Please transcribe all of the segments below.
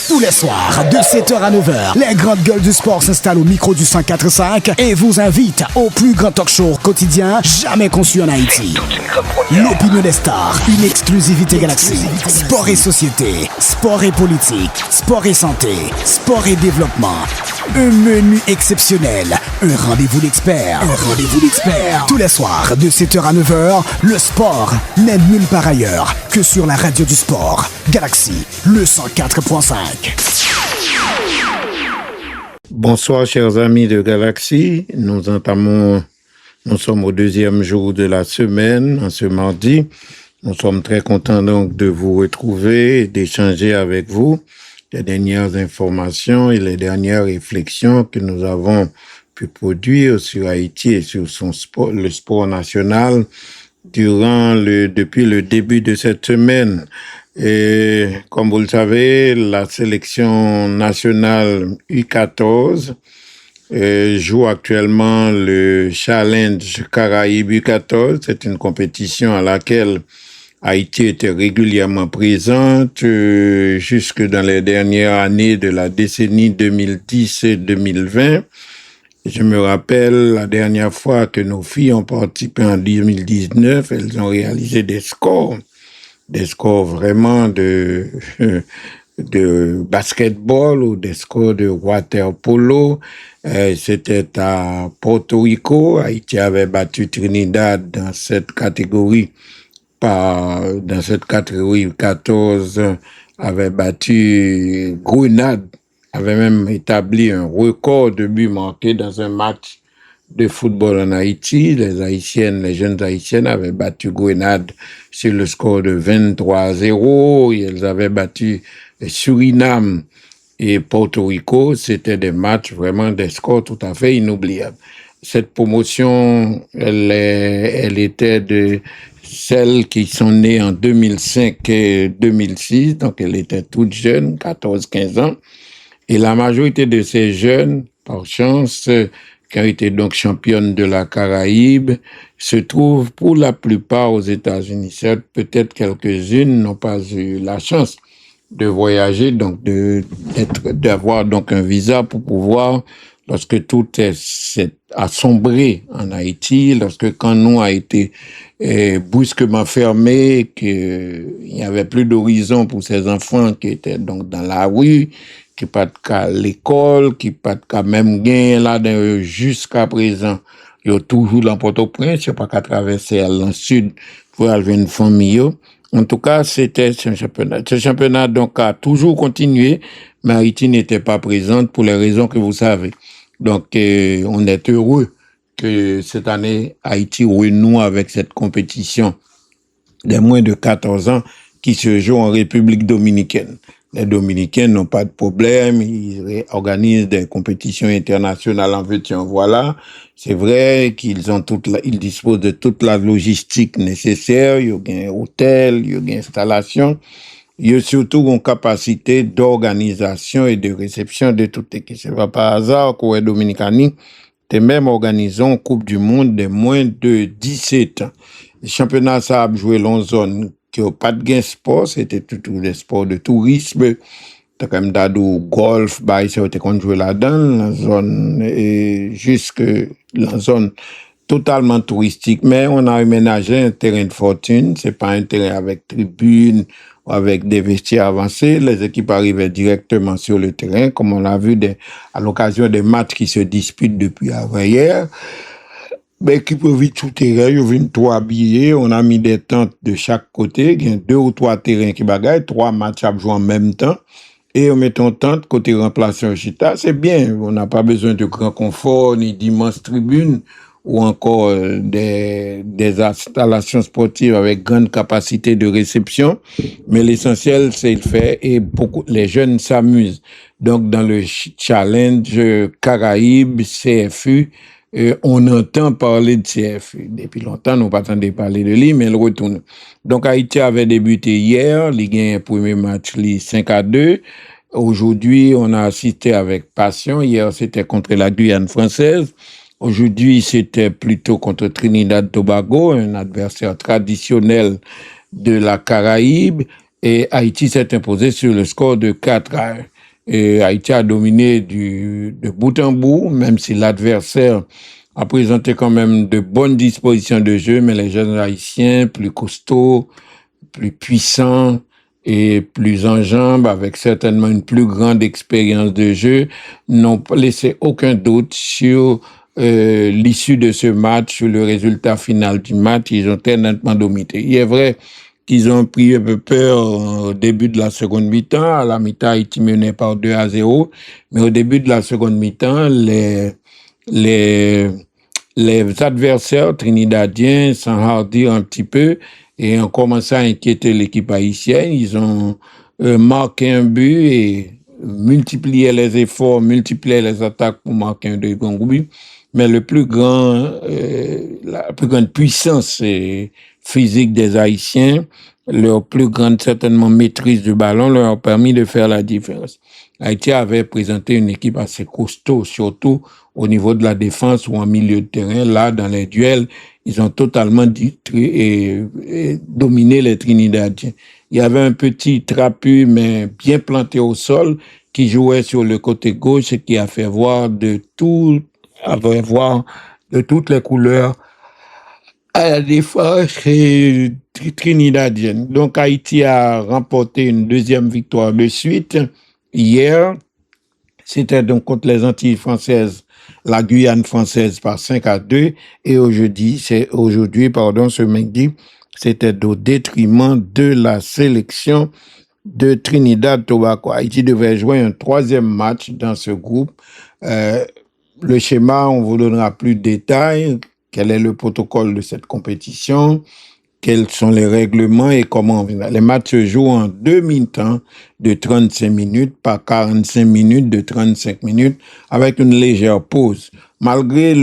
Tous les soirs, de 7h à 9h, les grandes gueules du sport s'installent au micro du 104.5 et vous invitent au plus grand talk show quotidien jamais conçu en Haïti. L'opinion des stars, une exclusivité Galaxy. Sport et société, sport et politique, sport et santé, sport et développement. Un menu exceptionnel, un rendez-vous d'experts. Tous les soirs, de 7h à 9h, le sport n'est nulle part ailleurs que sur la radio du sport. Galaxy, le 104.5. Bonsoir chers amis de Galaxy, nous sommes au deuxième jour de la semaine, en ce mardi. Nous sommes très contents donc de vous retrouver et d'échanger avec vous les dernières informations et les dernières réflexions que nous avons pu produire sur Haïti et sur le sport national depuis le début de cette semaine. Et comme vous le savez, la sélection nationale U14 joue actuellement le Challenge Caraïbes U14. C'est une compétition à laquelle Haïti était régulièrement présente jusque dans les dernières années de la décennie 2010 et 2020. Je me rappelle la dernière fois que nos filles ont participé en 2019, elles ont réalisé des scores vraiment de basketball ou des scores de water polo. C'était à Porto Rico. Haïti avait battu Trinidad dans cette catégorie 14 avait battu Grenade, avait même établi un record de buts marqués dans un match de football en Haïti. Les jeunes haïtiennes avaient battu Grenade sur le score de 23-0. Elles avaient battu Suriname et Porto Rico. C'était des matchs, vraiment des scores tout à fait inoubliables. Cette promotion, elle était de celles qui sont nées en 2005 et 2006. Donc, elle était toute jeune, 14-15 ans. Et la majorité de ces jeunes, par chance, qui ont été donc championnes de la Caraïbe, se trouvent pour la plupart aux États-Unis. Certes, peut-être quelques-unes n'ont pas eu la chance de voyager, donc d'avoir donc un visa pour pouvoir, lorsque tout a sombré en Haïti, lorsque Canon a été brusquement fermé, qu'il n'y avait plus d'horizon pour ces enfants qui étaient donc dans la rue, qui pas de cas à l'école, qui pas de cas même gain là jusqu'à présent. Ils ont toujours dans Port-au-Prince, je pas qu'à traverser à l'en sud pour aller une famille. En tout cas, c'était ce championnat. Ce championnat donc a toujours continué, mais Haïti n'était pas présente pour les raisons que vous savez. Donc, on est heureux que cette année, Haïti renoue avec cette compétition des moins de 14 ans qui se joue en République dominicaine. Les Dominicains n'ont pas de problème, ils organisent des compétitions internationales en veux-tu en voilà. C'est vrai qu'ils ils disposent de toute la logistique nécessaire, il y a un hôtel, il y a une installation, il y a surtout une capacité d'organisation et de réception de toute équipe. C'est pas par hasard qu'au Dominicani, t'es même organisé une Coupe du Monde des moins de 17 ans. Le championnat, ça a joué dans zone qui n'a pas de gain sport, c'était tout des sports de tourisme. T'as quand même d'ado golf, ça a été qu'on jouait là-dedans, la zone, jusque la zone totalement touristique. Mais on a aménagé un terrain de fortune, c'est pas un terrain avec tribune, avec des vestiaires avancés. Les équipes arrivaient directement sur le terrain, comme on l'a vu à l'occasion des matchs qui se disputent depuis avant-hier. Ben, qui peuvent vite tout terrain, ils viennent tout habillés, on a mis des tentes de chaque côté, il y a 2 ou 3 terrains qui bagaillent, 3 matchs à jouer en même temps, et on met ton tente côté remplaçant Chita, c'est bien, on n'a pas besoin de grand confort, ni d'immenses tribunes, ou encore des installations sportives avec grande capacité de réception, mais l'essentiel, c'est le fait, et les jeunes s'amusent. Donc, dans le challenge Caraïbes, CFU, on entend parler de CFU. Depuis longtemps, nous pas entendu parler de lui, mais il retourne. Donc, Haïti avait débuté hier, il gagne un premier match, 5-2. Aujourd'hui, on a assisté avec passion. Hier, c'était contre la Guyane française. Aujourd'hui, c'était plutôt contre Trinidad-Tobago, un adversaire traditionnel de la Caraïbe. Et Haïti s'est imposé sur le score de 4-1. Et Haïti a dominé de bout en bout, même si l'adversaire a présenté quand même de bonnes dispositions de jeu, mais les jeunes Haïtiens, plus costauds, plus puissants et plus en jambes, avec certainement une plus grande expérience de jeu, n'ont laissé aucun doute sur l'issue de ce match, sur le résultat final du match. Ils ont très nettement dominé. Il est vrai qu'ils ont pris un peu peur au début de la seconde mi-temps. À la mi-temps, Haïti menait par 2-0. Mais au début de la seconde mi-temps, les, les adversaires trinidadiens s'enhardirent un petit peu et ont commencé à inquiéter l'équipe haïtienne. Ils ont marqué un but et multiplié les efforts, multiplié les attaques pour marquer un deuxième but. Mais la plus grande puissance physique des Haïtiens, leur plus grande certainement maîtrise du ballon leur a permis de faire la différence. Haïti avait présenté une équipe assez costaud, surtout au niveau de la défense ou en milieu de terrain. Là, dans les duels, ils ont totalement dominé les Trinidadiens. Il y avait un petit trapu, mais bien planté au sol, qui jouait sur le côté gauche et qui a fait voir de toutes les couleurs à la défense trinidadienne. Donc, Haïti a remporté une deuxième victoire de suite hier. C'était donc contre les Antilles françaises, la Guyane française par 5-2. Et aujourd'hui, ce midi, c'était au détriment de la sélection de Trinidad-Tobago. Haïti devait jouer un troisième match dans ce groupe. Le schéma, on vous donnera plus de détails. Quel est le protocole de cette compétition? Quels sont les règlements et comment les matchs se jouent en 2 mi-temps de 35 minutes par 45 minutes de 35 minutes avec une légère pause. Malgré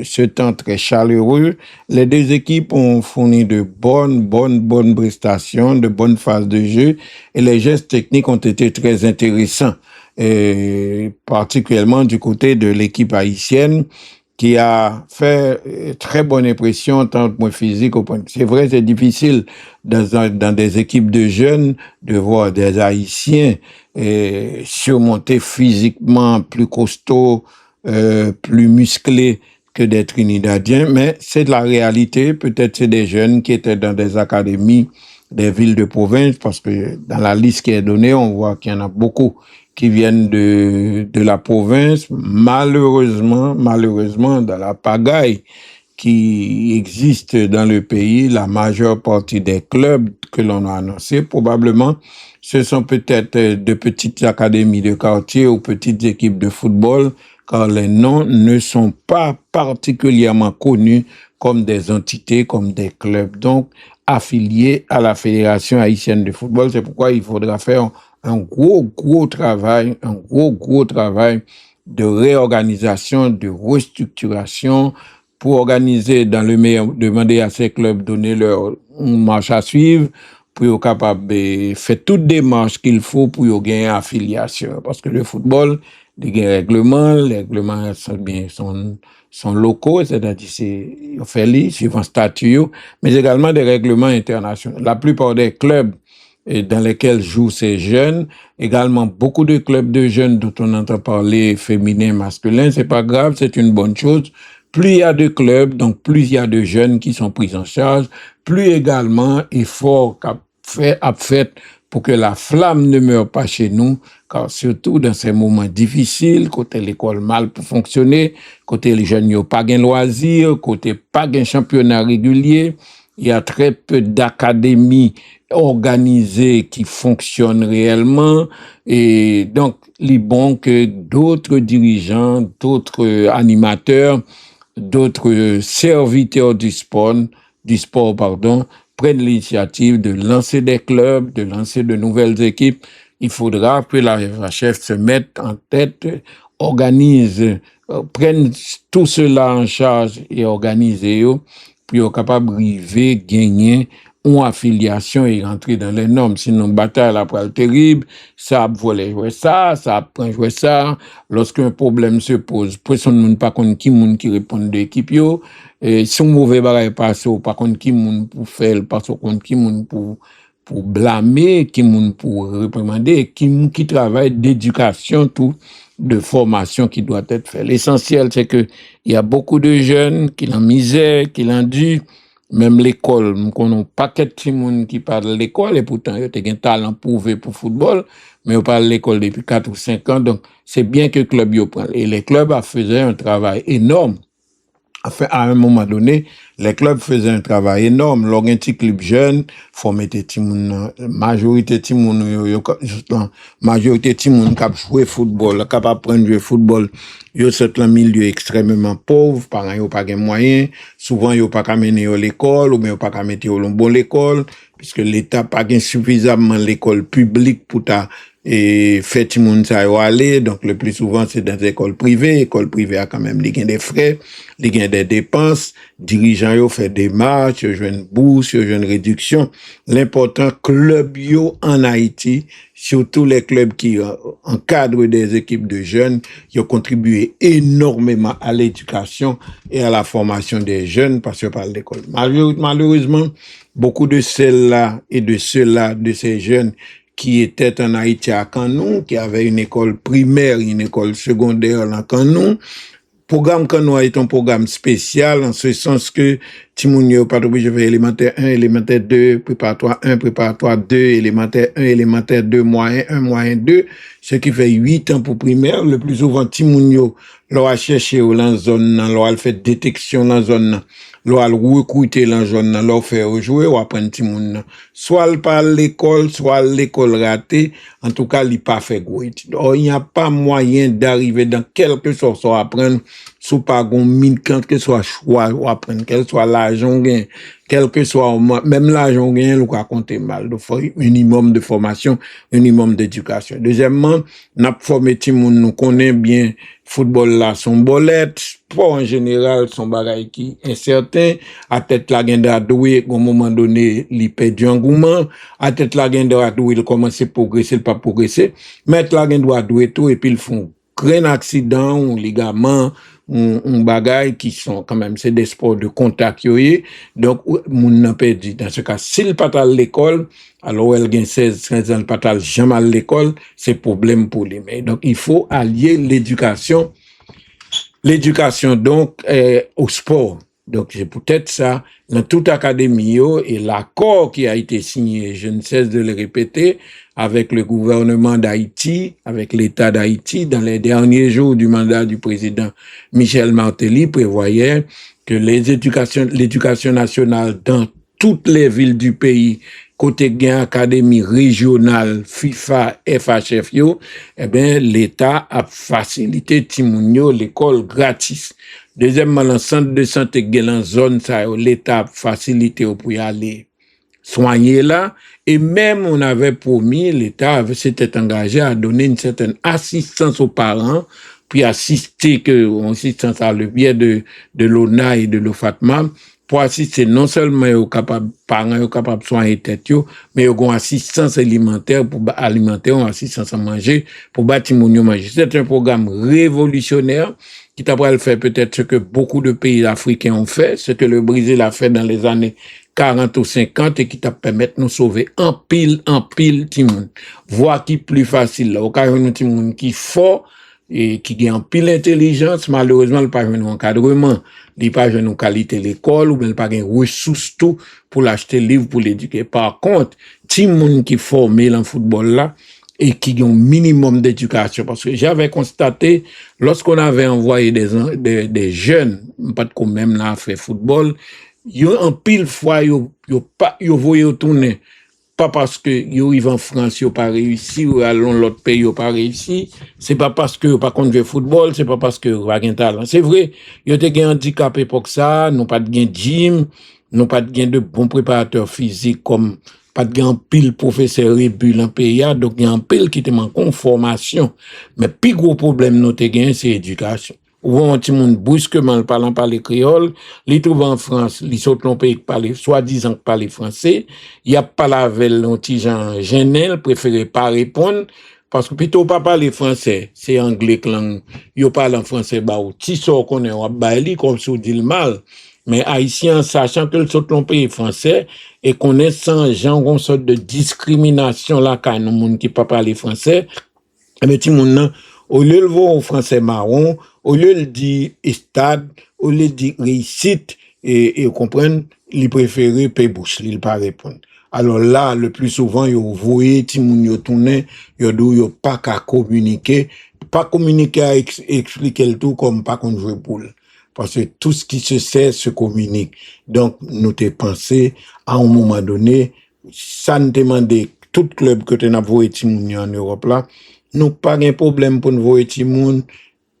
ce temps très chaleureux, les deux équipes ont fourni de bonnes prestations, de bonnes phases de jeu et les gestes techniques ont été très intéressants, et particulièrement du côté de l'équipe haïtienne, qui a fait très bonne impression, tant point physique au point. C'est vrai, c'est difficile dans des équipes de jeunes de voir des Haïtiens surmonter physiquement plus costauds, plus musclés que des Trinidadiens, mais c'est de la réalité. Peut-être c'est des jeunes qui étaient dans des académies des villes de province, parce que dans la liste qui est donnée, on voit qu'il y en a beaucoup qui viennent de la province. Malheureusement, dans la pagaille qui existe dans le pays, la majeure partie des clubs que l'on a annoncés, probablement, ce sont peut-être de petites académies de quartier ou petites équipes de football, car les noms ne sont pas particulièrement connus comme des entités, comme des clubs, donc affiliés à la Fédération haïtienne de football. C'est pourquoi il faudra faire un gros travail de réorganisation, de restructuration pour organiser dans le meilleur, demander à ces clubs donner leur marche à suivre pour être capable de faire toutes les démarches qu'il faut pour gagner affiliation. Parce que le football, les règlements sont locaux, c'est-à-dire c'est fait suivant statut, mais également des règlements internationaux. La plupart des clubs dans lesquels jouent ces jeunes, également beaucoup de clubs de jeunes dont on entend parler féminin, masculin, c'est pas grave, c'est une bonne chose. Plus il y a de clubs, donc plus il y a de jeunes qui sont pris en charge, plus également effort fait pour que la flamme ne meure pas chez nous, car surtout dans ces moments difficiles, côté l'école mal pour fonctionner, côté les jeunes n'ont pas de loisirs, côté pas de championnat régulier, il y a très peu d'académies organisées qui fonctionnent réellement, et donc il est bon que d'autres dirigeants, d'autres animateurs, d'autres serviteurs du sport, prennent l'initiative de lancer des clubs, de lancer de nouvelles équipes. Il faudra que la FHF se mette en tête, organise, prenne tout cela en charge et organise pour être capable de gagner une affiliation et rentrer dans les normes. Sinon, bataille après terrible, ça a volé jouer ça apprend jouer ça. Lorsqu'un problème se pose, personne ne pas contre qui répond de l'équipe. Et si un mauvais bagage passe, par contre, qui moun pour faire, parce contre qui moun pour blâmer, qui moun pour réprimander, qui travaille d'éducation, tout, de formation qui doit être fait. L'essentiel, c'est que il y a beaucoup de jeunes qui l'ont misère, qui l'ont dû, même l'école, nous connaissons pas paquet de monde qui parle de l'école, et pourtant, il y a un talent prouvé pour football, mais on parle de l'école depuis 4 ou 5 ans, donc c'est bien que le club y prenne. Et les clubs a fait un travail énorme. Enfin, à un moment donné, les clubs faisaient un travail énorme. Lorsqu'un petit club jeune, formait des timoun, majorité timoun, majorité timoun qui joué football, qui apprendre à jouer football, yo c'est un milieu extrêmement pauvre, parents yo pas de moyens, souvent yo pas qu'à mener à l'école, ou bien yo pas qu'à mettre au bon l'école, puisque l'État pas gain suffisamment l'école publique pour ta et fait tout le monde ça aller, donc le plus souvent c'est dans des écoles privées a quand même des frais, des dépenses, dirigeants yo fait des marches, yo joine bourse, yo joine réduction. L'important club yo en Haïti, surtout les clubs qui encadrent des équipes de jeunes, ils ont contribué énormément à l'éducation et à la formation des jeunes parce que par l'école. Malheureusement, beaucoup de celles-là et de ceux-là, de ces jeunes qui étaient en Haïti à Canon, qui avaient une école primaire, une école secondaire à Canon. Programme Canon est un programme spécial en ce sens que Timounio pas obligé de faire élémentaire 1, élémentaire 2, préparatoire 1, préparatoire 2, élémentaire 1, élémentaire 2, moyen 1, moyen 2, ce qui fait 8 ans pour primaire. Le plus souvent, Timounio, l'on a cherché dans la zone, l'on a fait détection dans la zone, l'on a recruté dans la zone, l'on a fait jouer ou apprendre Timoun. Soit par l'école, soit l'école ratée, en tout cas, il n'a pas fait gros. Donc, il n'y a pas moyen d'arriver dans quelque chose à apprendre, sous pas gon mine, quel que soit choix ou apprendre, quel soit l'argent gain, quel que soit, même l'argent gain, ou à compter mal. Donc, faut un minimum de formation, un minimum d'éducation. Deuxièmement, n'a formé Timoun, nous connaît bien, football là, son bolette, sport en général, son bagay qui incertain, à tête la gain d'adoué, au moment donné, il perd du engouement, à tête la gain d'adoué, il commence à progresser, il pas progresser, mettre la gain d'adoué tout, et puis ils font grand accident, ou ligament, un bagay qui sont quand même, c'est des sports de contact, yoye. Donc, moun n'a perdu. Dans ce cas, s'il pas à l'école, alors elle gagne 16 ans, pas à jamais à l'école, c'est problème pour lui. Mais donc, il faut allier l'éducation donc, au sport. Donc, c'est peut-être ça, dans toute académie, et l'accord qui a été signé, je ne cesse de le répéter, avec le gouvernement d'Haïti, avec l'État d'Haïti, dans les derniers jours du mandat du président Michel Martelly, prévoyait que l'éducation nationale dans toutes les villes du pays, côté gain académie régionale, FIFA, FHF, eh bien, l'État a facilité Timounio l'école gratis. Deuxièmement, le centre de santé dans zone ça, l'État a facilité pour y aller soigner là, et même on avait promis, l'État s'était engagé à donner une certaine assistance aux parents, puis assister assistance à le biais de l'ONA et de l'OFATMA, pour assister non seulement aux parents capables de soigner tête, mais aux assistance alimentaire, assistance à manger, pour bâtiment manger. C'est un programme révolutionnaire, qui t'apprend faire peut-être ce que beaucoup de pays africains ont fait, ce que le Brésil a fait dans les années 40 ou 50 et qui t'a permis de nous sauver en pile, timoun. Voir qui plus facile, là. Au cas où nous timoun qui fort et qui a en pile intelligence, malheureusement, il pas un encadrement, il pas une qualité l'école, ou bien il pas une ressource tout pour l'acheter livre pour l'éduquer. Par contre, timoun qui formé dans le football là, et qui ont un minimum d'éducation. Parce que j'avais constaté, lorsqu'on avait envoyé des jeunes, pas de même là, fait football, yo en pile fois yo voyé tourner pas parce que yo arrive en France yo pas réussi ou allons l'autre pays yo pas réussi, c'est pas parce que yo pas contre football, c'est pas parce que yo pas gain talent. C'est vrai, yo te gain handicapé pour ça, non pas de gain gym, non pas de gain de bons préparateurs physiques comme pas de gain pile professeur rébut dans pays, donc il y a un pile qui te manque en formation. Mais plus gros problème nous te gain c'est éducation. Ou un petit monde brusquement parlant par les créoles, les trouve en France, les saute dans pays parler soi-disant parler français, il y a pas la veille un petit gens gêné, préféré pas répondre, Parce que plutôt pas parler français, c'est anglais que langue. Yo parle en français, bah, ou ti so connaît, ou baili comme si on dit le mal. Mais haïtien, sachant que le saute l'on pays français, et connaissant, genre, une sorte de discrimination là, quand nous, monde qui pas parler français, mais ti moun nan, au lieu de voir au français marron, au lieu de dire stade, au lieu de dire réussite, et comprendre, il préférait payer bouche, il pas répondre. Alors là, le plus souvent, yo voyez ti moun yo tourner, yo dou yo pas qu'à communiquer, pas communiquer à expliquer le tout comme pas qu'on jouer poule. Parce que tout ce qui se sait se communique. Donc, nous t'ai pensé, à un moment donné, ça nous demandait tout club que tu n'as voyé ti moun yo en Europe là, nous pas de problème pour nous voir ti moun,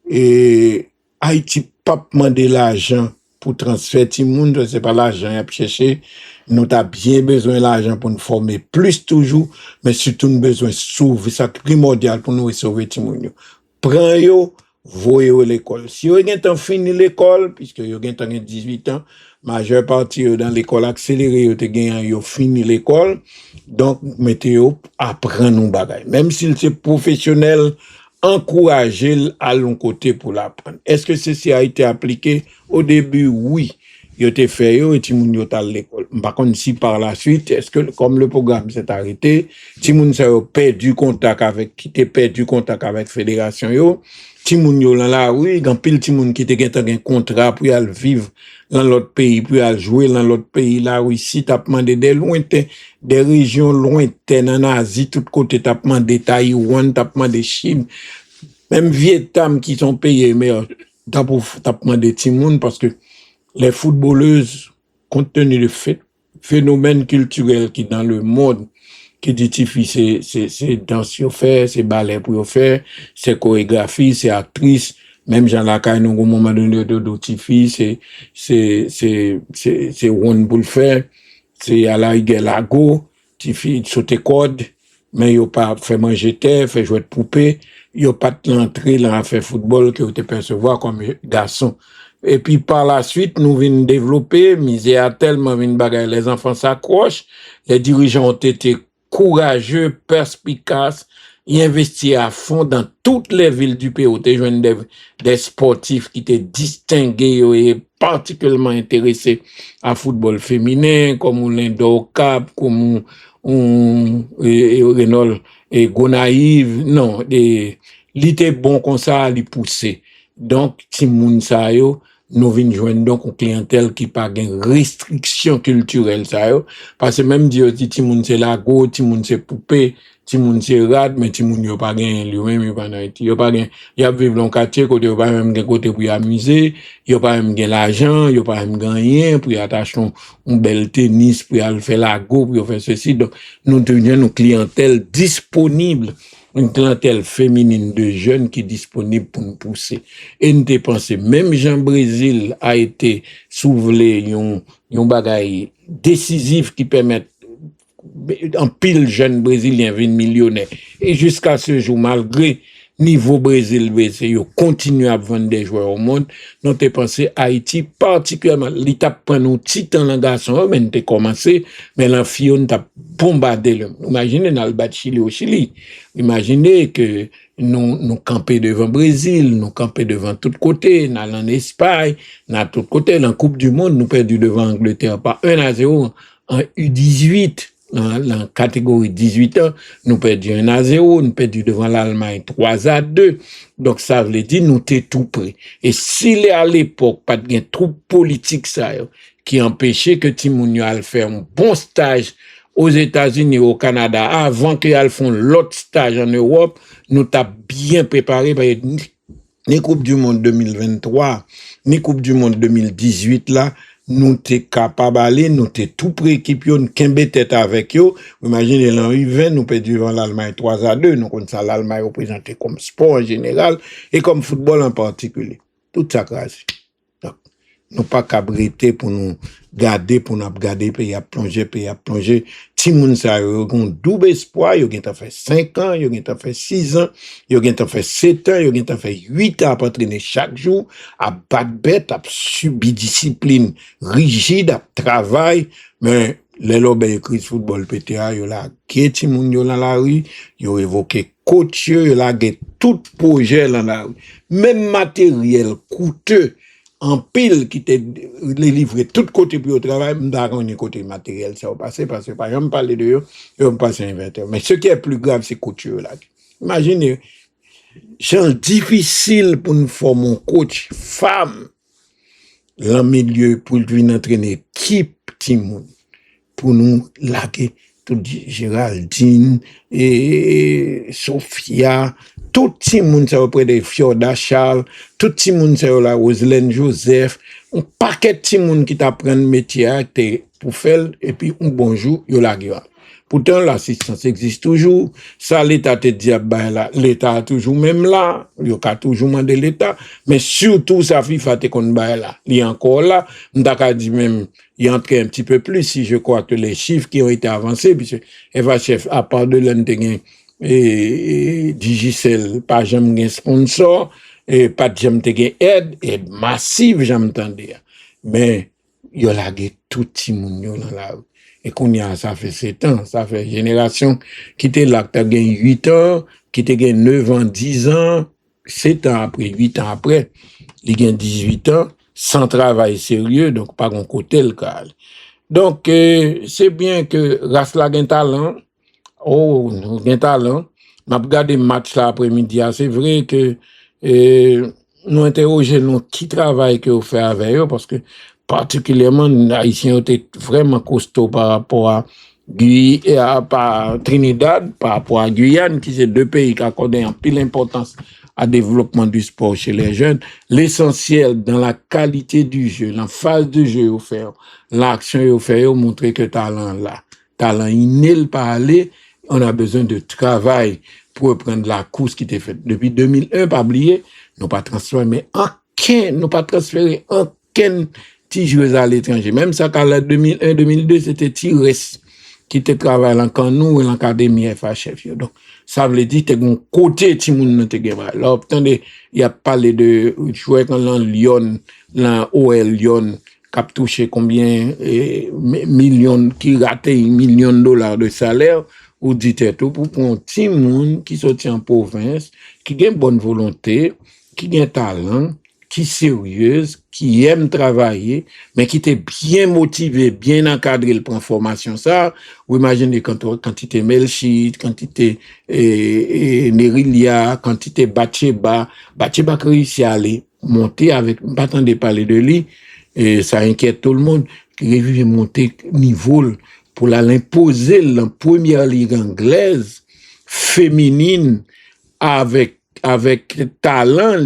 et Haïti pas demander l'argent pour transférer ti moun, c'est pas l'argent y a chercher. Nous t'as bien besoin l'argent pour nous former plus toujours, mais surtout nous besoin sauver, ça primordial pour nous sauver ti moun yo. Prends yo, voyez à l'école. Si vous avez fini l'école, puisque vous avez 18 ans, majeure partie dans l'école accélérée, vous avez fini l'école, donc mettez apprendre nos bagages. Même s'il c'est professionnel, encouragez à l'un côté pour l'apprendre. Est-ce que ceci a été appliqué? Au début, oui. Yo te fait yo et Timoun yo à l'école. Par contre, si par la suite, est-ce que comme le programme s'est arrêté, Timoun sa yo perdu contact avec, qui te perdu contact avec fédération yo, Timoun yo dans la rue, gan pile Timoun qui te gen un contrat pour y aller vivre dans l'autre pays, pour y aller jouer dans l'autre pays, la Russie, t'as demandé des lointains, des régions lointaines en Asie, tout côté, t'as demandé Taïwan, t'as demandé Chine, même Vietnam qui sont payés, mais t'as demandé Timoun parce que les footballeuses, compte tenu du phénomène culturel qui dans le monde, qui diffuse c'est danse yo fait, c'est ballet pour yo faire, c'est chorégraphie, c'est actrice, même Jean Lacaille nous au moment donné de Tifi, c'est one pour le faire, c'est à la Lago, Tifi sauter corde, mais yo pas fait manger terre, fait jouer de poupée, yo pas l'entrée là à faire football que vous te percevoir comme garçon. Et puis par la suite, nous venons développer, misère tellement une bagaille, les enfants s'accrochent, les dirigeants ont été courageux, perspicaces, ils investissent à fond dans toutes les villes du pays, des sportifs qui étaient distingués et particulièrement intéressés à football féminin, comme l'Indo Cap, comme Renault et Gonaïve, non, il était bon comme ça à les pousser. Donc, Timoun sa yo, nous venons joindre donc une clientèle qui pas de restriction culturelle ça yo, parce que même Dieu dit Timoun c'est lago, Timoun c'est poupée, Timoun c'est rad, mais Timoun yo pas gain lui-même yo pas dans yo pas gain, y a vivre dans quartier côté yo pas même gain côté pour y amuser, yo pas même gain l'argent, yo pas même gain rien pour y attacher un bel tennis pour y aller faire lago, pour y faire ceci. Donc nous devenons une clientèle disponible, une clientèle féminine de jeunes qui est disponible pour nous pousser. Et nous te pensé, même Jean-Brésil a été soulevé un bagage décisif qui permet en pile jeunes brésiliens venir millionnaires. Et jusqu'à ce jour, malgré niveau Brésil, ils continuent à vendre des joueurs au monde. Nous te pensé Haïti particulièrement, l'étape prend nous titan dans garçon, mais nous commencé, mais l'enfant t'a bombardé. Imaginez dans le bas de Chili au Chili. Imaginez que nous camper devant Brésil, nous camper devant tous côtés, nous allons en Espagne, dans tous côtés, dans la Coupe du Monde, nous perdu devant Angleterre par 1-0 en U18. Dans la catégorie 18 ans, nous perdu 1-0, nous perdu devant l'Allemagne 3-2. Donc, ça veut dire, nous t'es tout prêt. Et s'il est à l'époque, pas de troupe politique, ça, qui empêchait que Timoun al faire un bon stage aux États-Unis, au Canada, avant qu'ils font l'autre stage en Europe, nous t'as bien préparé, ni Coupe du Monde 2023, ni Coupe du Monde 2018, là, nous t'es capable d'aller, nous t'es tout prééquipé, nous kembe tête avec eux. Imaginez l'an U20, nous perdu devant l'Allemagne 3-2, nous comme ça l'Allemagne représenté comme sport en général et comme football en particulier. Tout ça grâce. Donc, nous pas cabrité pour nous garder, pour nous garder, pays à plonger. Timoun sa yo gon double espoir, yo gen ta fait 5 ans, yo gen ta fait 6 ans, yo gen ta fait 7 ans, yo gen ta fait 8 ans à entraîner chaque jour, à battre bête, à subir discipline rigide, à travail, mais les lobes crise football PTA, yo la gè ti moun yo dans la rue, yo évoqué coach yo la gè tout projet dans la rue. Même matériel coûteux en pile qui te les livré tout côté pour au travail, m'da connait côté matériel ça va passer parce que par exemple parler de yo, yo passer inventeur. Mais ce qui est plus grave c'est coach yo là. Imaginez c'est difficile pour nous former un coach femme dans le milieu pour venir entraîner équipe Timoun pour nous laguer tout Géraldine et Sophia tout Timoun ça auprès de Fiorda Charles tout Timoun ça là Roselaine Joseph un paquet Timoun qui t'apprend métier pour faire et puis un bonjour yo laguer. Pourtant, l'assistance existe toujours. Ça, l'État te dit, là, l'État toujours même là. Il y a toujours demandé l'État. Mais surtout, ça fait que qu'on là. Il est encore là. M'daka dit même, il entre un petit peu plus si je crois que les chiffres qui ont été avancés, puisque Eva Chef, à part de l'un et Digicel, pas jamais sponsor, et pas jamais aide massive, j'entendais. Mais, il y a là, tout le monde dans la rue. Et qu'on y a, ça fait 7 ans, ça fait génération qui était là, qui a gagné 8 ans, qui était gagné 9 ans, 10 ans, 7 ans après, 8 ans après, il gagne 18 ans, sans travail sérieux, donc pas un côté le cas. Donc, c'est bien que Rasla a un talent, un talent, m'a regardé le match là après-midi, c'est vrai que, nous interrogeons qui travail que vous faites avec eux, parce que, particulièrement, les Haïtiens étaient vraiment costauds par rapport à Trinidad, par rapport à Guyane, qui sont deux pays qui accordent un pile d'importance au développement du sport chez les jeunes. L'essentiel dans la qualité du jeu, la phase de jeu au faire, l'action au faire, montrer que talent là, talent inné pas aller, on a besoin de travail pour reprendre la course qui était faite. Depuis 2001, pas oublier, nous pas transféré aucun petit joueur à l'étranger. Même ça, qu'à la 2001-2002, c'était Tires qui te travaille en Canou et l'Académie FHF. Donc, ça veut dire que tu as un côté qui te gagne. Alors, attendez, il y a parlé de jouer quand Lyon, OL Lyon, qui a touché combien millions, qui raté $1 million de salaire, ou dit tout pour un petit monde qui sortit en province, qui a une bonne volonté, qui a un talent, qui est sérieuse, qui aime travailler, mais qui était bien motivé, bien encadré, il prend formation ça. Vous imaginez quand tu étais Melchit, quand tu étais Nerilia, quand tu étais Batcheba qui réussit à aller monter avec, pas attendez parler de lui, et ça inquiète tout le monde, qui réussit à monter niveau pour l'imposer dans la première ligue anglaise, féminine, avec talent,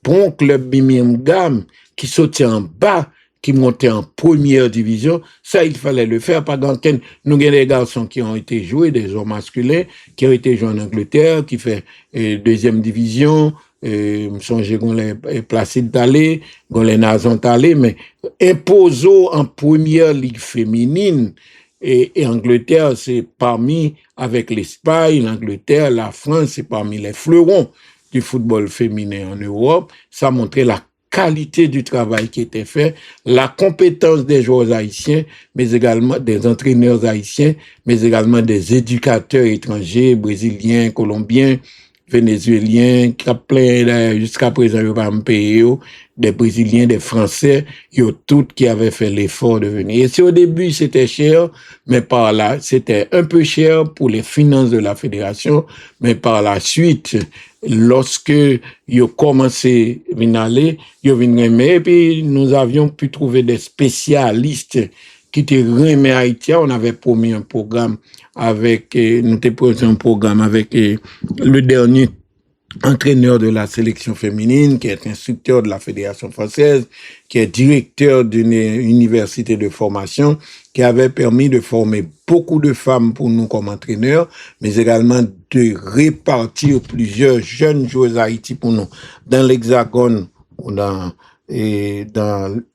pour un club Birmingham qui sortait en bas, qui montait en première division, ça, il fallait le faire. Par exemple, nous avons des garçons qui ont été joués, des hommes masculins, qui ont été joués en Angleterre, qui fait deuxième division, me songe qu'on les placés d'aller, qu'on les nazons d'aller, mais imposons en première ligue féminine, et Angleterre, c'est parmi, avec l'Espagne, l'Angleterre, la France, c'est parmi les fleurons du football féminin en Europe. Ça montrait la qualité du travail qui était fait, la compétence des joueurs haïtiens, mais également des entraîneurs haïtiens, mais également des éducateurs étrangers, brésiliens, colombiens, vénézuéliens, qui plein jusqu'à présent, ils pas me payer, des Brésiliens, des Français, ils ont tous qui avaient fait l'effort de venir. Et si au début c'était cher, mais par là, c'était un peu cher pour les finances de la fédération, mais par la suite, lorsque ils ont commencé à venir aller, ils ont venu remettre, et puis nous avions pu trouver des spécialistes qui étaient remis à Haïti. On avait promis un programme avec, nous avons posé un programme avec le dernier entraîneur de la sélection féminine, qui est instructeur de la Fédération française, qui est directeur d'une université de formation, qui avait permis de former beaucoup de femmes pour nous comme entraîneurs, mais également de répartir plusieurs jeunes joueuses à Haïti pour nous. Dans l'Hexagone ou dans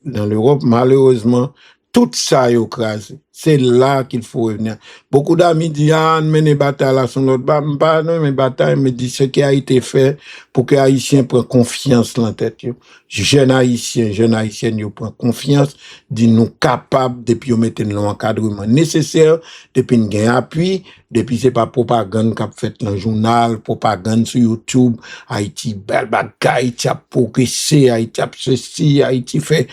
l'Europe, malheureusement, tout ça est écrasé. C'est là qu'il faut revenir. Beaucoup d'amis disent, ah, mener bataille là sur l'autre bas. Pas, non, mais bataille, me dit ce qui a été fait pour que les Haïtiens prennent confiance dans la tête. Jeunes Haïtiens, ils prennent confiance, disent nous capables, depuis nous mettre l'encadrement nécessaire, depuis nous gagnons appui, depuis c'est pas propagande qu'a fait dans le journal, propagande sur YouTube, Haïti belle bagaille, Haïti a progressé, Haïti a ceci, Haïti fait,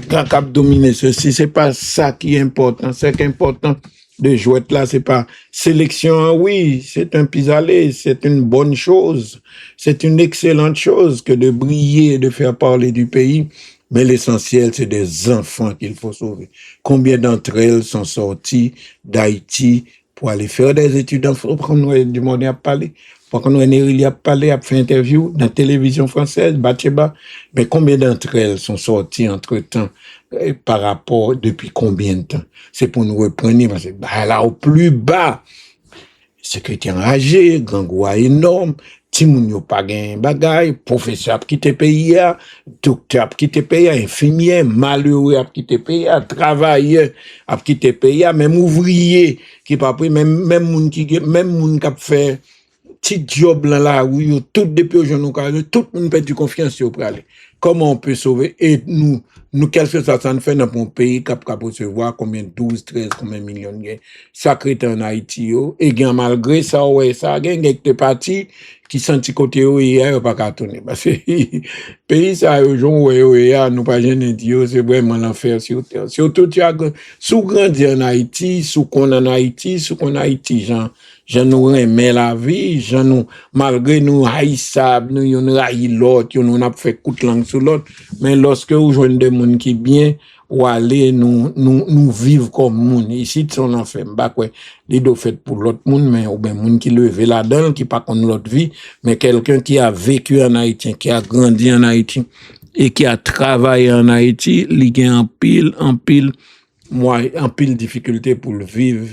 grand cap dominer ceci, c'est pas ça qui est important, c'est qu'important de jouer là, c'est pas sélection, oui, c'est un pis-aller, c'est une bonne chose, c'est une excellente chose que de briller, de faire parler du pays, mais l'essentiel, c'est des enfants qu'il faut sauver. Combien d'entre elles sont sorties d'Haïti pour aller faire des études en France? Pourquoi nous, du monde a parlé? Pourquoi nous, Nerili a parlé, a fait interview dans la télévision française, Batcheba? Mais combien d'entre elles sont sorties entre-temps? Par rapport depuis combien de temps? C'est pour nous reprendre, parce que là, au plus bas, secrétaire enragé, gangouin énorme, Timoun yo pas gen bagay, professeur ap kite pays, docteur ap kite pays, infirmier, malheureux ap kite pays, travailleur ap kite pays, même ouvrier qui pas pris, même moun qui a fait petit job là où yo tout depuis aujourd'hui tout le monde perd du confiance sur aller. Comment on peut sauver et nous qu'est-ce que ça fait dans un pays qui a recevoir combien 12 13 combien millions de sacré en Haïti yo et bien malgré ça ouais ça gagne des partis qui senti côté hier pas qu'à tourner parce que pays ça ouais nous pas gêner dire c'est vraiment l'enfer sur terre surtout tu as sous grandi en Haïti sous qu'on en Haïti sous qu'on Haïti gens nous aimer la vie, gens nous, malgré nous haïssable, nous yon haï l'autre, nous n'a fait coup de langue sur l'autre, mais lorsque vous joignez des gens qui bien, ou aller nous vivre comme moun. Ici, son enfer, quoi, les deux fait pour l'autre monde, mais ou ben moun qui levé là-dedans, qui pas contre l'autre vie, mais quelqu'un qui a vécu en Haïti, qui a grandi en Haïti, et qui a travaillé en Haïti, il y a en pile difficulté pour le vivre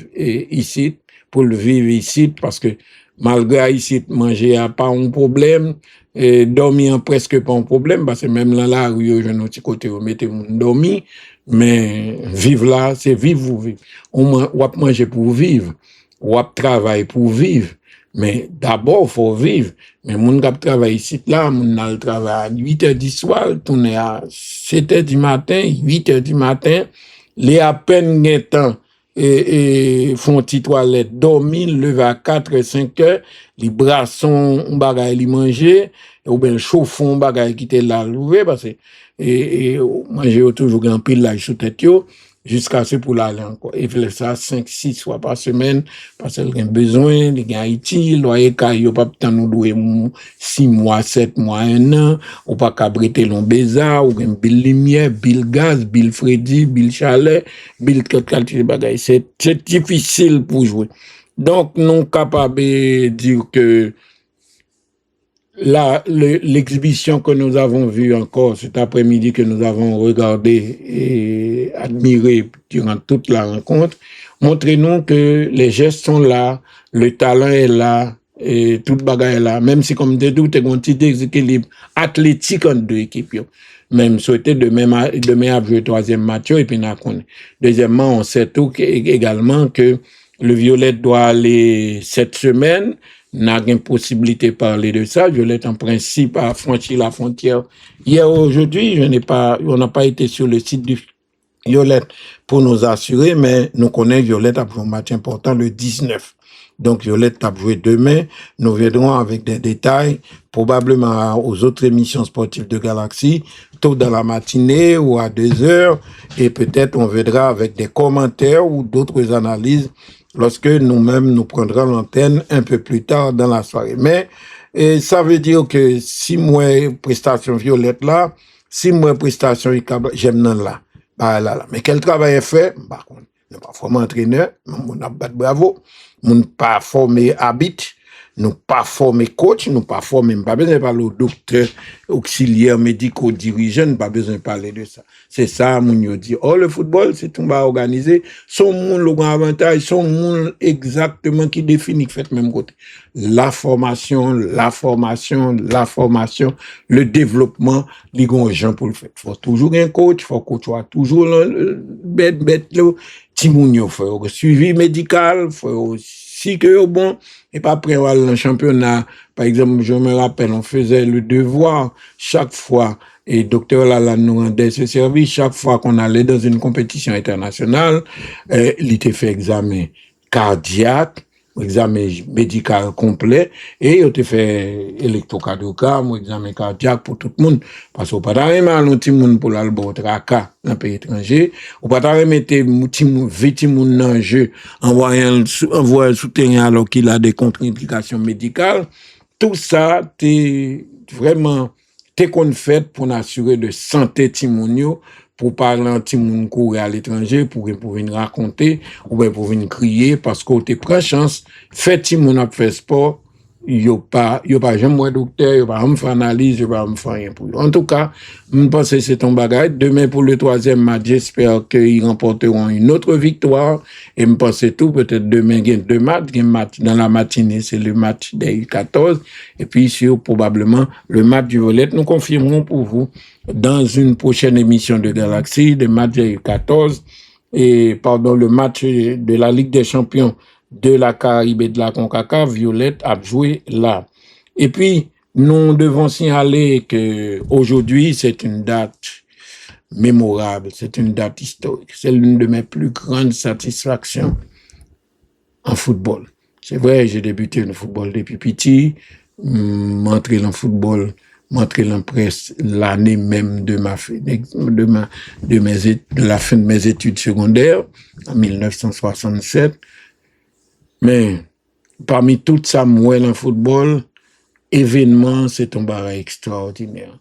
ici, parce que malgré ici, manger a pas un problème, et dormir presque pas un problème, parce que même là, je n'ai pas côté, vous mettez dormir, mais vivre là, c'est vivre ou vivre. On manger pour vivre, on travailler pour vivre, mais d'abord, faut vivre. Mais mon qui travaille ici, là, mon a le travail à 8h du soir, tourner à 7h du matin, 8h du matin, les à peine temps, et font petite toilette, dormir, lever à 4 5 heures, les brassons, bagay li manger, ou ben chauffons, bagay qui était là, l'ouvrir, parce que, et manger toujours un pile là, sous tête yo, jusqu'à ce pour l'aller encore. Et faire ça 5, 6 fois par semaine, parce qu'il a besoin, il y a Haïti, loyer il pas tant nous louer 6 mois, 7 mois, 1 an, ou pas cabriter l'on béza, ou bien bill lumière, bill gaz, bill Freddy, bill chalet, bill qualité de bagaille. C'est difficile pour jouer. Donc, nous capables de dire que l'exhibition que nous avons vue encore cet après-midi, que nous avons regardé et admiré durant toute la rencontre, montrez-nous que les gestes sont là, le talent est là, et toute bagaille est là, même si comme des doutes, il y a un petit déséquilibre athlétique entre deux équipes. Même souhaiter demain à jouer troisième match, et puis n'a qu'on. Deuxièmement, on sait tout également que le Violette doit aller cette semaine, n'a pas possibilité de parler de ça. Violette, en principe, a franchi la frontière. Hier, aujourd'hui, on n'a pas été sur le site du Violette pour nous assurer, mais nous connaissons Violette a un match important le 19. Donc, Violette a joué demain. Nous viendrons avec des détails, probablement aux autres émissions sportives de Galaxy, tôt dans la matinée ou à 2h, et peut-être on viendra avec des commentaires ou d'autres analyses lorsque nous-mêmes nous prendrons l'antenne un peu plus tard dans la soirée. Mais ça veut dire que si moi, prestation Violette là, si moi, prestation j'aime non là. Bah là. Mais quel travail est fait? Bah, on n'est pas formé entraîneur, on a battu bravo. Nous pas formé habit, nous pas formé coach, nous pas formé, pas besoin de parler au docteur, auxiliaire, médico, dirigeant, pas besoin de parler de ça. C'est ça, mon dit. Oh, le football, c'est tout va organiser. Son monde, le grand avantage, son monde exactement qui définit, fait même côté. La formation, le développement, les grands gens pour le faire. Faut toujours un coach, faut que coach soit toujours bête, Timoun yo faut suivi médical, faut si que yo bon et pas après le championnat. Par exemple, je me rappelle, on faisait le devoir chaque fois et docteur Lala nous rendait ce service chaque fois qu'on allait dans une compétition internationale, il était fait examen cardiaque, examen médical complet et il était fait électrocardiogramme, examen cardiaque pour tout le monde parce qu'on pas d'arrêt mal un petit monde pour l'albo traka dans pays étranger, on pas d'arrêt mettre petit monde dans jeu envoyer souterrain alors qu'il a des contre-indications médicales. Tout ça t'es vraiment t'es qu'on fait pour assurer de santé timonio pour parler en timoun courir à l'étranger pour venir raconter ou bien pour venir crier parce que t'es prend chance fait timoun a fait sport yo pas jamais moi docteur yo pas me faire analyse yo pas me faire rien pour en tout cas je pense que c'est ton bagage demain pour le troisième match j'espère qu'ils remporteront une autre victoire et je pense tout peut-être demain il y a deux matchs dans la matinée c'est le match des U14 et puis sur probablement le match du Violette nous confirmerons pour vous dans une prochaine émission de Galaxy le match des U14 et pardon le match de la Ligue des Champions de la Caraïbe et de la CONCACAF, Violette a joué là. Et puis, nous devons signaler que aujourd'hui, c'est une date mémorable, c'est une date historique. C'est l'une de mes plus grandes satisfactions en football. C'est vrai, j'ai débuté le football depuis petit, m'entrer dans le football, m'entrer dans la presse l'année même de la fin de mes études secondaires, en 1967. Mais parmi tout ça, moi, dans le football, événement, c'est un barrage extraordinaire.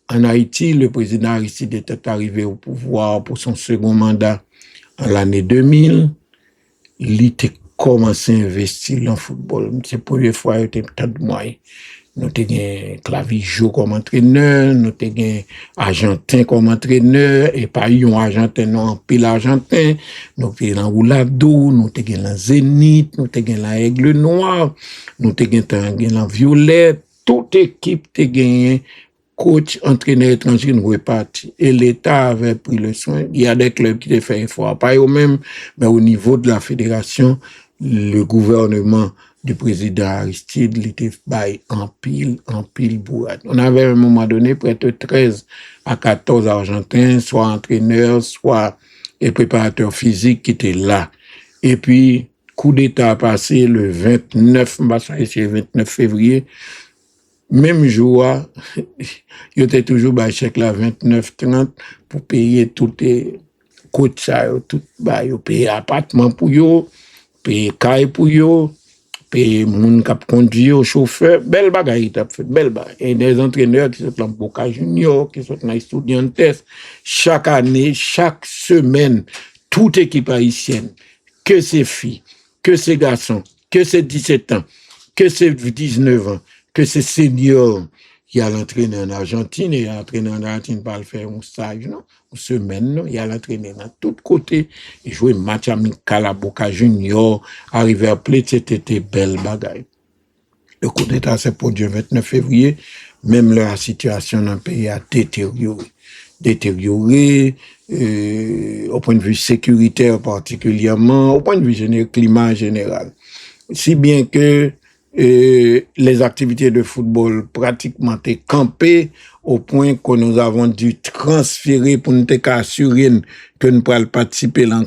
En Haïti, le président Aristide était arrivé au pouvoir pour son second mandat en l'année 2000. Il était commencé à investir dans le football. C'est la première fois qu'il était tant de moyens. Nous avons Clavijo comme entraîneur, nous avons Argentin comme entraîneur, et pas un Argentin, non, en pile Argentin, nous avons Oulado, nous avons la Zénith, nous avons la Aigle Noir, nous avons la Violette, toute équipe a gagné, coach, entraîneur étranger, nous repartis. Et l'État avait pris le soin. Il y a des clubs qui ont fait effort, pas eux-mêmes, mais au niveau de la fédération, le gouvernement du président Aristide, il était en pile bourrade. On avait à un moment donné près de 13 à 14 Argentins, soit entraîneurs, soit et préparateurs physiques qui étaient là. Et puis, coup d'État a passé le 29 février. Même jour, il était toujours chèque la 29-30 pour payer tout les coachs, tout payer appartement pour eux, payer caille pour eux, payer moun k'ap conduire au chauffeur, belle bagaille t'a fait, belle bagaille. Et des entraîneurs qui sont dans Boca Junior, qui sont dans Estudiantes, chaque année, chaque semaine, toute équipe haïtienne, que ces filles, que ces garçons, que ces 17 ans, que ces 19 ans, que ces seniors, il y a l'entraîneur en Argentine, et il y a l'entraîneur en Argentine pas le faire un stage, non? Une semaine, non? Il y a l'entraîneur dans tous côtés, il jouait match amical à Boca Junior, arrivé à Plate, c'était belle bagaille. Le coup d'État s'est produit le 29 février, même la situation dans le pays a détérioré, au point de vue sécuritaire particulièrement, au point de vue climat général. Si bien que les activités de football pratiquement étaient campées au point que nous avons dû transférer pour nous assurer que nous pourrions participer dans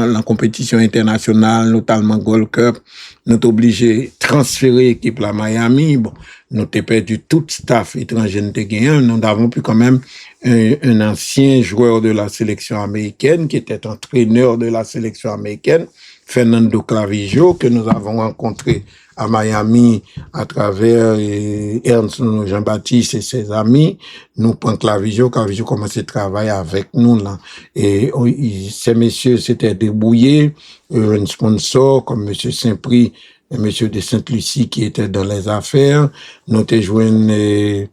la compétition internationale, notamment Gold Cup. Nous sommes obligés de transférer l'équipe à Miami. Bon, nous avons perdu tout staff étranger. Nous avons pu quand même un ancien joueur de la sélection américaine qui était entraîneur de la sélection américaine, Fernando Clavijo, que nous avons rencontré à Miami à travers Ernst Jean-Baptiste et ses amis. Nous prenons Clavijo commençait à travailler avec nous là. Et ces messieurs s'étaient débrouillés, un sponsor comme monsieur Saint-Prix et monsieur de Sainte-Lucie qui étaient dans les affaires. Nous avons joué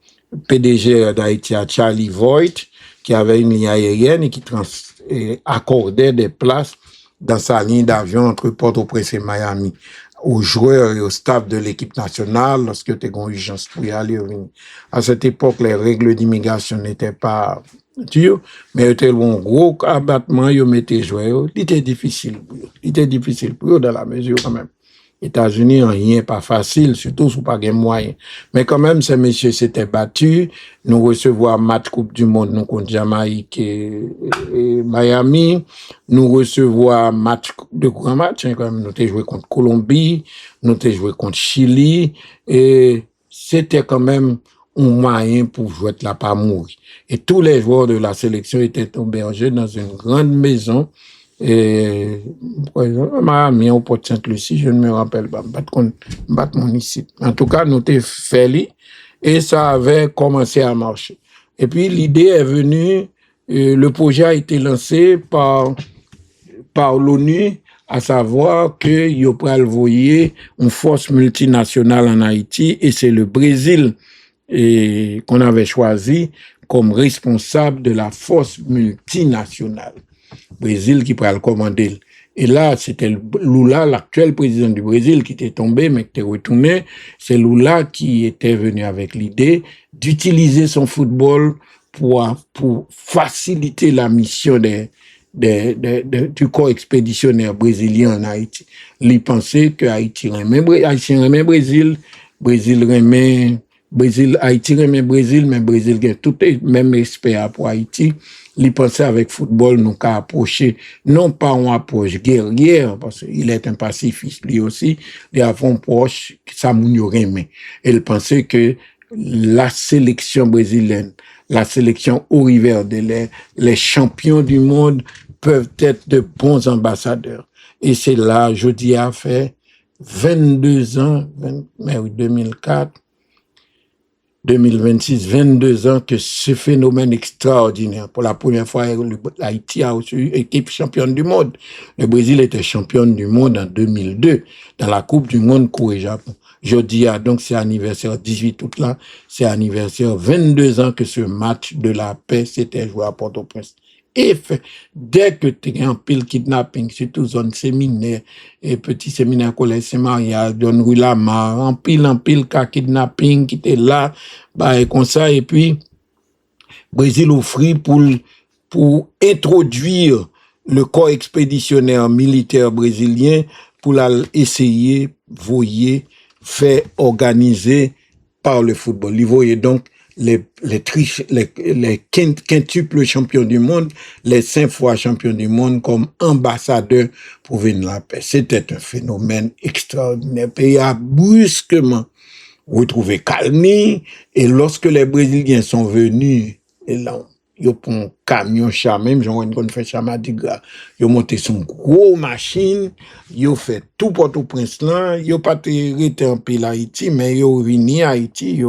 PDG d'Haïti à Charlie Voigt qui avait une ligne aérienne et qui accordait des places dans sa ligne d'avion entre Port-au-Prince et Miami aux joueurs et au staff de l'équipe nationale lorsque tu as une urgence pour y aller. À cette époque, les règles d'immigration n'étaient pas mais était un gros abattement, ils mettaient joueurs. Il était difficile pour eux. Il était difficile pour eux dans la mesure quand même. États-Unis, rien pas facile, surtout sous pas de moyens. Mais quand même, ces messieurs s'étaient battus. Nous recevoir match Coupe du Monde, nous contre Jamaïque et Miami. Nous recevoir match de grands matchs, hein, quand même. Nous avons joué contre Colombie, nous avons joué contre Chili. Et c'était quand même un moyen pour jouer là pas mourir. Et tous les joueurs de la sélection étaient hébergés dans une grande maison. Et, par exemple, Miami au Port Sainte-Lucie, je ne me rappelle pas, battre mon ici. En tout cas, nous t'ai fait et ça avait commencé à marcher. Et puis, l'idée est venue, le projet a été lancé par l'ONU, à savoir que il pourrait envoyer une force multinationale en Haïti et c'est le Brésil qu'on avait choisi comme responsable de la force multinationale. Brésil qui pourrait le commander. Et là, c'était Lula, l'actuel président du Brésil, qui était tombé, mais qui était retourné. C'est Lula qui était venu avec l'idée d'utiliser son football pour faciliter la mission du corps expéditionnaire brésilien en Haïti. Il pensait que Haïti remet Brésil, Haïti remet Brésil, mais Brésil a tout le même respect pour Haïti. Il pensait avec football, nous qu'à approcher, non pas une approche guerrière, parce qu'il est un pacifiste lui aussi, il a une approche ça nous remet. Il pensait que la sélection brésilienne, la sélection au river de les champions du monde peuvent être de bons ambassadeurs. Et c'est là, Jody a fait 22 ans, mais oui, 2026, 22 ans que ce phénomène extraordinaire. Pour la première fois, Haïti a reçu équipe championne du monde. Le Brésil était championne du monde en 2002 dans la Coupe du monde Corée-Japon. Jeudi, donc c'est anniversaire 18 août là, c'est anniversaire 22 ans que ce match de la paix s'était joué à Port-au-Prince. Et dès que tu es en pile kidnapping, surtout zone séminaire, et petit séminaire collège Saint-Maria, John Rue Lamar, en pile cas kidnapping qui était là, bah, et comme ça, et puis, Brésil offrit pour introduire le corps expéditionnaire militaire brésilien pour essayer, voyer, faire organiser par le football. Il voyait donc les quintuples champions du monde, les 5 fois champions du monde comme ambassadeurs pour venir la paix. C'était un phénomène extraordinaire. Le pays a brusquement retrouvé calme et lorsque les Brésiliens sont venus, et là, ils ont pris un camion chat, même j'en ai fait chat Madiga, ils ont monté son gros machine, ils ont fait tout Port-au-Prince là, ils ont pas été en pays Haïti, mais ils ont venu à Haïti,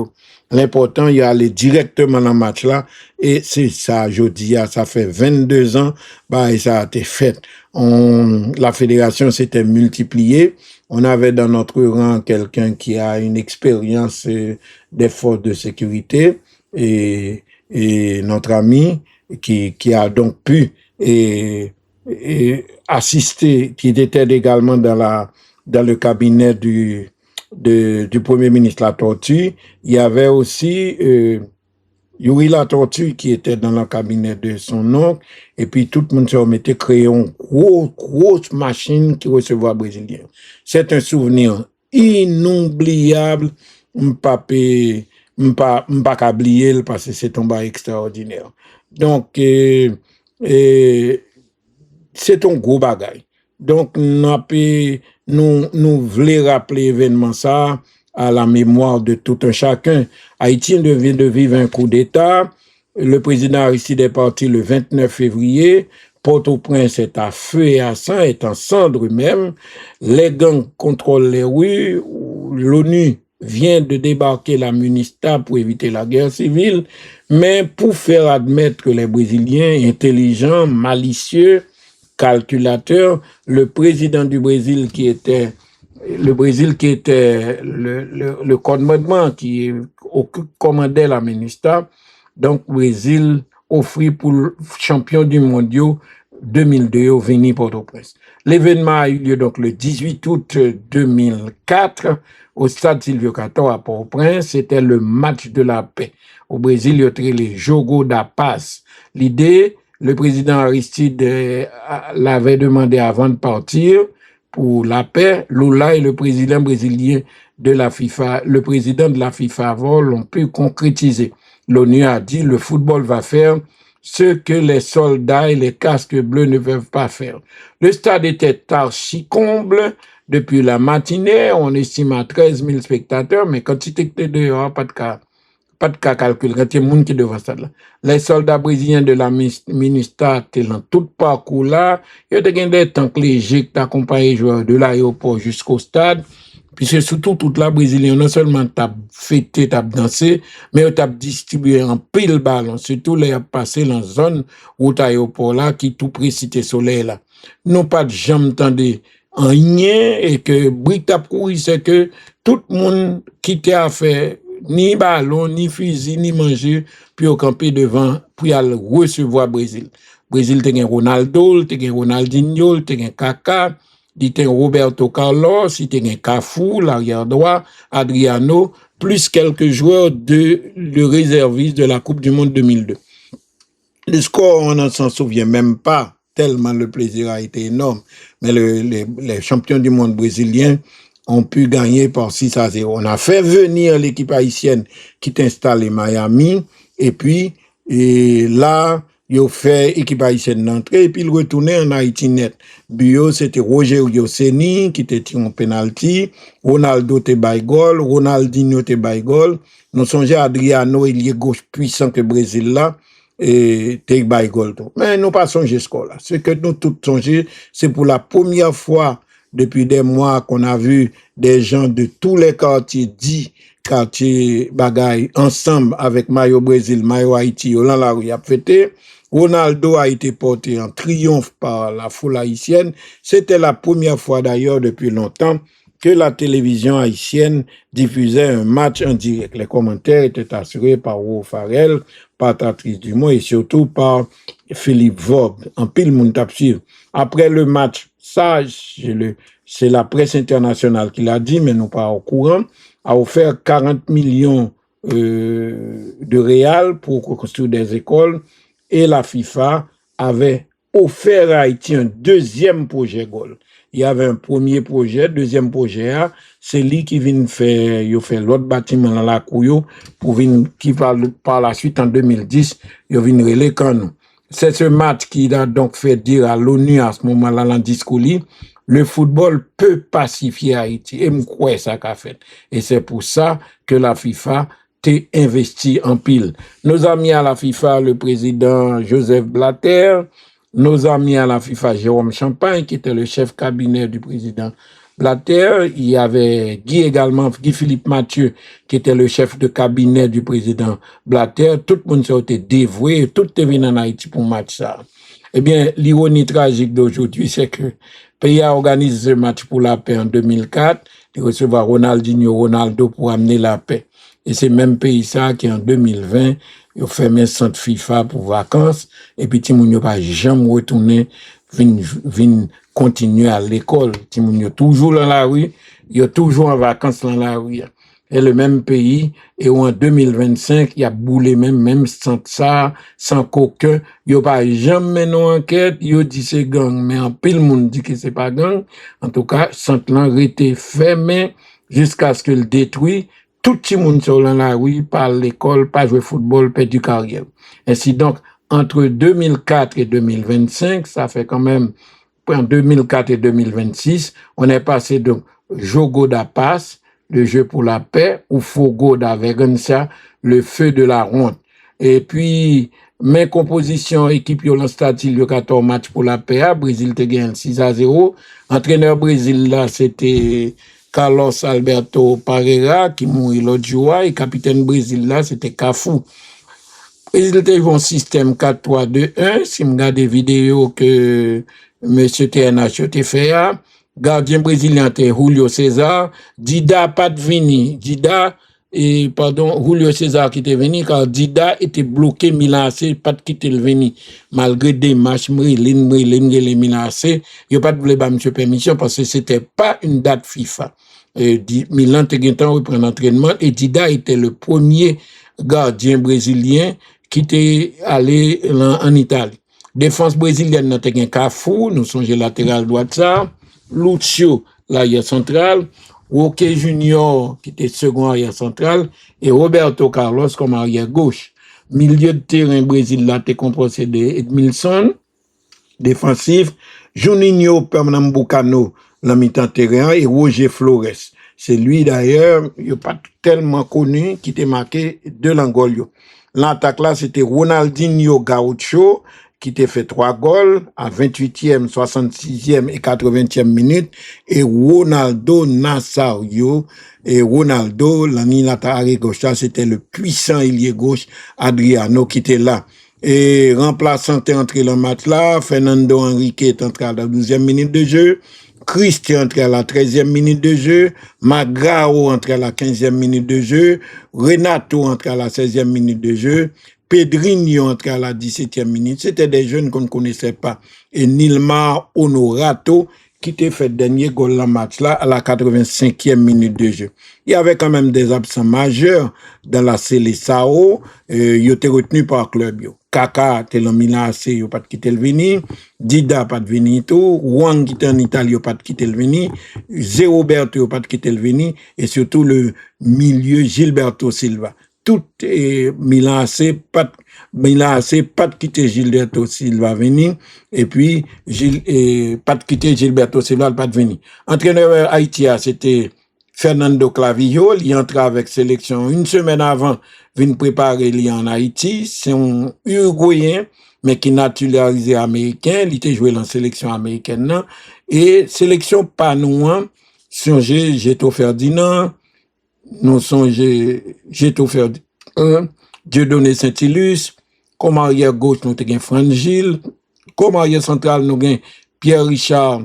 l'important, il est allé directement dans le match là, et c'est ça, je dis, ça fait 22 ans, bah, et ça a été fait. La fédération s'était multipliée. On avait dans notre rang quelqu'un qui a une expérience des forces de sécurité et notre ami qui a donc pu assister, qui était également dans le cabinet du Premier ministre Latortue. Il y avait aussi Yuri Latortue qui était dans le cabinet de son oncle, et puis tout le monde se remettait créer une grosse machine qui recevait Brésilien. C'est un souvenir inoubliable, m'pas oublier parce que c'est un bas extraordinaire. Donc, c'est un gros bagage. Donc, nous voulons rappeler l'événement ça à la mémoire de tout un chacun. Haïti vient de vivre un coup d'État. Le président Aristide est parti le 29 février. Port-au-Prince est à feu et à sang, est en cendres même. Les gangs contrôlent les rues. L'ONU vient de débarquer la MUNISTA pour éviter la guerre civile. Mais pour faire admettre que les Brésiliens intelligents, malicieux, calculateurs, le président du Brésil qui était le commandement qui commandait la MINUSTA, donc Brésil offrit pour champion du mondial 2002 au Veni Port-au-Prince. L'événement a eu lieu donc le 18 août 2004 au stade Silvio Cator à Port-au-Prince. C'était le match de la paix. Au Brésil, il y a les Jogo da Paz. L'idée, le président Aristide l'avait demandé avant de partir pour la paix. Lula et le président brésilien de la FIFA, le président de la FIFA l'ont pu concrétiser. L'ONU a dit le football va faire ce que les soldats et les casques bleus ne peuvent pas faire. Le stade était archi-comble depuis la matinée. On estime à 13 000 spectateurs, mais quand tu étais dehors, pas de cas calcul. Quand il y a des gens qui devant stade là. Les soldats brésiliens de la MINUSTAH étaient dans tout parcours là. Il y a des tanks légers qui accompagnent les joueurs de l'aéroport jusqu'au stade. Puis c'est surtout toute la Brésilienne, non seulement t'as fêté, t'as dansé, mais t'as distribué en pile ballon, surtout les passé dans la zone où t'as aéroport là, qui tout près cité soleil là. Non pas de jamais tendé en rien, et que brique t'a couru, c'est que tout le monde qui t'a fait ni ballon, ni fusil, ni manger, puis au camper devant, puis à recevoir Brésil. Brésil, t'es un Ronaldo, t'es un Ronaldinho, t'es un Kaká, il y a Roberto Carlos, il y a un Cafu, l'arrière droit, Adriano, plus quelques joueurs le réserviste de la Coupe du Monde 2002. Le score, on ne s'en souvient même pas, tellement le plaisir a été énorme. Mais les champions du monde brésiliens ont pu gagner par 6-0. On a fait venir l'équipe haïtienne qui est installée à Miami, et puis là, il a fait équipe haïtienne d'entrée et puis il retournait en Haïti net. Bio, c'était Roger Yoseni qui était tiré en penalty, Ronaldo te baigol, Ronaldinho te baigol. Nous songeons à Adriano, il est gauche puissant que Brésil là, et te baigol. Mais nous pas songé ce là. Ce que nous tous songé, c'est pour la première fois depuis des mois qu'on a vu des gens de tous les quartiers bagaille ensemble avec Mayo Brésil, Mayo Haïti, au la rue a fêté. Ronaldo a été porté en triomphe par la foule haïtienne. C'était la première fois d'ailleurs depuis longtemps que la télévision haïtienne diffusait un match en direct. Les commentaires étaient assurés par Ro Farel, par Patrice Dumont et surtout par Philippe Vogue. En pile moun tap suivre. Après le match, ça, c'est la presse internationale qui l'a dit, mais nous pas au courant, a offert 40 millions de réals pour construire des écoles. Et la FIFA avait offert à Haïti un deuxième projet Gol. Il y avait un premier projet, deuxième projet, c'est lui qui vient faire, il fait l'autre bâtiment dans la Couillot, pour venir, qui par la suite en 2010, il vient relais Canon. C'est ce match qui a donc fait dire à l'ONU à ce moment-là, dans le discours, le football peut pacifier Haïti. Et je crois ça qu'a fait. Et c'est pour ça que la FIFA t'es investi en pile. Nos amis à la FIFA, le président Joseph Blatter, nos amis à la FIFA, Jérôme Champagne, qui était le chef cabinet du président Blatter, il y avait Guy Philippe Mathieu, qui était le chef de cabinet du président Blatter, tout le monde s'est dévoué, tout est venu en Haïti pour match ça. Eh bien, l'ironie tragique d'aujourd'hui, c'est que le pays a organisé ce match pour la paix en 2004, il recevra Ronaldo pour amener la paix. Et c'est même pays ça qui en 2020, ils ont fermé un centre FIFA pour vacances, et puis Timoun n'a pas jamais retourné, vin continuer à l'école. Timoun n'a toujours dans la rue, il a toujours en vacances dans la rue. Et le même pays, et en 2025, il a boulé même centre ça, sans qu'aucun, il n'a pas jamais mené enquête, il a dit c'est gang, mais en pile monde dit que c'est pas gang. En tout cas, centre là a été fermé jusqu'à ce que le détruit. Tout le monde sur la rue, par l'école, pas jouer football, perdu carrière. Ainsi donc, entre 2004 et 2025, ça fait quand même, en 2004 et 2026, on est passé de Jogo da Paz, le jeu pour la paix, ou Fogo da Veganza, le feu de la ronde. Et puis, mes compositions, équipe Yolan Stade, il y a 14 matchs pour la paix, Brésil te gagne 6-0. Entraîneur Brésil, là, c'était Carlos Alberto Parreira, qui mourit l'autre jour, et capitaine Brésil, là, c'était Cafu. Brésil était un système 4-3-2-1, si je regarde des vidéos que M. TNH a fait, gardien brésilien était Julio César, Dida Patvini, Dida et pardon, Julio César qui était venu, car Dida était bloqué Milan AC, pas de quitter le venu. Malgré des matchs, les Milan AC, il n'y a pas de voulu monsieur permission parce que c'était pas une date FIFA. Milan était reprend l'entraînement et Dida était le premier gardien brésilien qui était allé en Italie. Défense brésilienne, nous avons Cafu, nous sommes latéral droit de ça, Lucio, l'arrière central, Roque Junior, qui était second arrière central, et Roberto Carlos comme arrière gauche. Milieu de terrain Brésil, là, t'es composé de Edmilson, défensif, Juninho Pernambucano, la mi-temps terrain, et Roger Flores. C'est lui d'ailleurs, il n'est pas tellement connu, qui était marqué de l'Angolio. L'attaque là, c'était Ronaldinho Gaucho, qui t'a fait 3 goals à 28e, 66e et 80e minute, et Ronaldo Nazario, et Ronaldo, l'arrêt gauche, c'était le puissant ailier gauche, Adriano, qui était là. Et remplaçant est entré le match là, Fernando Henrique est entré à la 12e minute de jeu, Christ est entré à la 13e minute de jeu, Magrao entré à la 15e minute de jeu, Renato entré à la 16e minute de jeu, Pedrinho entré à la 17e minute. C'était des jeunes qu'on ne connaissait pas. Et Nilmar Honorato qui t'a fait le dernier goal dans le match là à la 85e minute de jeu. Il y avait quand même des absents majeurs dans la Seleção. Ils étaient retenus par le club. Kaka était en Milan AC, il n'a pas quitté le Vini. Dida pas de Vini tout. Wang qui était en Italie, il n'a pas quitté le Vini. Zé Roberto, il n'a pas quitté le Vini. Et surtout le milieu Gilberto Silva. Tout Milan AC pas de quitter Gilberto Silva venir et puis pas de quitter Gilberto Silva pas de venir. Entraîneur Haïti c'était Fernando Clavijo, il entra avec sélection une semaine avant vient préparer lui en Haïti, c'est un Uruguayen mais qui naturalisé américain, il était joué dans sélection américaine non? Et sélection panouan, songez Géto Ferdinand, nous songez Géto Ferdinand, Dieudonné Saint-Ilus, comme arrière gauche, nous avons Franck Gilles, comme arrière central, nous avons Pierre Richard,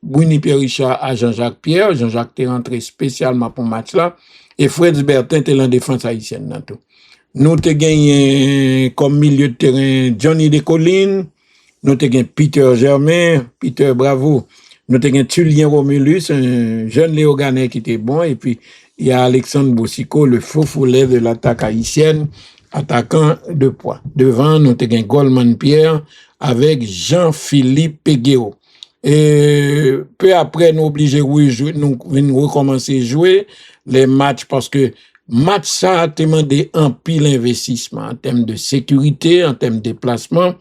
Bruni Pierre Richard à Jean-Jacques Pierre, Jean-Jacques est rentré spécialement pour le match là, et Fred Bertin était en défense haïtienne. Nous avons gagné comme milieu de terrain Johnny Descollines, nous avons Peter Germain, Peter Bravo, nous avons Tulien Romulus, un jeune Léoganais qui était bon, et puis il y a Alexandre Bossico, le faux follet de l'attaque haïtienne, attaquant de poids. Devant, nous avons Goldman Pierre avec Jean-Philippe Peguero. Et peu après, nous obligés nous recommencer à jouer les matchs parce que match ça a demandé un pile investissement en termes de sécurité, en termes de déplacement.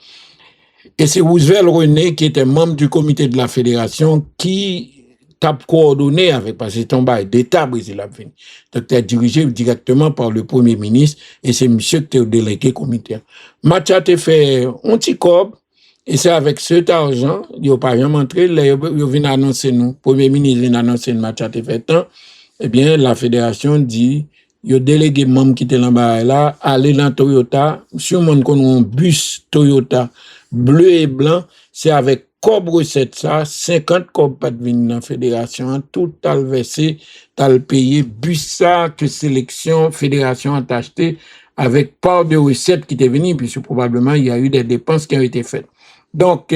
Et c'est Roosevelt René qui était membre du comité de la fédération qui t'a coordonné avec, parce que c'est un bail d'État brésilien. Donc, t'es dirigé directement par le premier ministre et c'est monsieur qui t'es délégué comité. Match a été fait un petit corps et c'est avec cet argent, il n'a pas rien montré, il vient annoncer nous, premier ministre vient annoncer le match a été fait tant, eh bien, la fédération dit, il a délégué membre qui était là, aller dans Toyota, sûrement qu'on a un bus Toyota bleu et blanc, c'est avec comme recette ça, 50 comme pas de vin dans la fédération, tout a versé, t'as payé, bus ça que sélection, fédération a acheté avec part de recettes qui étaient venues, puisque probablement il y a eu des dépenses qui ont été faites. Donc,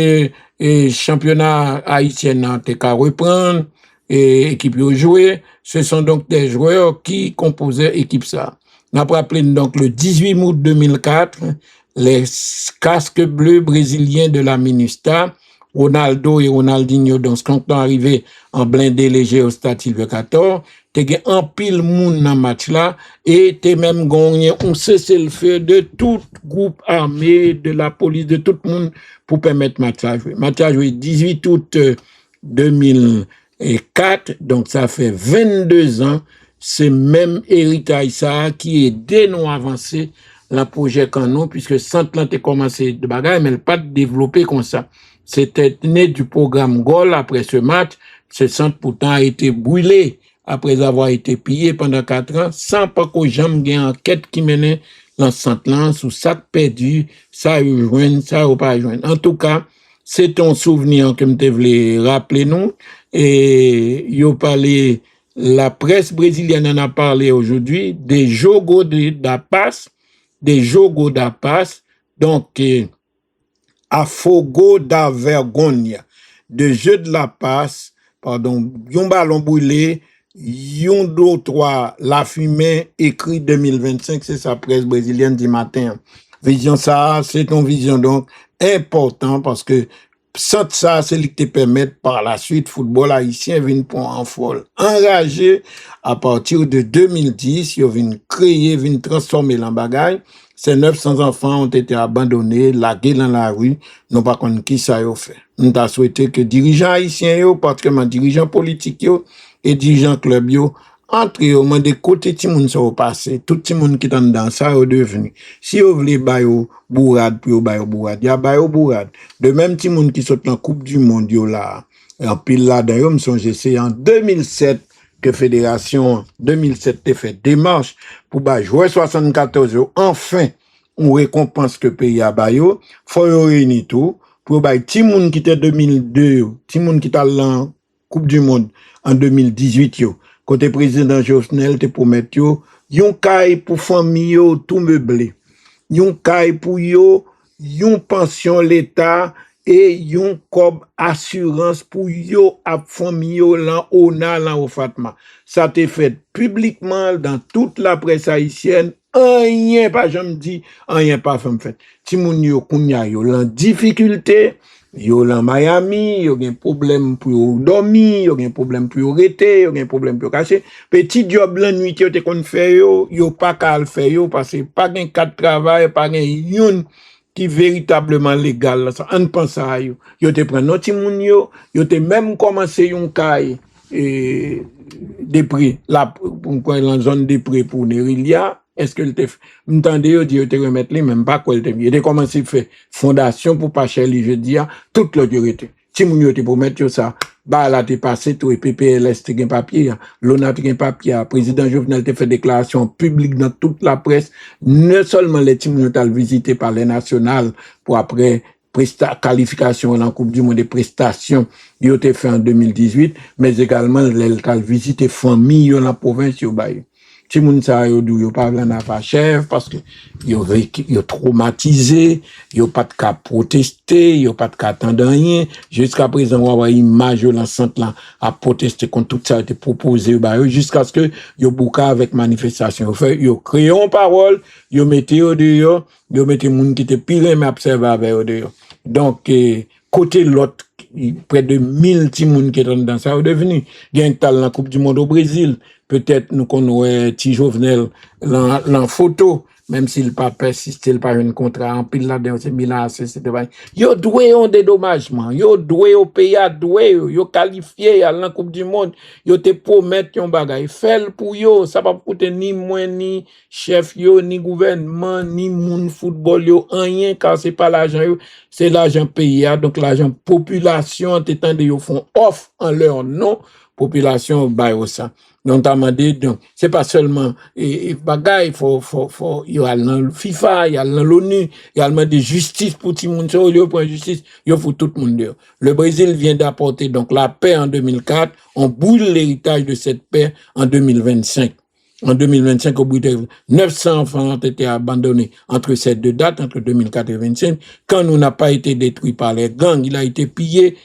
championnat haïtien a été qu'à reprendre, et équipe a joué, ce sont donc des joueurs qui composaient l'équipe ça. On a rappelé donc le 18 août 2004, les casques bleus brésiliens de la MINUSTA, Ronaldo et Ronaldinho, donc, quand ils sont arrivés en blindé léger au stade Sylvie 14, t'es gagné un pile moun dans match là, et t'es même gagné un cessez-le-feu de tout groupe armé, de la police, de tout le monde, pour permettre match à jouer. Match à jouer 18 août 2004, donc ça fait 22 ans, c'est même héritage ça qui est dès nous avancé la projet Canon, puisque Centre a commencé de bagaille, mais elle pas développé comme ça. C'était né du programme Gaulle après ce match. Ce centre pourtant a été brûlé après avoir été pillé pendant 4 ans, sans pas qu'aux gens aient une enquête qui menait dans ce centre-là, sous ça perdu, ça a eu joint, ça a pas joint. En tout cas, c'est un souvenir que je voulais rappeler nous, et il a parlé La presse brésilienne en a parlé aujourd'hui, des jogos da paz, donc afogo da vergonha, de jeux de la passe, pardon, yon ballon brûlé, yon do 3, la fumée, écrit 2025, c'est sa presse brésilienne du matin. Vision ça, c'est une vision donc important parce que sans ça, c'est ce qui te permet par la suite, football haïtien vient pour en folle. Enragé, à partir de 2010, ils viennent créer, viennent transformer l'en bagaille. Ces 900 enfants ont été abandonnés, lagués dans la rue, non pas contre qui ça a fait. Nous avons souhaité que dirigeants haïtiens, particulièrement dirigeants politiques et dirigeants club, entre eux, on des côtés tout le monde sont passé, tout le monde qui est dans ça est devenu. Si vous voulez bailler bourrade, puis vous baillez bourrade, il y a bailler bourrade. De même, tout le monde qui sont en Coupe du Monde, là, en pile là, d'ailleurs, c'est en 2007 que Fédération 2007 a fait démarche pour jouer 74 jours. Enfin, on récompense que le pays a baillé, faut réunir tout, pour bailler tout le monde qui était 2002, tout le monde qui était en Coupe du Monde en 2018, côté président Jovenel te promet yon kay pour famille tout meublé, yon kay pour yon pension l'État et yon kob assurance pour à famille lan ona lan au Fatma. Ça te fait publiquement dans toute la presse haïtienne, rien pas j'me dis, rien pas fait. Ti moun yo kounya yo lan difficulté. Yo dans Miami, yo gen problème pour dormir, yo gen problème pour rester, yo gen problème pour cacher. Petit job la nuit yo te kon fè yo pas ka le faire yo parce que pas gen cadre travail, pas gen yon qui véritablement légal. On pense à yo. Yo te prend notre moun yo te même commencé yon kay Després, pour la zone Després pour Nerilia, est-ce que le te m'entendez yo dit te remettre li même pas quoi le te il a commencé faire fondation pour pas cher li je dis toute l'autorité. Si moun yo te promettre ça, bah là te passé tout et PPLS te gen papier, l'ONA te gen papier, président Jovenel te fait déclaration publique dans toute la presse, non seulement les tim yo t'al visité par les nationales pour après qualification dans la Coupe du Monde des prestations, ils ont été fait en 2018, mais également les visité famille dans la province yo bail. Si moun sa yo dou yo pas nan pas chef parce que yo traumatisé, yo pas de cas protester, yo pas de cas attendre rien, jusqu'à présent on voit image dans centre là à protester contre tout ça a été proposé jusqu'à ce que yo bouka avec manifestation. Yo créé une parole, yo mettez yo dehors, yo mettez moun qui te pire mais observer avec yo dehors. Donc côté l'autre près de 1000 timoun qui sont dans ça est devenu. Il y a un tal dans la Coupe du Monde au Brésil. Peut-être nous connaissons Ti Jovenel en photo, même s'il pas persisté, il pas un contrat en pile là-dedans, c'est Milan, c'est devant. Yo doué un dédommagement, yo doué au pays, yo qualifié à la Coupe du Monde, yo te promettre yon bagay. Fait pour yo, ça pas coûter ni moins, ni chef yo, ni gouvernement, ni moun football yo, rien, car c'est pas l'argent yo, c'est l'argent pays, donc l'argent population, t'étant de yo font off en leur nom, population bayo ça. Donc, donc, c'est pas seulement, bagay, il y a le FIFA, il y a l'ONU, il y a le de justice pour tout le monde, il y a justice, il faut tout le monde. Le Brésil vient d'apporter, donc, la paix en 2004, on boule l'héritage de cette paix en 2025. En 2025, au bout de 900 enfants ont été abandonnés entre ces deux dates, entre 2004 et 2025. Quand nous n'a pas été détruit par les gangs, il a été pillé.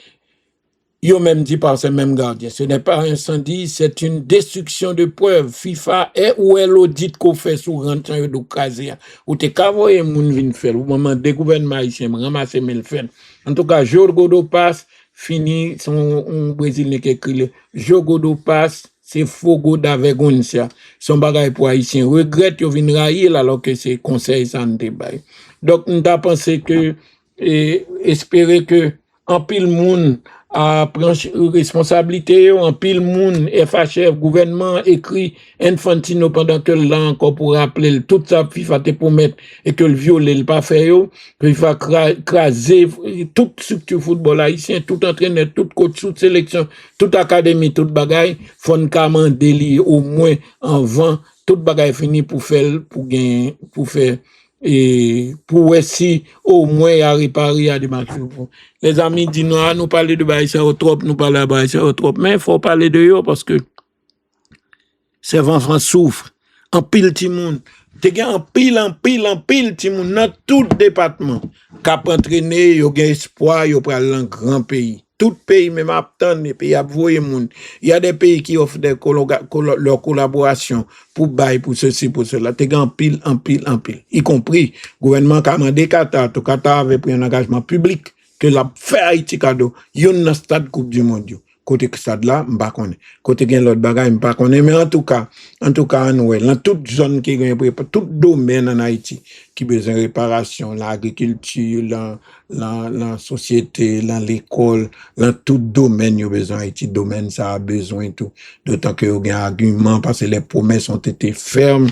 Yo même dit par ces mêmes gardiens, ce n'est pas un incendie, c'est une destruction de preuves. FIFA est où est l'audit qu'on fait sous rentrant de casier. Ou te kavoye moun vin faire, au moment des gouvernements haïtiens, ramasser mais le faire. En tout cas, Jogo do Paz fini son Brésilien qui écrit le Jogo do Paz, c'est fogo da vergonha. Son bagay pour haïtien regrette yo vin railler alors que c'est conseil santé bay. Donc on t'a pensé que espérer que en pile moun à prendre responsabilité, en pile moun, FHF, gouvernement, écrit Infantino pendant que là encore pour rappeler tout ça, FIFA te promettre et que le violer, le pas fait que il va craser toute structure football haïtien, tout entraîneur, tout coach, toute sélection, toute académie, toute bagaille, fon kaman déli au moins en vent, toute bagaille fini pour faire, pour faire, et pour essayer au moins à réparer à des matchs. Les amis disent nous parler de Baïsa au trop, nous parler de Baïsa au trop, mais il faut parler de eux parce que ces enfants souffrent. En pile ti moun. Te gen en pile ti moun dans tout département. K'ap entraîné, yo gen espoir, yo pral dans grand pays. Tout pays même attend les pays ap voye moun. Il y a des pays qui offrent leur collaboration pour bail pour ceci pour cela. Te gen en pile. Y compris gouvernement qui a mandé Qatar, tout Qatar avait pris un engagement public que la fait Haïti cadeau. Yon dans stade Coupe du Monde. Côté que stade là, m'pa connaît. Côté gen l'autre bagay m'pa connaît, mais en tout cas, Noël, dans toute zone qui gagne tout domaine en Haïti qui besoin de réparation, l'agriculture, la société, l'école, dans tout domaine yo besoin Haïti, domaine ça a besoin tout. D'autant que yo gen argument parce que les promesses ont été fermes,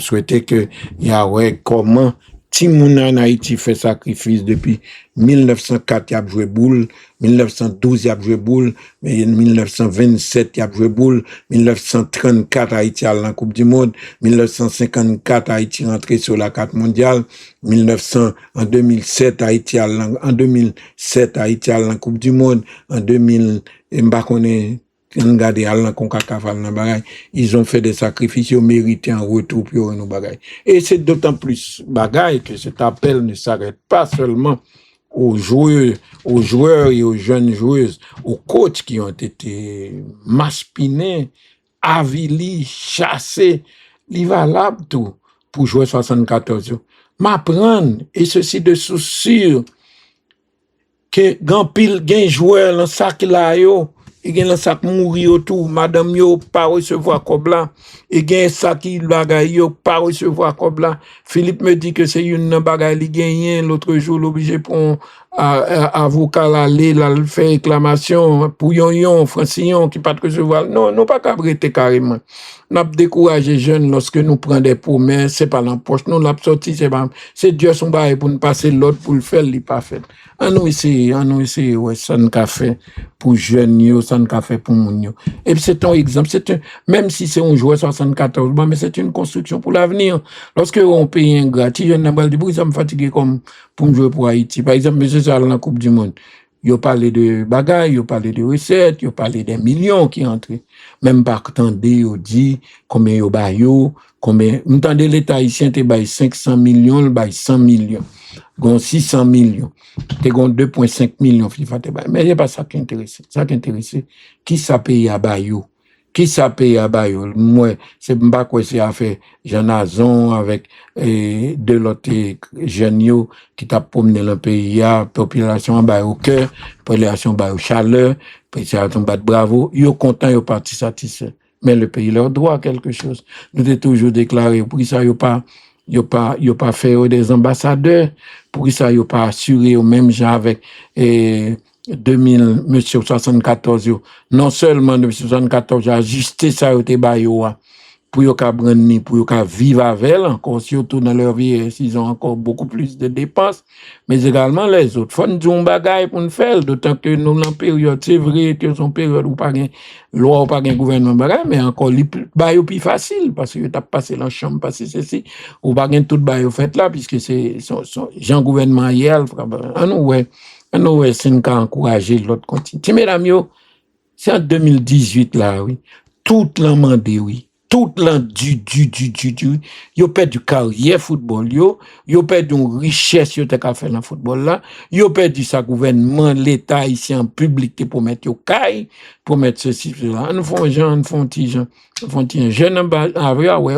souhaiter que Yahweh comment ti moun en Haïti fait sacrifice depuis 1904 y a joué boule, 1912 y a joué boule, mais 1927 y a joué boule, 1934 Haïti a la Coupe du Monde, 1954 Haïti rentré sur la carte mondiale, en 2007 Haïti a la Coupe du Monde, en 2000 ils ont fait des sacrifices, ils ont mérité un retour pour nos bagailles. Et c'est d'autant plus bagaille que cet appel ne s'arrête pas seulement aux joueurs et aux jeunes joueuses, aux coachs qui ont été maspinés, avilis, chassés. Il va là tout pour jouer 74. M'apprendre, et ceci de sûr que grand pile, gen joueur dans sac là yo, et gen sac mouri autour, madame yo pas recevoir comme là, et gen sac qui bagay yo pas recevoir comme là. Philippe me dit que c'est une bagay li gagné l'autre jour l'obligé pour avocat l'aller là faire réclamation pour yon francillon qui pas recevoir. Non pas cabreté carrément. N'a décourager jeunes lorsque nous prenons des promesses, c'est pas l'empoche, nous l'a sorti c'est Dieu son bail pour nous passer l'autre pour le faire, il pas fait. Nous ici ouais ça ne qu'a fait pour jeunes yo, ça ne qu'a fait pour moun yo. Et puis c'est un exemple, même si c'est un joueur 74, bon, mais c'est une construction pour l'avenir. Lorsque on paye un gratis, jeune n'a pas dit ça me fatigue comme pour me jouer pour Haïti. Par exemple, monsieur ça dans la Coupe du Monde. Yo parlé de bagaille, yo parlé de recettes, yo parlé des millions qui entrent. Même par tendé, yo dit combien yo ba yo, combien, m'tendez l'État haïtien te bail 500 millions, le bail 100 millions. Gon 600 millions. Te gon 2,5 millions FIFA te bail. Mais c'est pas ça qui intéresse. Ça qui intéresse, qui ça paye à bail yo? Qui ça paye à bail yo? Moi, c'est pas quoi c'est à faire Jean Azon avec de l'autre jeunes yo qui t'a promené le pays, population bail au cœur, population bail au chaleur, population bail bravo, yo content, yo parti satisfait. Mais le pays leur doit quelque chose. Nous avons toujours déclaré, pour ça yo pas fait des ambassadeurs, pour ça yo pas assuré au même genre avec 2000 monsieur 74 yo. Non seulement monsieur 74 a ajusté ça au ba yo pour yo ka brandi, pour yo ka vivre avec elle, encore surtout dans leur vie s'ils ont encore beaucoup plus de dépenses, mais également les autres faut nous bagay pour nous faire, d'autant que nous en période c'est vrai que son période ou pas gain loi ou pas gain gouvernement bagay, mais encore li ba yo plus facile parce que t'as passé dans chambre passer ceci ou pas gain tout ba yo fait là puisque c'est son Jean gouvernement hier ouais c'est une cas encourager l'autre continue. Mesdames yo, c'est en 2018 là oui, tout l'an mandé oui. Tout l'an yo perdu carrière football yo perdu une richesse yo te ka fait dans football là, yo perdu sa gouvernement l'état ici en public te pour mettre yo caille pour mettre ceci là. Nous font jeune ouais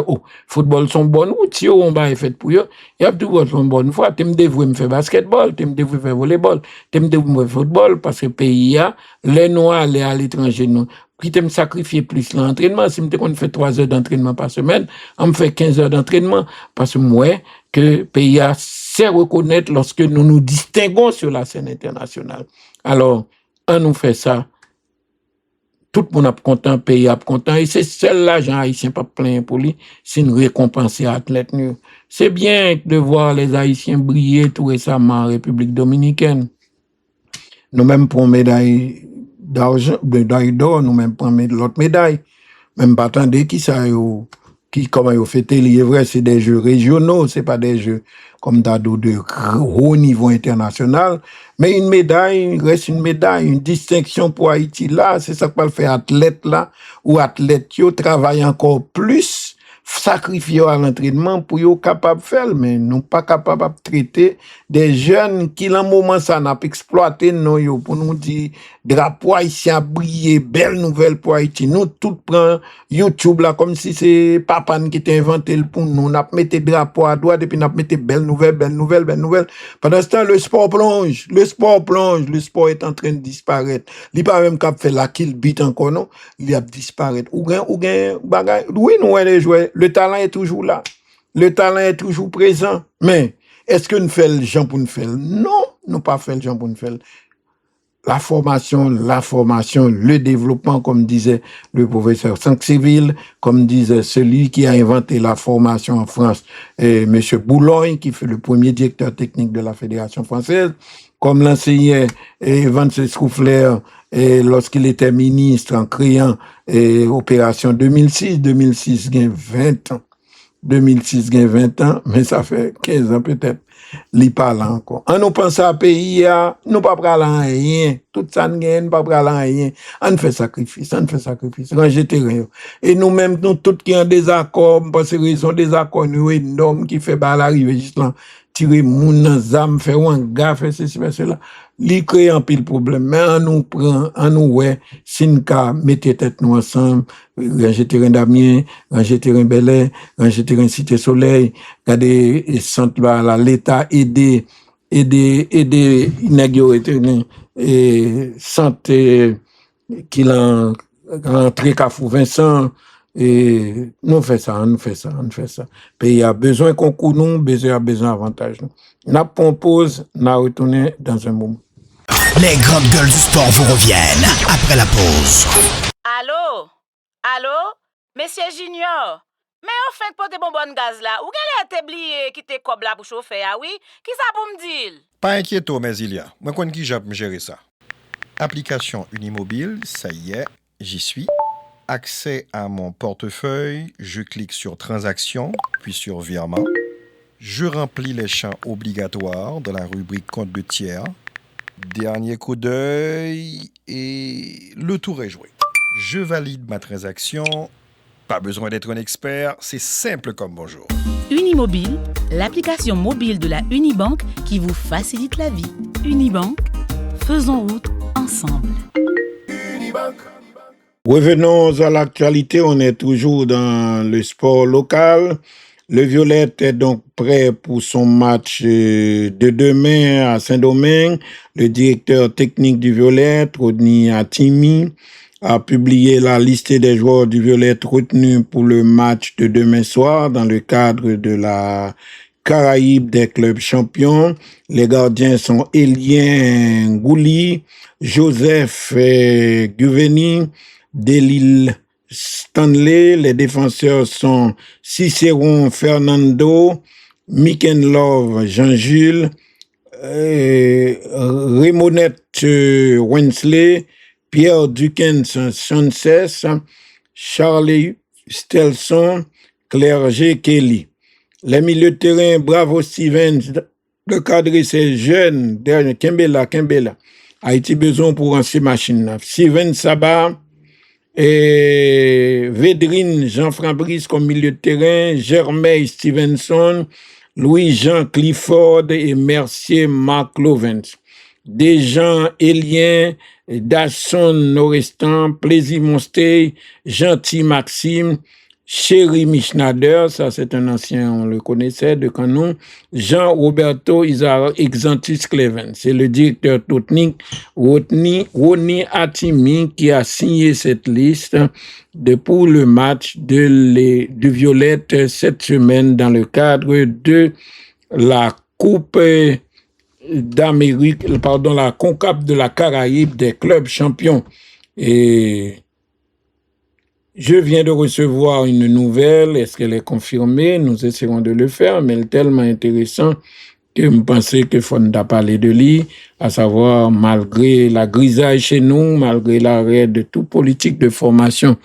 football sont bon outils on va fait pour yo y a tout son bonne fois te me devouer me faire basketball, te me devouer faire volleyball, te me devouer football parce que pays a les noirs aller à l'étranger nous qui t'aime sacrifier plus l'entraînement. Si on fait 3 heures d'entraînement par semaine, on me fait 15 heures d'entraînement. Parce que moi, que pays a sait reconnaître lorsque nous nous distinguons sur la scène internationale. Alors, on nous fait ça. Tout le monde est content, pays est content. Et c'est seul l'argent haïtien pas plein pour lui. C'est une récompense à athlète. C'est bien de voir les Haïtiens briller tout récemment en République dominicaine. Nous-mêmes pour médaille d'argent, médaille d'or, nous-mêmes prenons l'autre médaille. Même pas attendre qui ça yo comment ils fait, il est vrai, c'est des jeux régionaux, c'est pas des jeux comme d'ado de haut niveau international, mais une médaille reste une médaille, une distinction pour Haïti là, c'est ça que va le faire athlète là, ou athlète qui travaille encore plus, sacrifier à l'entraînement pour être capable de faire, mais nous pas capable de traiter des jeunes qui, dans le moment, ça n'a pas exploité, nous, pour nous dire, drapeau haïtien briller, belle nouvelle pour Haïti. Nous, tout prend YouTube là, comme si c'est papa qui t'a inventé le pour nous. N'a mis drapeau à droite et puis n'a mis belle nouvelle, belle nouvelle, belle nouvelle. Pendant ce temps, le sport plonge, le sport est en train de disparaître. Il n'est pas même qu'à faire la kill beat encore, non? Il a disparaître. Ou gain, bagay. Oui, nous, les joueurs. Le talent est toujours là. Le talent est toujours présent. Mais, est-ce que nous faisons le gens pour nous faire? Non, nous pas fait le gens pour nous faire. La formation, le développement, comme disait le professeur Sanctiville, comme disait celui qui a inventé la formation en France, Monsieur Boulogne, qui fait le premier directeur technique de la Fédération française, comme l'enseignait Vincent Scouffler lorsqu'il était ministre en créant Opération 2006. 2006, il y a 20 ans. 2006, il y a 20 ans, mais ça fait 15 ans peut-être. Li parle encore. On nous pense à pays, nous pas prendre rien. Tout ça nous gagne, pas prendre rien. On fait sacrifice. Ranger terrain. Et nous-mêmes, nous tous qui en désaccord, parce que raison désaccord, nous énorme qui fait bal arriver juste là. Tirer moun nan zam, faire un gars, faire ceci, faire cela. Li crée un pile problème. Mais on nous prend, on nous ouais, si nous mettez tête nous ensemble, ranger terrain d'Amiens, ranger terrain Bel-Air, ranger terrain Cité Soleil, garder centre là, l'État aider, inaugurer et centre qui l'a entré Carrefour Vincent, et nous fait ça. Pays a besoin concours nous, besoin avantage nous. N'a propose, n'a retourné dans un moment. Les grandes gueules du sport vous reviennent après la pause. Allô, Monsieur Junior. Mais en fait, pour des bonbonnes gaz là, où qu'elle a oublié qui te cob là pour chauffer, ah oui? Qui ça pour me dire? Pas inquiéto, mais il y a. Moi, quand qui j'aime gérer ça. Application Unimobile, ça y est, j'y suis. Accès à mon portefeuille, je clique sur Transactions, puis sur Virement. Je remplis les champs obligatoires de la rubrique Compte de tiers. Dernier coup d'œil et le tour est joué. Je valide ma transaction. Pas besoin d'être un expert, c'est simple comme bonjour. Unimobile, l'application mobile de la Unibank qui vous facilite la vie. Unibank, faisons route ensemble. Unibank. Revenons à l'actualité, on est toujours dans le sport local. Le Violette est donc prêt pour son match de demain à Saint-Domingue. Le directeur technique du Violette, Rodney Atimi, a publié la liste des joueurs du Violette retenus pour le match de demain soir dans le cadre de la Caraïbe des clubs champions. Les gardiens sont Elien Gouli, Joseph Guveni, Delil Stanley. Les défenseurs sont Cicéron Fernando, Miken Love Jean-Jules, Ramonette Wensley, Pierre Dukens Sanchez, Charlie Stelson, Claire G. Kelly. Les milieux de terrain, Bravo Stevens, le cadre c'est jeune, dernier, Kembela. Haïti besoin pour lancer machine. Steven Sabah, et Védrine Jean-Fabrice comme milieu de terrain, Germain Stevenson, Louis-Jean Clifford et Mercier Mark Lovens. Desjean Elien, Dasson Norestan, Plaisir Monstey, Gentil Maxime, Chéri Michnader, ça c'est un ancien, on le connaissait, de Canon, Jean-Roberto Exantis Cleven. C'est le directeur technique, Ronnie Atimi, qui a signé cette liste pour le match de Violette cette semaine dans le cadre de la Coupe d'Amérique, la CONCACAF de la Caraïbe des clubs champions. Et je viens de recevoir une nouvelle. Est-ce qu'elle est confirmée? Nous essaierons de le faire, mais elle est tellement intéressante que je pensais qu'il faut parler de lui, à savoir, malgré la grisaille chez nous, malgré l'arrêt de toute politique de formation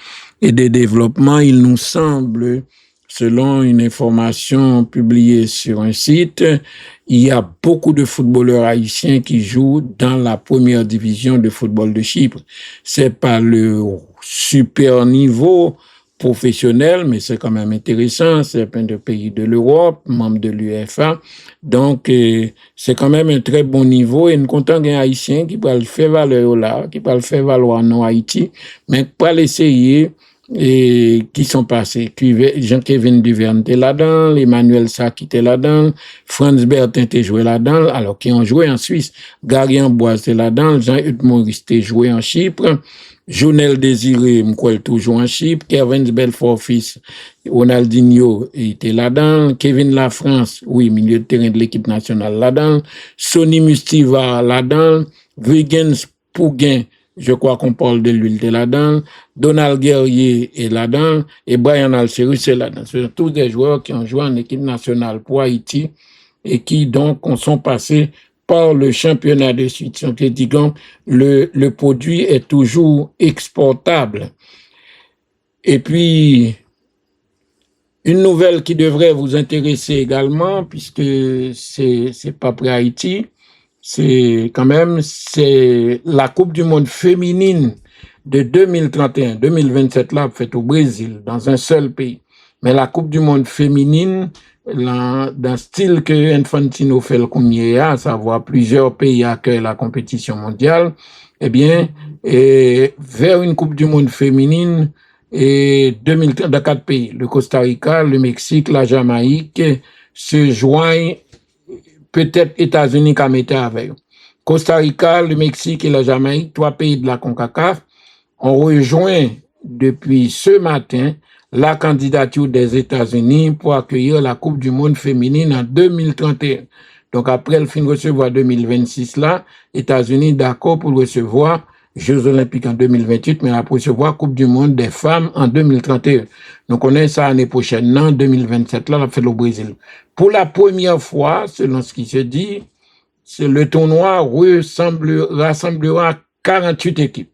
et de développement, il nous semble selon une information publiée sur un site, il y a beaucoup de footballeurs haïtiens qui jouent dans la première division de football de Chypre. C'est pas le super niveau professionnel, mais c'est quand même intéressant. C'est plein de pays de l'Europe, membres de l'UEFA. Donc, c'est quand même un très bon niveau. Et nous comptons un Haïtien qui peut le faire valoir là, qui peut le faire valoir en Haïti, mais pas l'essayer. Et qui sont passés. Jean-Kevin Duverne était là-dedans, Emmanuel Saki était là-dedans, Franz Bertin était joué là-dedans, alors qu'ils ont joué en Suisse. Gary Amboise était là-dedans, Jean-Hugues Maurice était joué en Chypre, Jonel Désiré, m'quoel toujours en Chypre, Kevin Belfort fils, Ronaldinho était là-dedans, Kevin Lafrance, oui, milieu de terrain de l'équipe nationale là-dedans, Sonny Mustiva là-dedans, Huygens Pouguin, je crois qu'on parle de lui, il est là-dedans. Donald Guerrier est là-dedans. Et Brian Alcerus est là-dedans. Ce sont tous des joueurs qui ont joué en équipe nationale pour Haïti et qui donc sont passés par le championnat de Suisse. Donc, disons, le produit est toujours exportable. Et puis, une nouvelle qui devrait vous intéresser également, puisque c'est pas près Haïti, c'est la Coupe du Monde féminine de 2031, 2027 là, faite au Brésil, dans un seul pays. Mais la Coupe du Monde féminine, dans style que Infantino fait le premier, à savoir plusieurs pays accueillent la compétition mondiale, eh bien, vers une Coupe du Monde féminine, et 2030, dans 4 pays, le Costa Rica, le Mexique, la Jamaïque, se joignent peut-être États-Unis qui mettait avec. Costa Rica, le Mexique et la Jamaïque, 3 pays de la CONCACAF, ont rejoint depuis ce matin la candidature des États-Unis pour accueillir la Coupe du Monde féminine en 2031. Donc après le fin de recevoir 2026 là, États-Unis d'accord pour recevoir Jeux Olympiques en 2028, mais après recevoir Coupe du Monde des femmes en 2031. Nous connaissons ça l'année prochaine, en 2027 là, on a fait le Brésil. Pour la première fois, selon ce qui se dit, le tournoi rassemblera 48 équipes.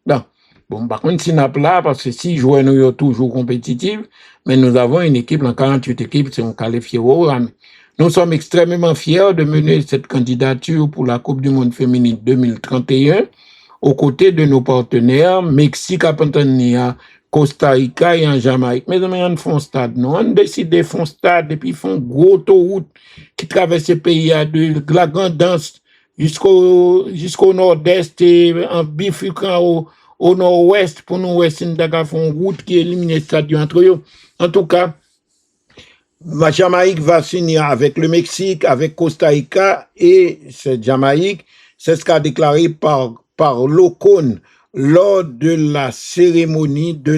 Non. Bon, par contre, si n'a là, parce que si joueurs nous sont toujours compétitifs, mais nous avons une équipe en 48 équipes, c'est un qualifié au RAM. Nous sommes extrêmement fiers de mener cette candidature pour la Coupe du Monde féminine 2031 aux côtés de nos partenaires Mexique, Pantanea, Costa Rica et en Jamaïque. Mais on font stade, non? On décide de faire stade et puis font gros autoroute qui traverse ce pays à de la grande danse jusqu'au nord-est et en bifurquant au nord-ouest pour nous font une route qui élimine le stade entre eux. En tout cas, la Jamaïque va s'unir avec le Mexique, avec Costa Rica et cette Jamaïque. C'est ce qu'a déclaré par l'Ocon lors de la cérémonie de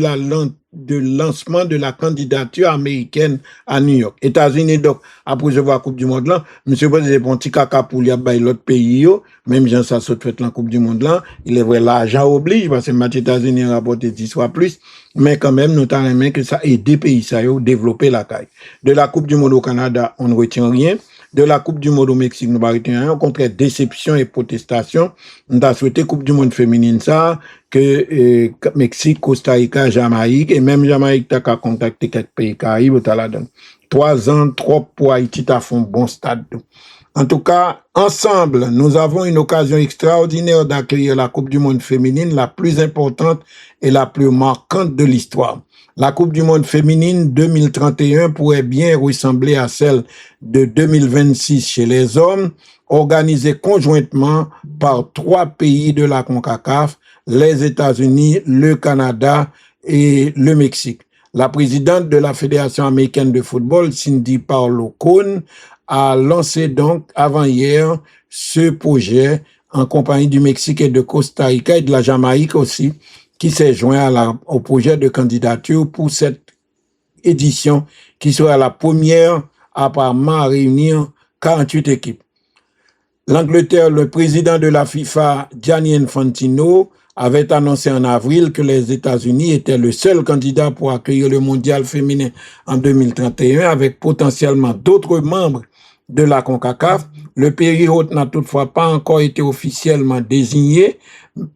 lancement de la candidature américaine à New York. États-Unis, donc, après recevoir la Coupe du Monde là, monsieur Boz, c'est bon petit caca pour l'autre pays, même Jean ça saute fait la Coupe du Monde là, il est vrai, l'argent oblige, parce que les États-Unis rapportent 10 fois plus, mais quand même, nous avons que ça aide des pays, ça a développé la caille. De la Coupe du Monde au Canada, on ne retient rien. De la Coupe du Monde au Mexique, nous ne retenons rien. Au contraire, déception et protestation. Nous avons souhaité Coupe du Monde féminine ça, que Mexique, Costa Rica, Jamaïque, et même Jamaïque, t'as qu'à contacter quelques pays Caraïbes, t'as là dedans. 3 ans, trop pour Haïti, t'as fait un bon stade. En tout cas, ensemble, nous avons une occasion extraordinaire d'accueillir la Coupe du Monde féminine, la plus importante et la plus marquante de l'histoire. La Coupe du Monde féminine 2031 pourrait bien ressembler à celle de 2026 chez les hommes, organisée conjointement par 3 pays de la CONCACAF, les États-Unis, le Canada et le Mexique. La présidente de la Fédération américaine de football, Cindy Parlow-Cohn, a lancé donc avant-hier ce projet en compagnie du Mexique et de Costa Rica et de la Jamaïque aussi, qui s'est joint au projet de candidature pour cette édition qui sera la première apparemment à réunir 48 équipes. L'Angleterre, le président de la FIFA, Gianni Infantino, avait annoncé en avril que les États-Unis étaient le seul candidat pour accueillir le mondial féminin en 2031 avec potentiellement d'autres membres de la CONCACAF. Le pays hôte n'a toutefois pas encore été officiellement désigné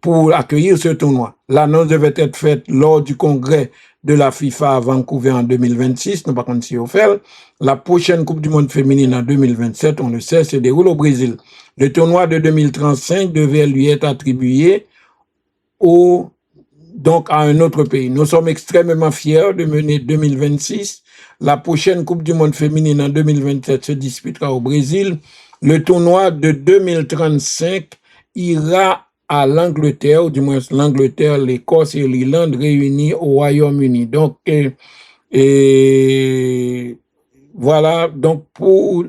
pour accueillir ce tournoi. L'annonce devait être faite lors du congrès de la FIFA à Vancouver en 2026, nous par contre si on fait. La prochaine Coupe du Monde féminine en 2027, on le sait, se déroule au Brésil. Le tournoi de 2035 devait lui être attribué donc à un autre pays. Nous sommes extrêmement fiers de mener 2026. La prochaine Coupe du Monde féminine en 2027 se disputera au Brésil. Le tournoi de 2035 ira à l'Angleterre, ou du moins l'Angleterre, l'Écosse et l'Irlande réunis au Royaume-Uni. Donc, voilà, donc pour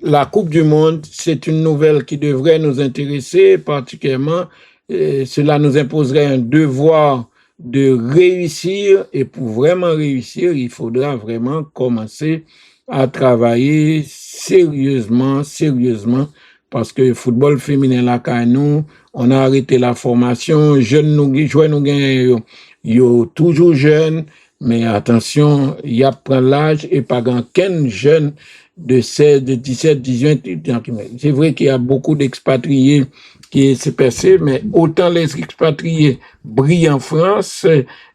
la Coupe du Monde, c'est une nouvelle qui devrait nous intéresser particulièrement. Cela nous imposerait un devoir de réussir, et pour vraiment réussir, il faudra vraiment commencer à travailler sérieusement, parce que le football féminin là, quand nous, on a arrêté la formation, jeunes nous, joueurs nous gagnent, yo toujours jeunes, mais attention, il y a prend l'âge et pas qu'un jeune de 16, de 17, 18, c'est vrai qu'il y a beaucoup d'expatriés qui s'est passé, mais autant les expatriés brillent en France,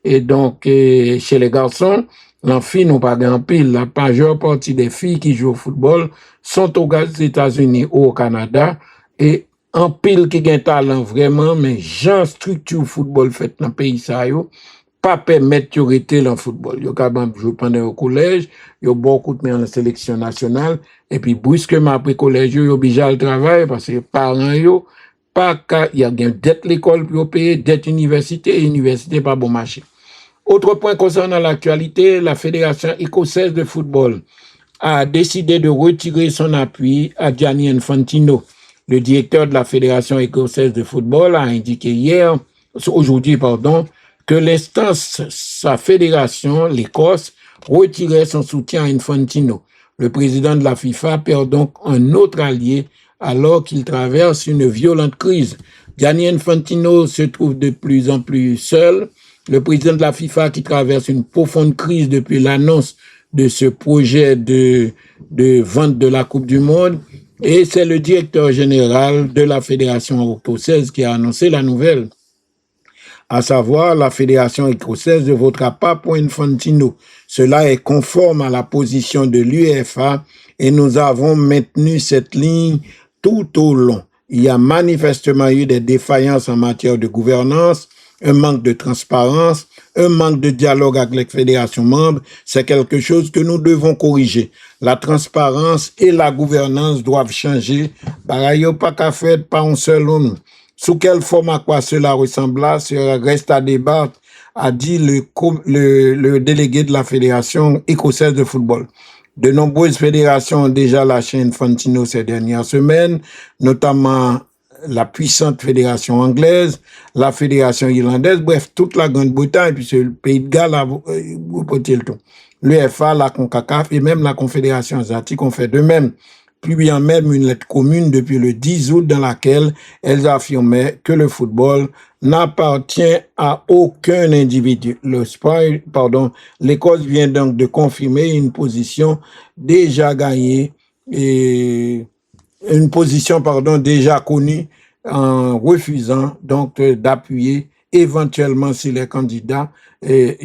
et donc chez les garçons, les filles n'ont pas grand pile. La majeure partie des filles qui jouent au football sont aux États-Unis ou au Canada, et en pile qui ont talent vraiment, mais j'en structure football fait dans le pays ça yo, pas permettre de rester dans le football. Yo capable jouer pendant au collège, yo beaucoup de en la sélection nationale, et puis brusquement après collège yo obligé à le travail parce que parents yo pas qu'à y a dette l'école pour payer, dette université pas bon marché. Autre point concernant l'actualité, la Fédération écossaise de football a décidé de retirer son appui à Gianni Infantino. Le directeur de la Fédération écossaise de football a indiqué aujourd'hui, que l'instance, sa fédération, l'Écosse, retirait son soutien à Infantino. Le président de la FIFA perd donc un autre allié alors qu'il traverse une violente crise. Gianni Infantino se trouve de plus en plus seul. Le président de la FIFA qui traverse une profonde crise depuis l'annonce de ce projet de vente de la Coupe du Monde. Et c'est le directeur général de la Fédération écossaise qui a annoncé la nouvelle. À savoir, la Fédération écossaise ne votera pas pour Infantino. Cela est conforme à la position de l'UEFA et nous avons maintenu cette ligne tout au long. Il y a manifestement eu des défaillances en matière de gouvernance, un manque de transparence, un manque de dialogue avec les fédérations membres. C'est quelque chose que nous devons corriger. La transparence et la gouvernance doivent changer. Par ailleurs, pas qu'à faire par un seul homme. Sous quelle forme, à quoi cela ressemblera, cela reste à débattre, a dit le délégué de la Fédération écossaise de football. De nombreuses fédérations ont déjà lâché Infantino ces dernières semaines, notamment la puissante fédération anglaise, la fédération irlandaise, bref, toute la Grande-Bretagne, puis c'est le pays de Galles, l'UEFA, la CONCACAF et même la Confédération asiatique ont fait de même. Publiant même une lettre commune depuis le 10 août dans laquelle elles affirmaient que le football n'appartient à aucun individu. L'Écosse vient donc de confirmer une position déjà gagnée et déjà connue en refusant donc d'appuyer éventuellement si les candidats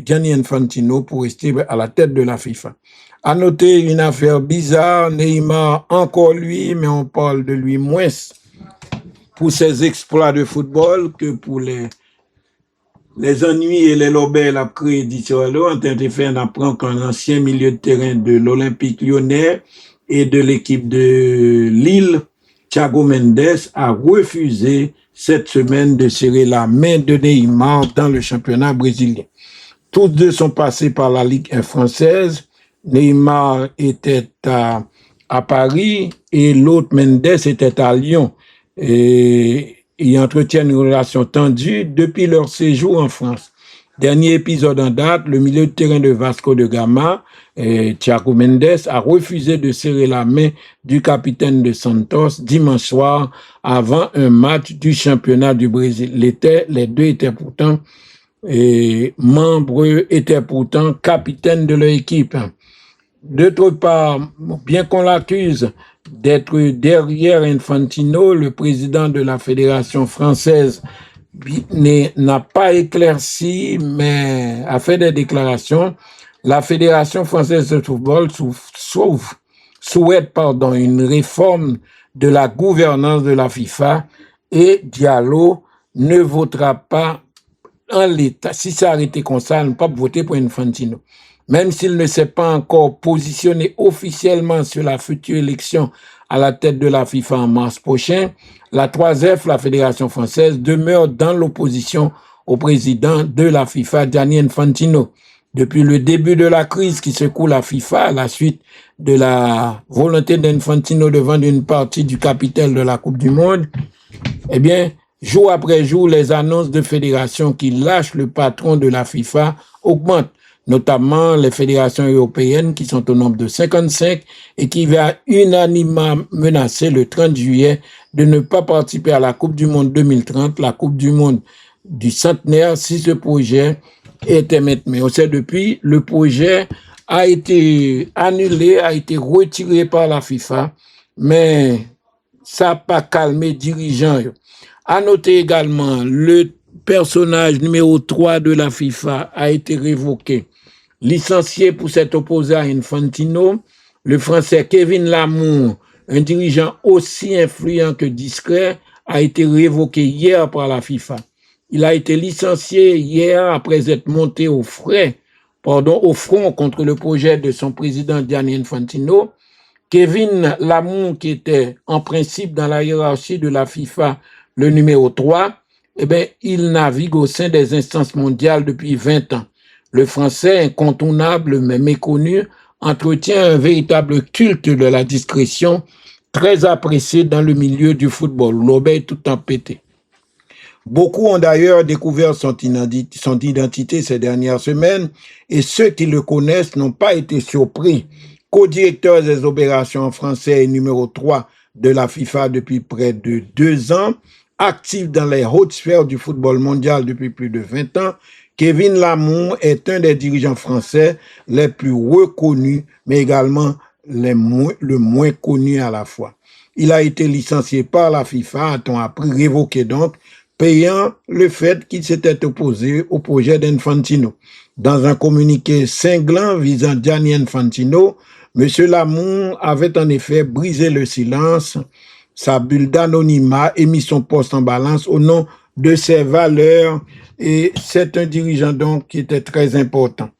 Gianni Infantino pour rester à la tête de la FIFA. À noter une affaire bizarre, Neymar, encore lui, mais on parle de lui moins pour ses exploits de football que pour les ennuis et les lobels à créer d'ici à là. En train de faire d'apprendre qu'un ancien milieu de terrain de l'Olympique Lyonnais et de l'équipe de Lille, Thiago Mendes, a refusé cette semaine de serrer la main de Neymar dans le championnat brésilien. Tous deux sont passés par la Ligue 1 française. Neymar était à Paris et l'autre Mendes était à Lyon. Et ils entretiennent une relation tendue depuis leur séjour en France. Dernier épisode en date, le milieu de terrain de Vasco de Gama, Thiago Mendes, a refusé de serrer la main du capitaine de Santos dimanche soir avant un match du championnat du Brésil. Les deux étaient pourtant capitaines de leur équipe. D'autre part, bien qu'on l'accuse d'être derrière Infantino, le président de la Fédération française n'a pas éclairci, mais a fait des déclarations. La Fédération française de football souhaite une réforme de la gouvernance de la FIFA et Diallo ne votera pas en l'état. Si ça a été comme ça, ne pas voter pour Infantino. Même s'il ne s'est pas encore positionné officiellement sur la future élection à la tête de la FIFA en mars prochain, la 3F, la Fédération française, demeure dans l'opposition au président de la FIFA, Gianni Infantino. Depuis le début de la crise qui secoue la FIFA à la suite de la volonté d'Infantino de vendre une partie du capital de la Coupe du Monde, eh bien, jour après jour, les annonces de fédérations qui lâchent le patron de la FIFA augmentent, notamment les fédérations européennes qui sont au nombre de 55 et qui va unanimement menacer le 30 juillet de ne pas participer à la Coupe du Monde 2030, la Coupe du Monde du centenaire, si ce projet était maintenu. On sait depuis, le projet a été annulé, a été retiré par la FIFA, mais ça n'a pas calmé les dirigeants. À noter également, le personnage numéro 3 de la FIFA a été révoqué. Licencié pour s'être opposé à Infantino, le Français Kevin Lamour, un dirigeant aussi influent que discret, a été révoqué hier par la FIFA. Il a été licencié hier après être monté au front contre le projet de son président Gianni Infantino. Kevin Lamour, qui était en principe dans la hiérarchie de la FIFA le numéro 3, eh bien, il navigue au sein des instances mondiales depuis 20 ans. Le Français, incontournable mais méconnu, entretient un véritable culte de la discrétion, très apprécié dans le milieu du football. L'obé tout en pété. Beaucoup ont d'ailleurs découvert son identité ces dernières semaines et ceux qui le connaissent n'ont pas été surpris. Co-directeur des opérations français et numéro 3 de la FIFA depuis près de 2 ans, actif dans les hautes sphères du football mondial depuis plus de 20 ans, Kevin Lamour est un des dirigeants français les plus reconnus, mais également le moins connu à la fois. Il a été licencié par la FIFA, a-t-on appris, révoqué donc, payant le fait qu'il s'était opposé au projet d'Infantino. Dans un communiqué cinglant visant Gianni Infantino, M. Lamour avait en effet brisé le silence, sa bulle d'anonymat et mis son poste en balance au nom de ses valeurs, et c'est un dirigeant donc qui était très important.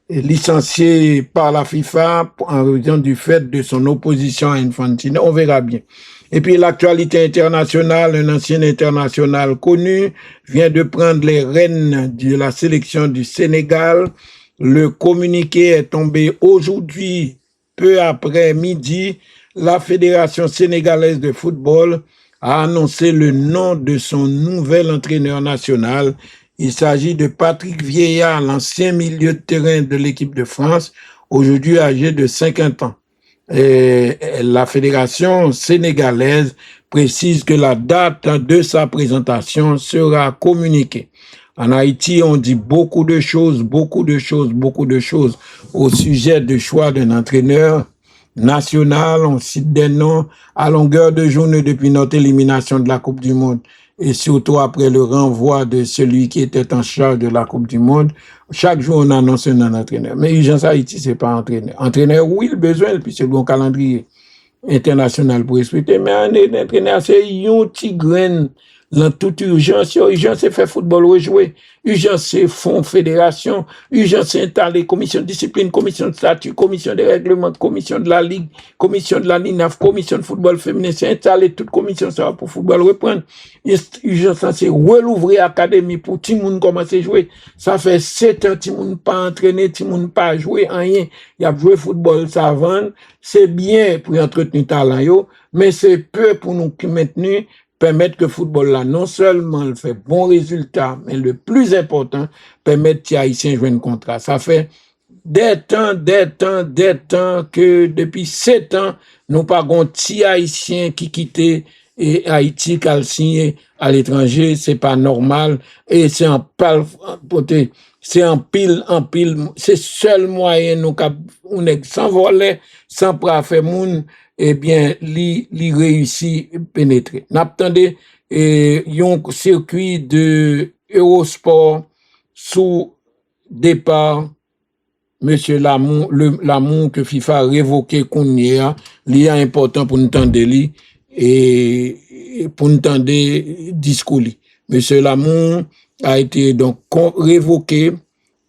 Et licencié par la FIFA en raison du fait de son opposition à Infantino, on verra bien. Et puis l'actualité internationale, un ancien international connu vient de prendre les rênes de la sélection du Sénégal. Le communiqué est tombé aujourd'hui, peu après midi. La Fédération sénégalaise de football a annoncé le nom de son nouvel entraîneur national. Il s'agit de Patrick Vieillard, l'ancien milieu de terrain de l'équipe de France, aujourd'hui âgé de 50 ans. Et la Fédération sénégalaise précise que la date de sa présentation sera communiquée. En Haïti, on dit beaucoup de choses au sujet du choix d'un entraîneur national. On cite des noms à longueur de journée depuis notre élimination de la Coupe du Monde et surtout après le renvoi de celui qui était en charge de la Coupe du Monde. Chaque jour, on annonce un entraîneur. Mais Urgence Haïti, c'est pas entraîneur. Entraîneur, oui, il a besoin, puis c'est le bon calendrier international pour respecter. Mais un entraîneur, c'est un petit grain dans toute urgence. Urgence, c'est faire football rejouer. Urgence, c'est fonds fédération. Urgence, c'est installer commission de discipline, commission de statut, commission de règlement, commission de la ligue, commission de la LINAF, commission de football féminin. C'est installer toute commission, ça va pour football reprendre. Urgence, c'est relouvrir l'académie pour tout le monde commencer à jouer. Ça fait 7 ans, tout le monde pas entraîné, tout le monde pas joué, rien. Il y a joué football, ça vend. C'est bien pour entretenir talent, yo, mais c'est peu pour nous maintenir, permettre que le football là, non seulement le fait bon résultat, mais le plus important, permettre que les Haïtiens jouent un contrat. Ça fait des temps que depuis 7 ans, nous pas de petits Haïtiens qui quittent et Haïti qui a signé à l'étranger, c'est pas normal et c'est en pile, c'est seul moyen nous on est sans voler, sans faire moun, eh bien, li réussit pénétrer. N'attendez un circuit de Eurosport sous départ Monsieur Lamont que FIFA a révoqué qu'on y a, l'y a important pour nous tendre li et pour nous tendre discours li. Monsieur Lamont a été donc révoqué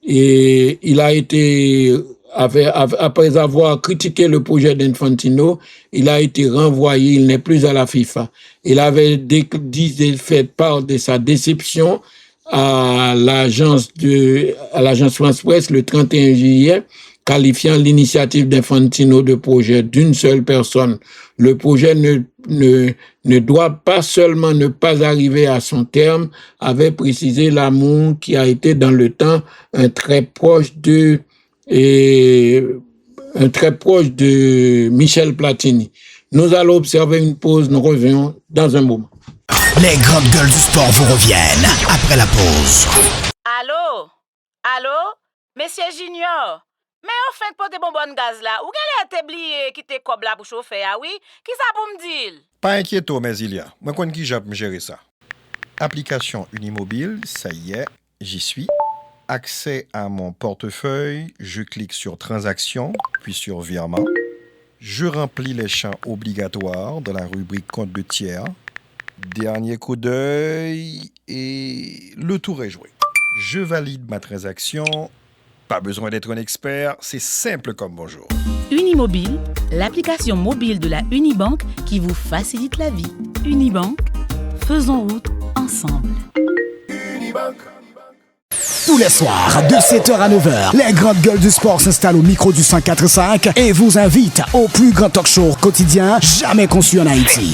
et il a été après avoir critiqué le projet d'Infantino, il a été renvoyé, il n'est plus à la FIFA. Il avait fait part de sa déception à l'agence France Presse le 31 juillet, qualifiant l'initiative d'Infantino de projet d'une seule personne. Le projet ne doit pas seulement ne pas arriver à son terme, avait précisé Lamont, qui a été dans le temps un très proche de Michel Platini. Nous allons observer une pause, nous revenons dans un moment. Les grandes gueules du sport vous reviennent après la pause. Allô? Monsieur Junior? Mais en fait, pour des bonbonnes gaz là, ou quel est oublié qui te cob là pour chauffer, ah oui? Qui ça pour me dire? Pas inquiéto, mais il y a. Moi, quand qui j'ai géré ça? Application Unimobile, ça y est, j'y suis. Accès à mon portefeuille, je clique sur Transactions, puis sur Virement. Je remplis les champs obligatoires de la rubrique Compte de tiers. Dernier coup d'œil et le tour est joué. Je valide ma transaction. Pas besoin d'être un expert, c'est simple comme bonjour. Unimobile, l'application mobile de la Unibank qui vous facilite la vie. Unibank, faisons route ensemble. Unibank. Tous les soirs, de 7h à 9h, les grandes gueules du sport s'installent au micro du 104.5 et vous invitent au plus grand talk show quotidien jamais conçu en Haïti.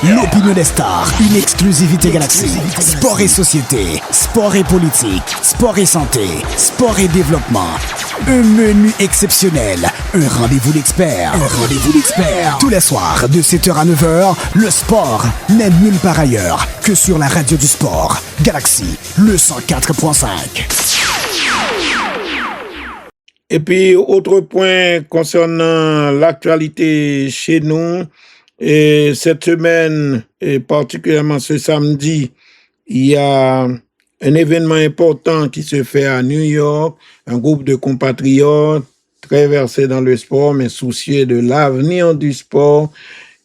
L'opinion des stars, une exclusivité Galaxy. Sport et société, sport et politique, sport et santé, sport et développement. Un menu exceptionnel, un rendez-vous d'experts. Tous les soirs, de 7h à 9h, le sport n'est nulle part ailleurs que sur la radio du sport. Galaxy, le 104.5. Et puis, autre point concernant l'actualité chez nous, et cette semaine, et particulièrement ce samedi, il y a un événement important qui se fait à New York, un groupe de compatriotes très versés dans le sport, mais soucieux de l'avenir du sport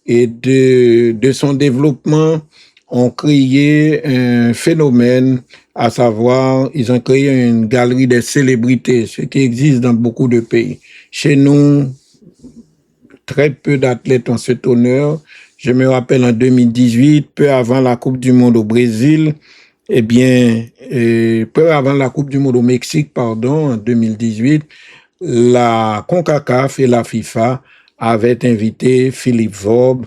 et de son développement, ont créé un phénomène, à savoir, ils ont créé une galerie des célébrités, ce qui existe dans beaucoup de pays. Chez nous, très peu d'athlètes ont cet honneur. Je me rappelle en 2018, peu avant la Coupe du Monde au Brésil, peu avant la Coupe du Monde au Mexique, en 2018, la CONCACAF et la FIFA avaient invité Philippe Vorbe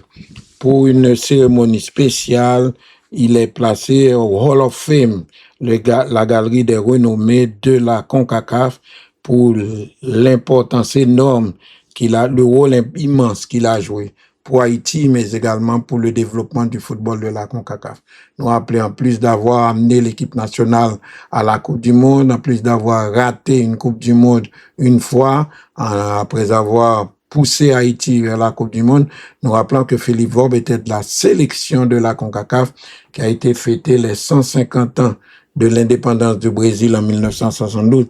pour une cérémonie spéciale. Il est placé au Hall of Fame, la galerie des renommées de la CONCACAF, pour l'importance énorme le rôle immense qu'il a joué pour Haïti, mais également pour le développement du football de la CONCACAF. Nous rappelons, en plus d'avoir amené l'équipe nationale à la Coupe du Monde, en plus d'avoir raté une Coupe du Monde une fois, après avoir poussé Haïti vers la Coupe du Monde, nous rappelons que Philippe Vorbe était de la sélection de la CONCACAF qui a été fêtée les 150 ans de l'indépendance du Brésil en 1972.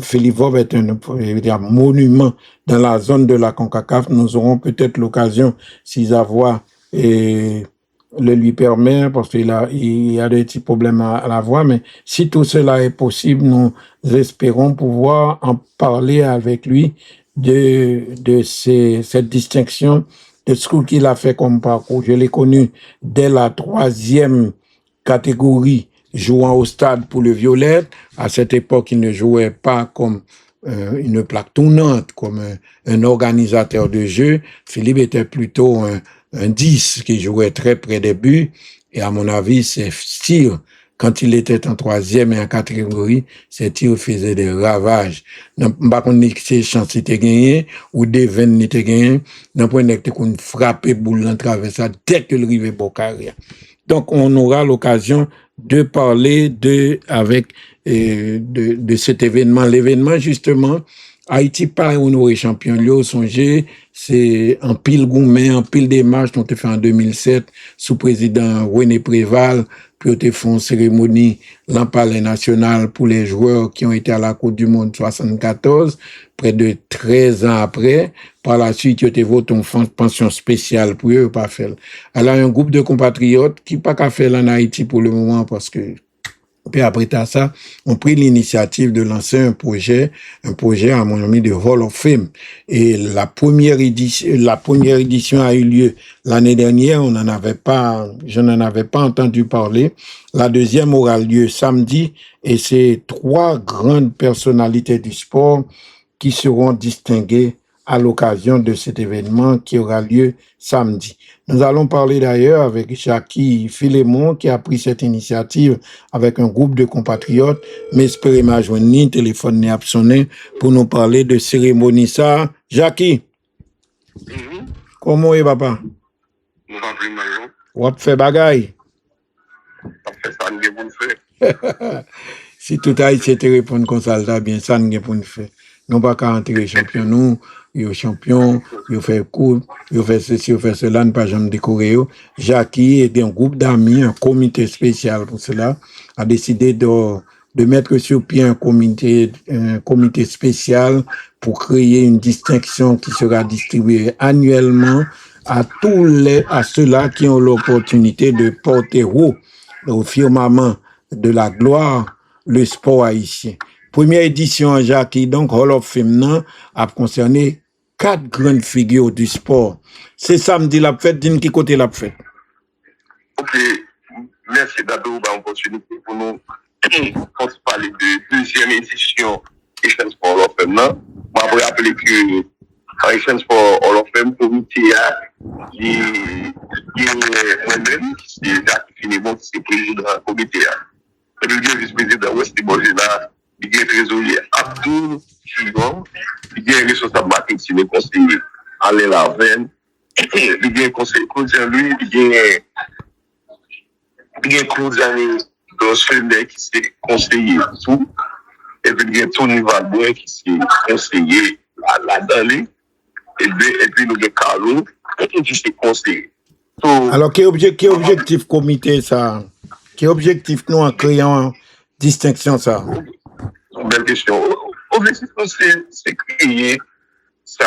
Philippe Vorbe est un monument dans la zone de la CONCACAF. Nous aurons peut-être l'occasion, si la voix le lui permet, parce qu'il y a des petits problèmes à la voix, mais si tout cela est possible, nous espérons pouvoir en parler avec lui de cette distinction, de ce qu'il a fait comme parcours. Je l'ai connu dès la 3e catégorie, jouant au stade pour le Violet. À cette époque, il ne jouait pas comme une plaque tournante, comme un organisateur de jeu. Philippe était plutôt un 10 qui jouait très près des buts. Et à mon avis, ses tirs, quand il était en 3e et en catégorie, ses tirs faisaient des ravages. Par contre, ses chances étaient gagnées, ou des veines n'étaient gagnées, d'un point de vue qu'on frappait boule en traversant dès que le rivet beau carrière. Donc, on aura l'occasion de parler de cet événement. L'événement, justement, Haïti pas honoré champion. Yo songé, c'est un pile gourmet, un pile démarche qu'on te fait en 2007 sous président René Préval, puis on fait une cérémonie dans le Palais national pour les joueurs qui ont été à la Coupe du Monde 74, près de 13 ans après. Par la suite, ils ont voté une pension spéciale pour eux, pas faire. Alors, un groupe de compatriotes qui pas qu'à faire en Haïti pour le moment parce que puis après ça, on prit l'initiative de lancer un projet à mon ami de Hall of Fame. Et la première édition a eu lieu l'année dernière. Je n'en avais pas entendu parler. La deuxième aura lieu samedi et c'est 3 grandes personnalités du sport qui seront distinguées à l'occasion de cet événement qui aura lieu samedi. Nous allons parler d'ailleurs avec Jackie Philémon qui a pris cette initiative avec un groupe de compatriotes, mais espérez m'a joindre ni téléphone ni sonné pour nous parler de cérémonie ça. Jackie, comment est papa? Ou fait bagay? Si tout Haïtien te répond comme ça, bien ça nous pour nous faire. Non pas qu'à entrer champion nous, yo champion, yo fait coupe, yo fait ceci, yo fait cela, ne pas jamais décorer. Jackie et un groupe d'amis, un comité spécial pour cela, a décidé de mettre sur pied un comité spécial pour créer une distinction qui sera distribuée annuellement à ceux-là qui ont l'opportunité de porter haut au firmament de la gloire le sport haïtien. Première édition, Jackie, donc Hall of Fame, a concerné 4 grandes figures du sport. C'est samedi la fête, d'une qui côté la fête? Ok, merci d'abord pour l'opportunité pour nous parler de deuxième édition Asian Sport Hall of Fame. Je vais rappeler que Asian Sport Hall of Fame, comité qui est moi-même, c'est Jacques Philémon, qui est président du comité. Et le vice-président Wesley Borgena, il est trésorier Abdul Chigon, il est responsable marketing et conseiller Alain Lavenne, il est conseiller Claude Louis, il est Claude Dosfender qui est conseiller tout, et puis il y a Tony Valboin qui est conseiller à Dalé, et puis nous avons Carlo qui est conseiller. Alors, quel objectif comité ça? Quel objectif nous en créant distinction ça? Belle question. L'objectif, c'est créer ça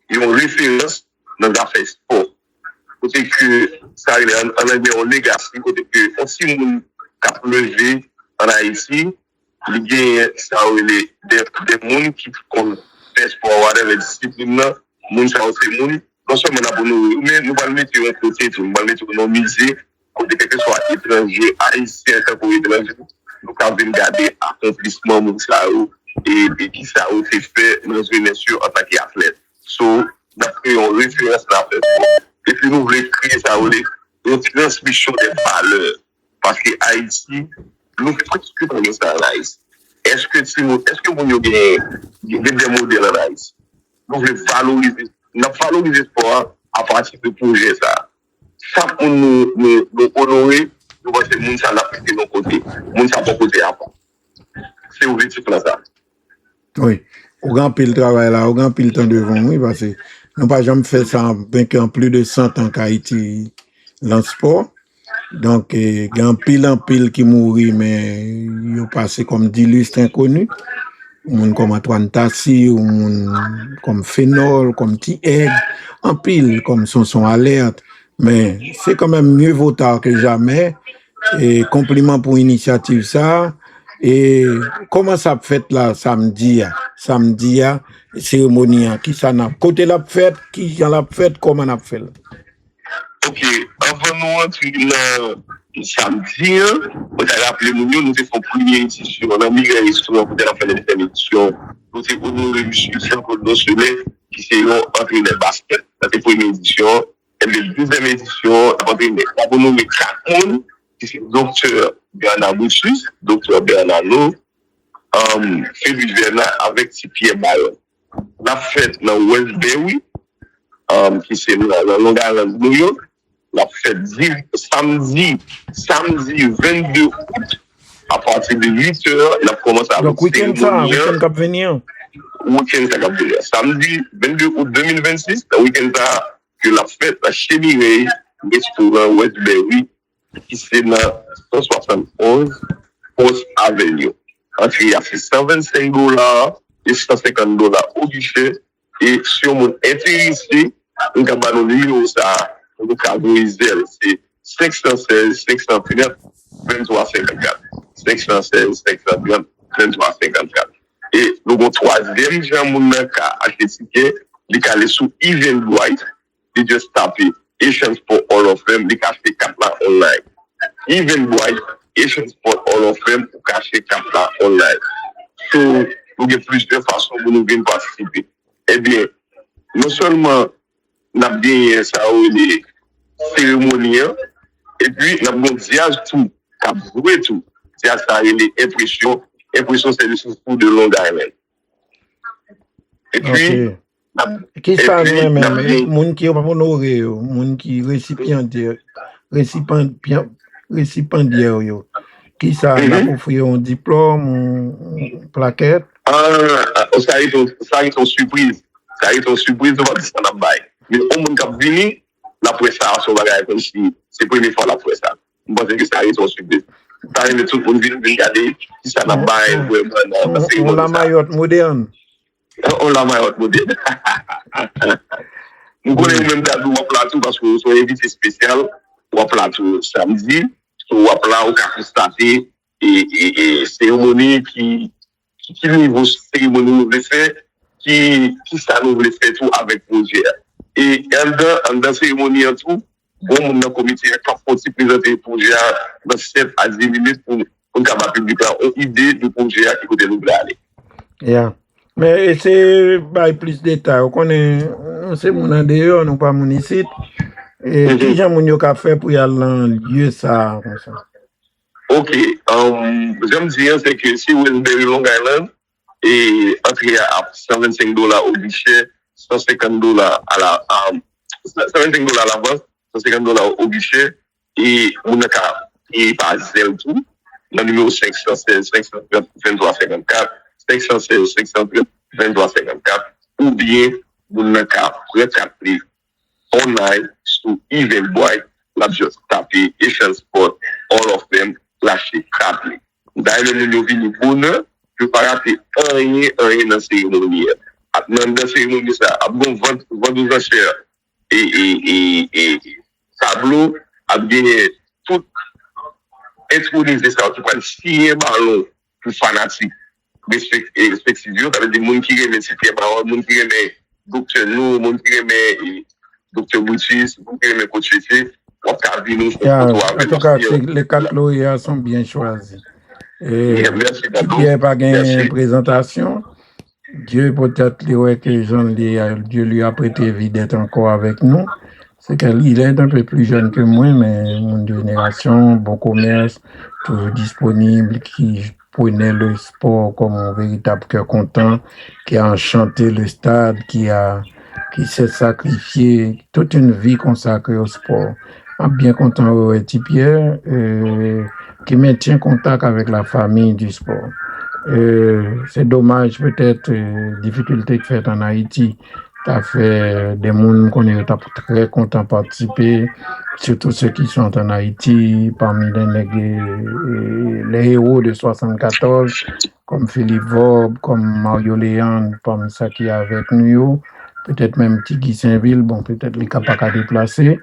une référence dans l'affaire sport. Côté que ça en un legacy, côté que si on a levé en Haïti, il y a ça des gens qui fait sport avec discipline, les gens qui sont non seulement mais nous allons mettre un côté, nous allons mettre nos musées, côté que ce soit étranger, haïtien, pour étranger, nous allons regarder l'accomplissement et qui ça a été fait dans une nation en tant qu'athlète. So, nous avons une référence à l'affaire. Et puis nous voulons créer ça, une transmission des valeurs. Parce que Haïti, nous faisons presque ça en Haïti. Est-ce que vous avez des modèles en Haïti? Nous voulons valoriser. Nous valoriser le sport à partir de projet ça. Ça pour nous honorer, nous voyons que les gens l'a fait de nos côtés. Les gens pas côté à part. C'est objectif là ça. Oui. Au grand pile travail là, au grand pile temps devant, oui, parce que nous pas jamais fait ça en plus de 100 ans qu'Haïti dans le sport. Donc, il y a un pile qui mourit, mais ils ont passé comme d'illustres inconnus. Moun comme Antoine Tassi, ou moun comme Phénol, comme T-Egg, en pile comme son alerte. Mais c'est quand même mieux vaut tard que jamais. Et compliment pour l'initiative ça. Et comment ça fait là samedi, cérémonie, qui ça n'a côté la fête, qui l'a fait, comment on a fait? Ok, avant nous entrer le samedi, on a rappelé nous avons fait une première édition, on a migré l'histoire pour faire la deuxième édition. Nous avons honoré M. Jean-Claude Dosselet, qui s'est entraîneur basket, c'est la première édition. Et la deuxième édition, on a nommé 4 personnes, qui sont Dr. Bernard Boussus, Dr. Bernard Lowe, Félix Bernard avec Pierre Bayon. La fête dans Westbury, qui c'est dans Long Island, New York. La fête samedi 22 août à partir de 8 heures, il a commencé à Donc, week-end cap venir. Week-end ça cap venir. Samedi 22 août 2026, le week-end ça, que la fête à Chémireille, restaurant Westbury, qui c'est dans 171 Post Avenue. Entrée à $125 et $150 au guichet. Et si on est intéressé, on va nous numéro ça, on va c'est 516 530 2354. 516 530 2354. Et nous avons troisième gens qui a acheté ticket, il a allé sous Eventbrite, il a juste tapé Asian Sport Hall of Fame, il a acheté 4 là online. Eventbrite, Asian Sport Hall of Fame, pour cacher 4 là online. So, nous avons plusieurs façons pour nous venir participer. Eh bien, non seulement nous avons gagné ça les cérémonies, et puis nous avons diage tout, nous avons tout. Diage ça les impressions, c'est le discours de Long Island. Et puis, qui ça même, moun qui va honorer, moun qui récipiendaire yo. Qui ça a offert un diplôme, une plaquette? Ça a été une surprise. Ça a été une surprise de voir ça n'a pas. Mais au monde qui a venu, la presse a son bagage comme si c'est la première fois la presse a. Je pense que ça a été une surprise. Ça a été tout le monde venu regarder si ça n'a pas. On la maillotte moderne. On la maillotte moderne. Nous connaissons même d'abord au plateau parce que nous sommes invités spéciaux au plateau samedi. Au là, on a constaté et cérémonie qui niveau cérémonie nous voulait faire, qui ça nous voulait faire tout avec projet. Et en dans cérémonie en tout, bon, mon comité a présenté le projet dans 7 à 10 minutes pour capable publier une idée du projet qui côté nous aller. Yeah. Mais c'est plus de détails. On connaît, c'est mon dehors, non pas mon ici. Et qui j'ai mon ka fait pour y aller dans lieu ça comme ça. OK, j'aime dire c'est que si Westbury Long Island et entrer à $125 au guichet, $150 à la $125 à l'avance, $150 au guichet et on a et par zèle tout. Le numéro 516 530 2354, 516 530 2354 ou bien on a recapter online sur Eventbrite, la juste taper Asian Sport Hall of Fame, lâcher capler. D'ailleurs, nous venons bonheur, je ne peux pas rater rien dans la cérémonie. Dans la cérémonie, ça a bon vente aux enchères et tableau a gagné tout intronisé ça, tu peux signer ballon pour fanatique respectivement, ça veut dire des gens qui aiment signer ballon, des gens qui aiment docteur nous, des gens qui aiment docteur Boutis, des gens qui aiment coach Fété, on a vu nous. En tout cas, les 4 lauréats sont bien choisis. Et il n'y a pas de présentation. Dieu peut-être que Dieu lui a prêté vie d'être encore avec nous. C'est qu'il est un peu plus jeune que moi, mais mon génération, bon commerce, toujours disponible, qui prenait le sport comme un véritable cœur content, qui a enchanté le stade, qui s'est sacrifié toute une vie consacrée au sport. Bien content de Pierre, qui maintient contact avec la famille du sport. C'est dommage, peut-être, difficulté que fait en Haïti. T'as fait des gens qu'on est très content de participer, surtout ceux qui sont en Haïti, parmi les héros de 74, comme Philippe Vaub, comme Mario Léandre, parmi ceux qui est avec nous, peut-être même Tigui Saint-Ville, bon, peut-être les capables à déplacer.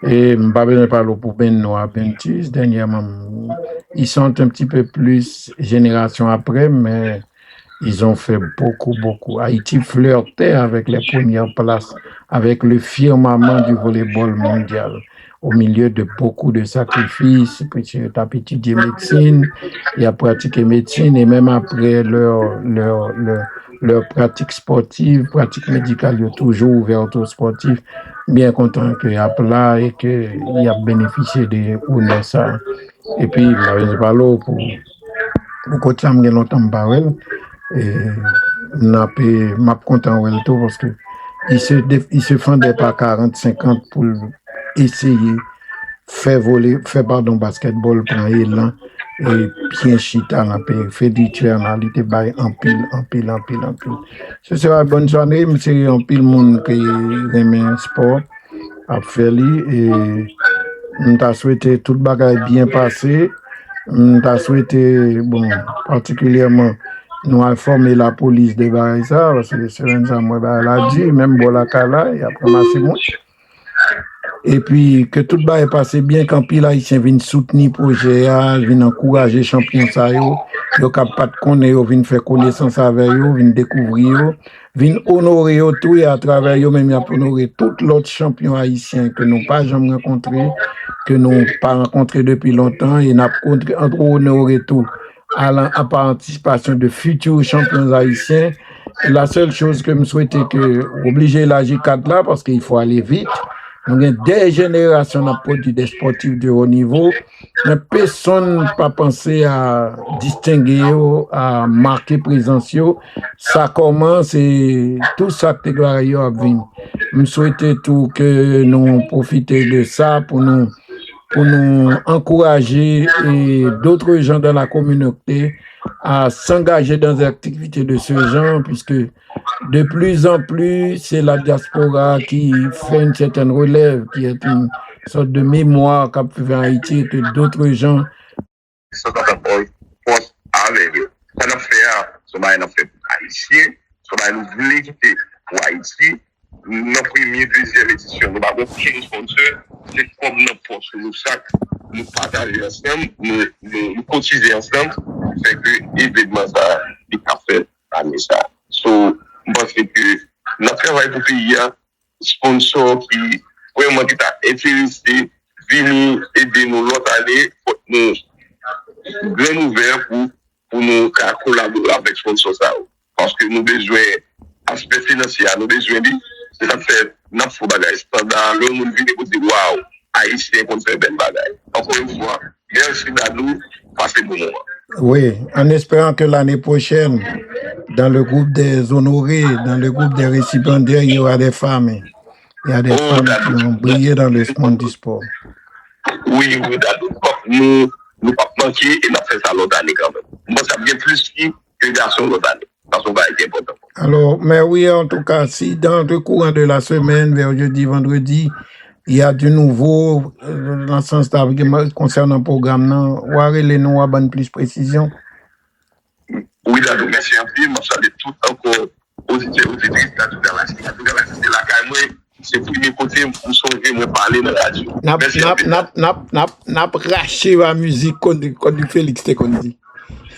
Et je ne vais pas parler pour Benoît Bentis, dernièrement, ils sont un petit peu plus génération après, mais ils ont fait beaucoup. Haïti flirtait avec les premières places, avec le firmament du volleyball mondial, au milieu de beaucoup de sacrifices. Puis tu as étudié médecine, il a pratiqué médecine, et même après leur pratique sportive, pratique médicale, il est toujours ouverte aux sportifs. Bien content qu'il y a plat et qu'il a bénéficié de ça. Et puis, je vais parler pour continuer longtemps parler. Et je suis content de tout parce qu'il se fendait par 40-50 pour essayer faire basketball, prendre élan et bien chita dans le féditaire, il était bail en pile. Ce sera bonne journée, c'est un pile monde qui aime sport à faire et on t'a souhaité tout le bagage bien passé. On t'a souhaité, bon, particulièrement, nous informer la police de ça, parce que c'est un ça, moi, l'a dit, même Bolakala, et après, et puis, que tout le est passé bien, quand pile haïtien vient soutenir le projet, vient encourager les champions, yo pas de connaître, vient faire connaissance avec eux, vient découvrir, vient honorer tout et à travers eux, même honorer tous les autres champions haïtiens que nous pas jamais rencontrés, que nous pas rencontrés depuis longtemps et n'a honorer tout à la participation de futurs champions haïtiens. Et la seule chose que je souhaitais que obliger la J4 là, parce qu'il faut aller vite. Nous avons des générations de produits des sportifs de haut niveau, mais personne n'a pas pensé à distinguer, à marquer présence. Ça commence et tout ça que tu as venir. Je souhaitais tout que nous profitions de ça pour nous encourager et d'autres gens dans la communauté à s'engager dans des activités de ce genre, puisque de plus en plus, c'est la diaspora qui fait une certaine relève, qui est une sorte de mémoire qu'a fait en Haïti et que d'autres gens. Ça n'a fait pour Haïtien, ça nous voulons quitter pour Haïti. Notre première, deuxième édition, nous avons aucun sponsor, c'est comme notre force, nous chaque, nous partager ensemble, nous cotiser ensemble, fait que évidemment ça, il a fait l'année ça. So, je pense que notre travail pour pays, sponsor qui vraiment qui t'a intéressé, venir aider nous l'autre année, nous bien ouvert pour nous collaborer avec sponsor ça. Parce que nous besoin aspect financier, nous besoin de ça fait notre faux bagage standard, le monde vient écouter waouh, haïtien qu'on fait belle bagage. Encore une fois, merci Dadou, passez bon moment. Oui, en espérant que l'année prochaine, dans le groupe des honorés, dans le groupe des récipiendaires, il y aura des femmes. Il y a des femmes qui ont brillé dans le monde du sport. Oui, Dadou, nous pas manquer et nous fait ça l'autre année quand même. Moi, ça vient plus que les garçons l'autre année. Parce qu'on va être important. Alors, mais oui, en tout cas, si dans le courant de la semaine, vers jeudi, vendredi, il y a du nouveau dans le sens concernant le programme, où les noms à bonne plus précision? Oui, Dadou, merci un peu. Moi, je salue tout encore auditeurs, auditrices, Dadou Galaxy. Dadou Galaxy, c'est la caille, c'est le premier côté pour sauver, me parler dans la radio. N'a raché la musique comme Félix te dit.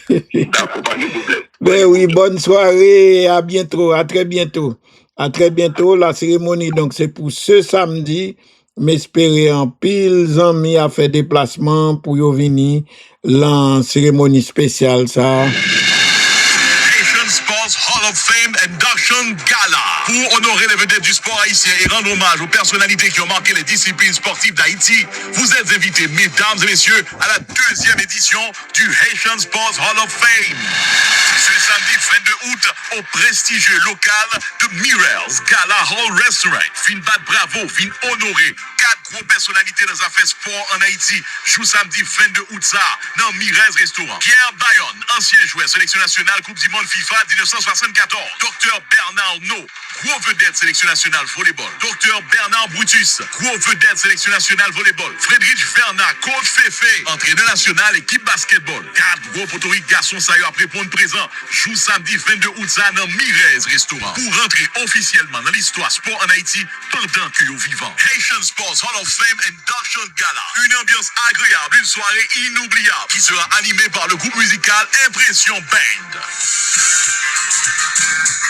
D'accord, pas de problème. Ben oui, bonne soirée, à bientôt, à très bientôt. À très bientôt, la cérémonie, donc c'est pour ce samedi, m'espérer en pile, amis à faire déplacement pour y venir, la cérémonie spéciale, ça. Hall of Fame Induction Gala pour honorer les vedettes du sport haïtien et rendre hommage aux personnalités qui ont marqué les disciplines sportives d'Haïti. Vous êtes invités, mesdames et messieurs, à la deuxième édition du Haitian Sports Hall of Fame. Ce samedi 22 août, au prestigieux local de Mirrell's Gala Hall Restaurant. Fin bat bravo, fin honoré. 4 gros personnalités dans les affaires sport en Haïti. Joue samedi 22 août ça, dans Mirrell's Restaurant. Pierre Bayonne, ancien joueur sélection nationale Coupe du Monde FIFA 1974. Dr Bernard No, gros vedette sélection nationale volleyball. Dr Bernard Brutus, gros vedette sélection nationale volleyball. Frédéric Vernat, coach Féfé, entraîneur national équipe basketball. 4 gros potoriques garçons ça y a répondre présent. Joue samedi 22 août ça dans Mirrell's Restaurant. Pour rentrer officiellement dans l'histoire sport en Haïti pendant que vous vivant. Haitian Sports Hall of Fame Induction Gala. Une ambiance agréable, une soirée inoubliable qui sera animée par le groupe musical Impression Band.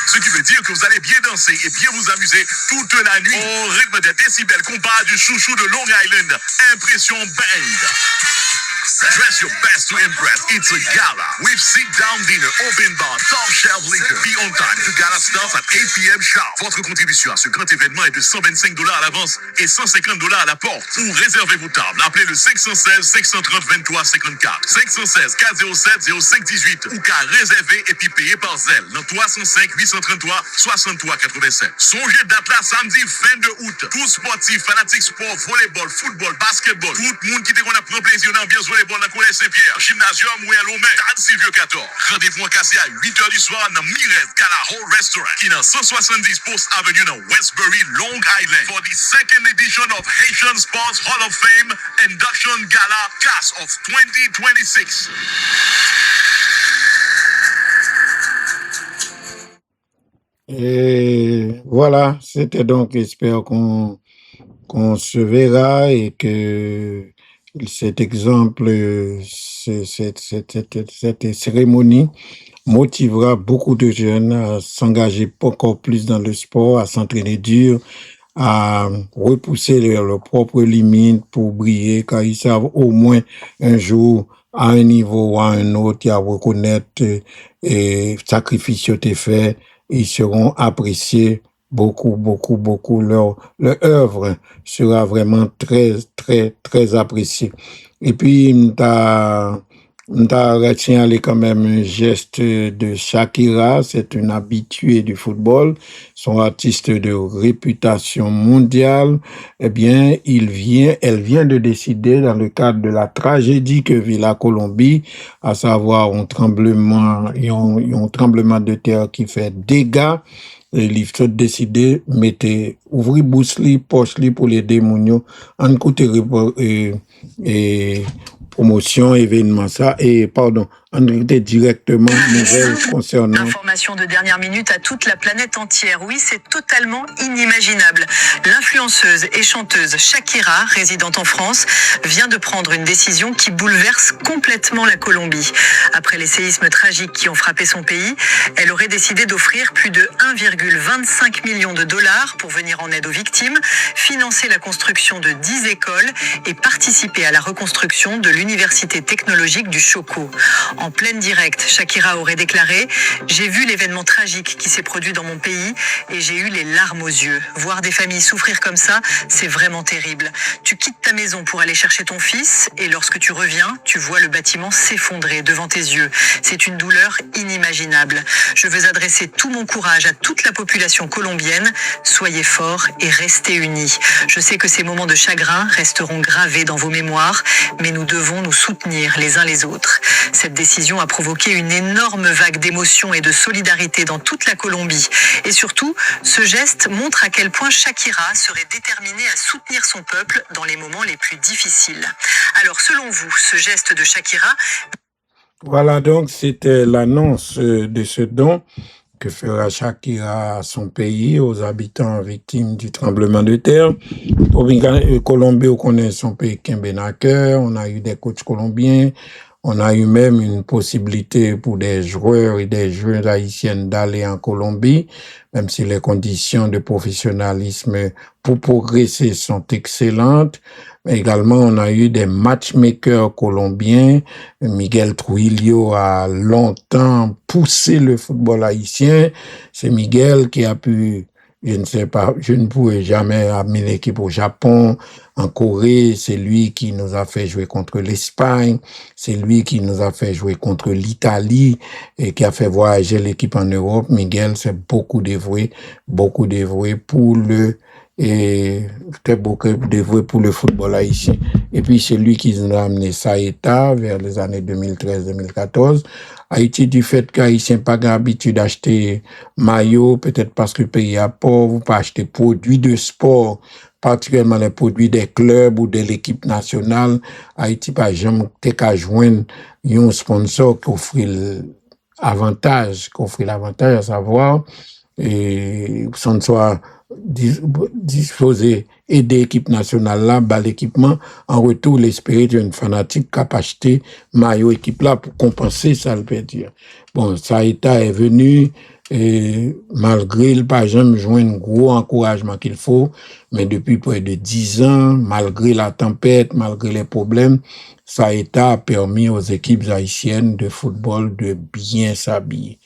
Ce qui veut dire que vous allez bien danser et bien vous amuser toute la nuit au rythme des décibels compas du chouchou de Long Island, Impression Band. Dress your best to impress. It's a gala with sit-down dinner, open bar, top shelf of liquor. Be on time to Gala starts at 8 p.m. sharp. Votre contribution à ce grand événement est de $125 à l'avance et $150 à la porte. Pour réserver vos tables, appelez le 516-630-2354. 516-407-0518 ou qu'à réserver et puis payer par zèle dans 305-833-6387. Songez date là samedi 22 août. Tous sportifs, fanatiques sport, volleyball, football, basketball. Tout le monde qui te qu'on a pris plaisir dans l'ambiance volleyball dans le collège Saint-Pierre. Gymnasium Royal Omer, Stade Silvio 14. Rendez-vous en cassé à 8h du soir dans Mirez Gala Hall Restaurant qui est dans 170 Post Avenue dans Westbury, Long Island for the second edition of Haitian Sports Hall of Fame Induction Gala Class of 2026. Et voilà, c'était donc, j'espère qu'on se verra et que cet exemple, cette cérémonie motivera beaucoup de jeunes à s'engager encore plus dans le sport, à s'entraîner dur, à repousser leurs propres limites pour briller, car ils savent au moins un jour, à un niveau ou à un autre, il y a reconnaître et sacrifice qui a été fait, ils seront appréciés beaucoup. Leur œuvre sera vraiment très appréciée. Et puis, m'ta retient quand même un geste de Shakira, c'est une habituée du football, son artiste de réputation mondiale. Eh bien, elle vient de décider dans le cadre de la tragédie que vit la Colombie, à savoir un tremblement de terre qui fait dégâts. Et il faut décider, ouvrir bouche li, poche li pour les démonios, en côté et promotion, événement ça, en réalité directement nouvelles concernant... Information de dernière minute à toute la planète entière. Oui, c'est totalement inimaginable. L'influenceuse et chanteuse Shakira, résidente en France, vient de prendre une décision qui bouleverse complètement la Colombie. Après les séismes tragiques qui ont frappé son pays, elle aurait décidé d'offrir plus de 1,25 million de dollars pour venir en aide aux victimes, financer la construction de 10 écoles et participer à la reconstruction de l'université technologique du Chocó. En pleine direct, Shakira aurait déclaré « J'ai vu l'événement tragique qui s'est produit dans mon pays et j'ai eu les larmes aux yeux. Voir des familles souffrir comme ça, c'est vraiment terrible. Tu quittes ta maison pour aller chercher ton fils et lorsque tu reviens, tu vois le bâtiment s'effondrer devant tes yeux. C'est une douleur inimaginable. Je veux adresser tout mon courage à toute la population colombienne. Soyez forts et restez unis. Je sais que ces moments de chagrin resteront gravés dans vos mémoires, mais nous devons nous soutenir les uns les autres. » Cette décision a provoqué une énorme vague d'émotion et de solidarité dans toute la Colombie. Et surtout, ce geste montre à quel point Shakira serait déterminée à soutenir son peuple dans les moments les plus difficiles. Alors, selon vous, ce geste de Shakira... Voilà, donc c'était l'annonce de ce don que fera Shakira à son pays, aux habitants victimes du tremblement de terre. Colombie, on connaît son pays Kimbenaker, on a eu des coachs colombiens, on a eu même une possibilité pour des joueurs et des joueuses haïtiennes d'aller en Colombie, même si les conditions de professionnalisme pour progresser sont excellentes. Mais également, on a eu des matchmakers colombiens. Miguel Trujillo a longtemps poussé le football haïtien. C'est Miguel qui a pu, je ne sais pas, je ne pourrais jamais amener l'équipe au Japon, en Corée. C'est lui qui nous a fait jouer contre l'Espagne. C'est lui qui nous a fait jouer contre l'Italie et qui a fait voyager l'équipe en Europe. Miguel s'est beaucoup dévoué pour pour le football haïtien. Et puis, c'est lui qui nous a amené Saïta vers les années 2013-2014. Haïti, du fait qu'Haïtien pas l'habitude d'acheter maillot, peut-être parce que le pays est pauvre, pas acheter produits de sport, particulièrement les produits des clubs ou de l'équipe nationale. Haïti, pas jamais qu'à joindre un sponsor qui offre l'avantage, à savoir, et sans soit disposer aider l'équipe nationale là, l'équipement, en retour, l'espérer d'une fanatique qui a acheté maillot équipe là pour compenser ça, le dire. Bon, Saïta est venu, et malgré le pas jamais joindre un gros encouragement qu'il faut, mais depuis près de 10 ans, malgré la tempête, malgré les problèmes, Saïta a permis aux équipes haïtiennes de football de bien s'habiller.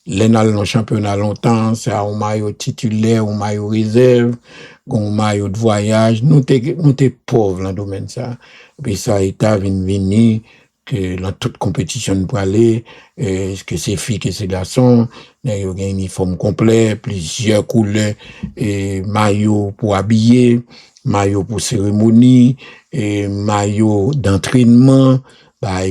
les dans le championnat longtemps, c'est un maillot titulaire, un maillot réserve, un maillot de voyage. Nous t'es pauvres dans le domaine ça. Puis ça état vini que dans toute compétition pour aller, que c'est filles, que c'est garçons, il y a un uniforme complet, plusieurs couleurs, et maillot pour habiller, maillot pour cérémonie, et maillot d'entraînement,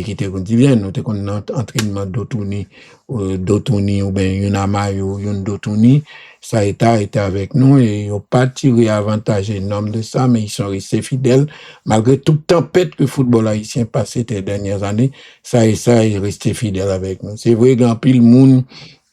qui était qu'on dit bien, nous t'es qu'on entraînement d'autonie ou bien une maillot, une d'autonie, ça était avec nous et ils n'ont pas tiré avantage énorme de ça, mais ils sont restés fidèles. Malgré toute tempête que le football haïtien passé ces dernières années, ça est resté fidèle avec nous. C'est vrai qu'il y a pile monde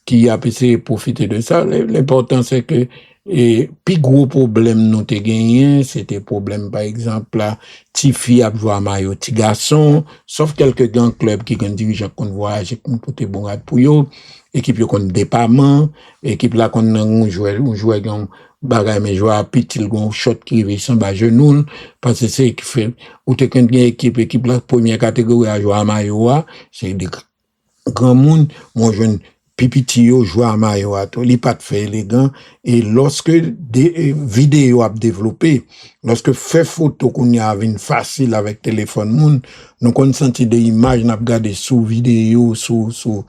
qui a essayé de profiter de ça. L'important, c'est que, et puis gros problème nous t'ai gagné, c'était problème par exemple là, ti fille a joué à maillot, ti garçon, sauf quelques grands clubs qui ont dirigeant qu'on voyage et qu'on peut bon rad pour yo, équipe yo qu'on départ, équipe là qu'on jouait gang bagay mais jouer à petit gon shot qui rive sans bas genou parce que c'est qui fait ou te quand équipe la première catégorie à jouer à maillot, c'est des grands monde, moi jeune Pipitio joue à maillot, il pas de fait élégant, et lorsque des vidéos a développé, lorsque fait photo qu'on y a une facile avec téléphone moun, nous qu'on senti des images n'a regardé sous vidéo sous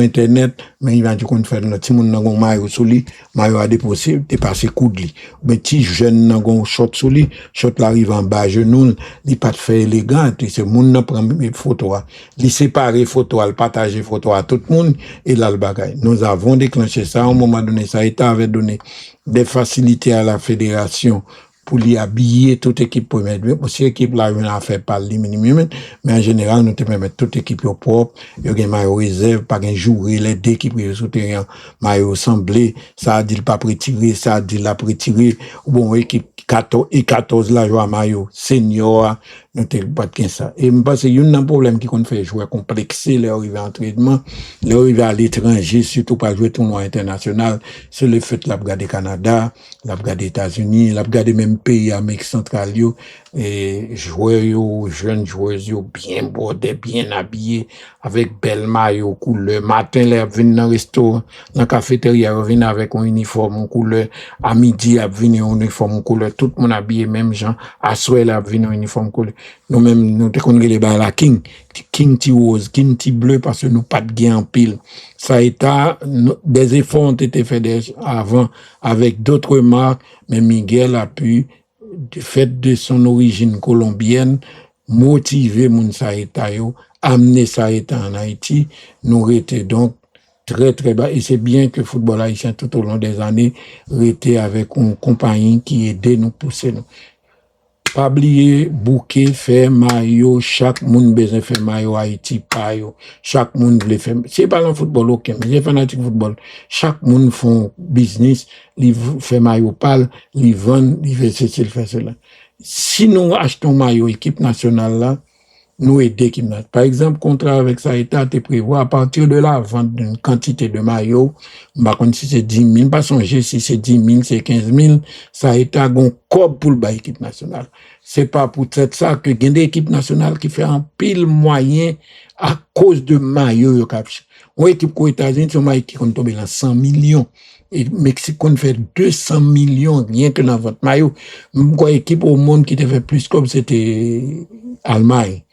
internet, mais il va dire qu'on fait notre moun nan gon maillot sous lui, maillot a dépassé coude li. Mais ti jeune nan gon shot sous lui, shot l'arrive en bas genou, il pas de fait élégant, c'est moun nan prend mes photos, il séparer photo, il partager photo à tout le monde et là le bagay. Nous avons déclenché ça, à un moment donné, ça avait donné des facilités à la fédération pour lui habiller toute équipe pour mettre. Aussi, équipe là, on a fait par les minimum, mais en général, nous te mettre toute équipe au propre, il y a un maillot réserve, pas un jour, les deux équipes souterrain, maillot semblé, ça a dit le pas prétiré, ça a dit la prétiré, bon, équipe 14 là, joue à maillot, senior, nous te pas de ça. Et me pense, il y a un problème qui qu'on fait jouer complexé, les arrivés en traitement, les arrivés à l'étranger, surtout pas jouer tournoi international, c'est le fait de la brigade Canada, la brigade États-Unis, la brigade même pays Amérique centrale, et joueurs, jeunes joueurs, bien bordés, bien habillés, avec belle maillot, couleur. Matin, les viennent dans le restaurant, dans la cafétéria, ils viennent avec un uniforme couleur. À midi, ils viennent en uniforme couleur. Tout le monde habillé, même gens. À soir, ils viennent en uniforme couleur. Nous-mêmes, nous te connaissons les balles à King ti rose, King ti bleu, parce que nous pas de gain en pile. Ça a été, des efforts ont été faits avant, avec d'autres marques, mais Miguel a pu, du fait de son origine colombienne, motiver moun Saïta yo, amener Saïta en Haïti, nous étions donc très très bas. Et c'est bien que le football haïtien tout au long des années était avec une compagnie qui aidait nous pousser. Pas oublier, bouquet, faire maillot, chaque monde besoin faire maillot Haïti, payo. Chaque monde veut faire, c'est pas dans le football, ok, mais j'ai fanatique football. Chaque monde font business, ils fait maillot pâle, ils vendent, ils fait ceci, ils fait cela. Si nous achetons maillot équipe nationale là, nous aider l'équipe nationale. Par exemple, contrat avec ça, État te prévoit à partir de là, vendre une quantité de maillots, par contre, si c'est 10 000, pas songer si c'est 10 000, c'est 15 000, ça État gon cob pour le équipe nationale. C'est pas pour ça que il y a des équipes nationales qui fait un pile moyen à cause de maillots. Une équipe aux États-Unis, c'est un maillot qui compte tomber dans 100 millions. Et Mexique, on fait 200 millions rien que dans votre maillot. Une équipe au monde qui te fait plus comme c'était Allemagne.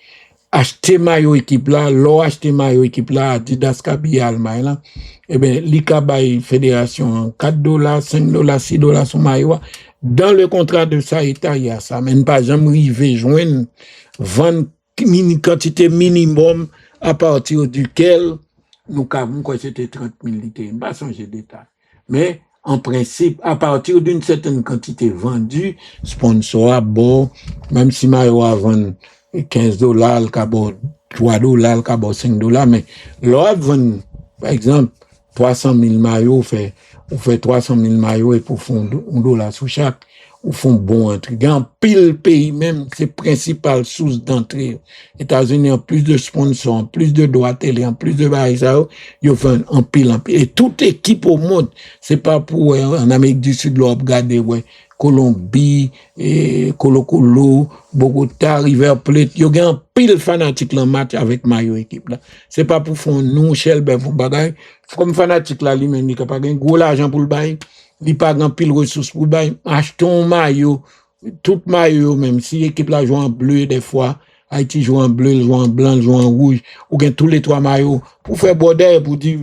Acheter maillot équipe là, acheter maillot équipe là, Adidas Kabi Allemagne là, eh ben, l'ICABAI fédération, $4, $5, $6 son maillot. Dans le contrat de ça, il y a ça. Mais pas jamais arrivé joindre, vendre une quantité minimum à partir duquel nous avons quoi c'était 30 000 litres. Pas changer d'état. Mais, en principe, à partir d'une certaine quantité vendue, sponsor à bord, même si maillot a vendu $15, le cabot $3, le cabot $5, mais là, par exemple, 300 000 maillots, on fait 300 000 maillots et pour fond $1 sous chaque, ou font bon entrée. Dans pile pays même, c'est principale source d'entrée. États-Unis ont plus de sponsors, en plus de droits télé, en plus de barils, ils font en pile. Et toute équipe au monde, c'est pas pour en Amérique du Sud, là, regarder, ouais, Colombie, Colo-Colo, Bogota, River Plate, yo gen pile fanatique dans match avec maillot équipe là. C'est pas pour fond nous Shelby pour bagay. Comme fanatique là lui même il pas gain gros l'argent pour le bail, il pas grand pile ressources pour bail. Achetons maillot, tout maillot même si équipe là joue en bleu des fois, Haïti joue en bleu, joue en blanc, joue en rouge, ou gain tous les trois maillots pour faire border pour dire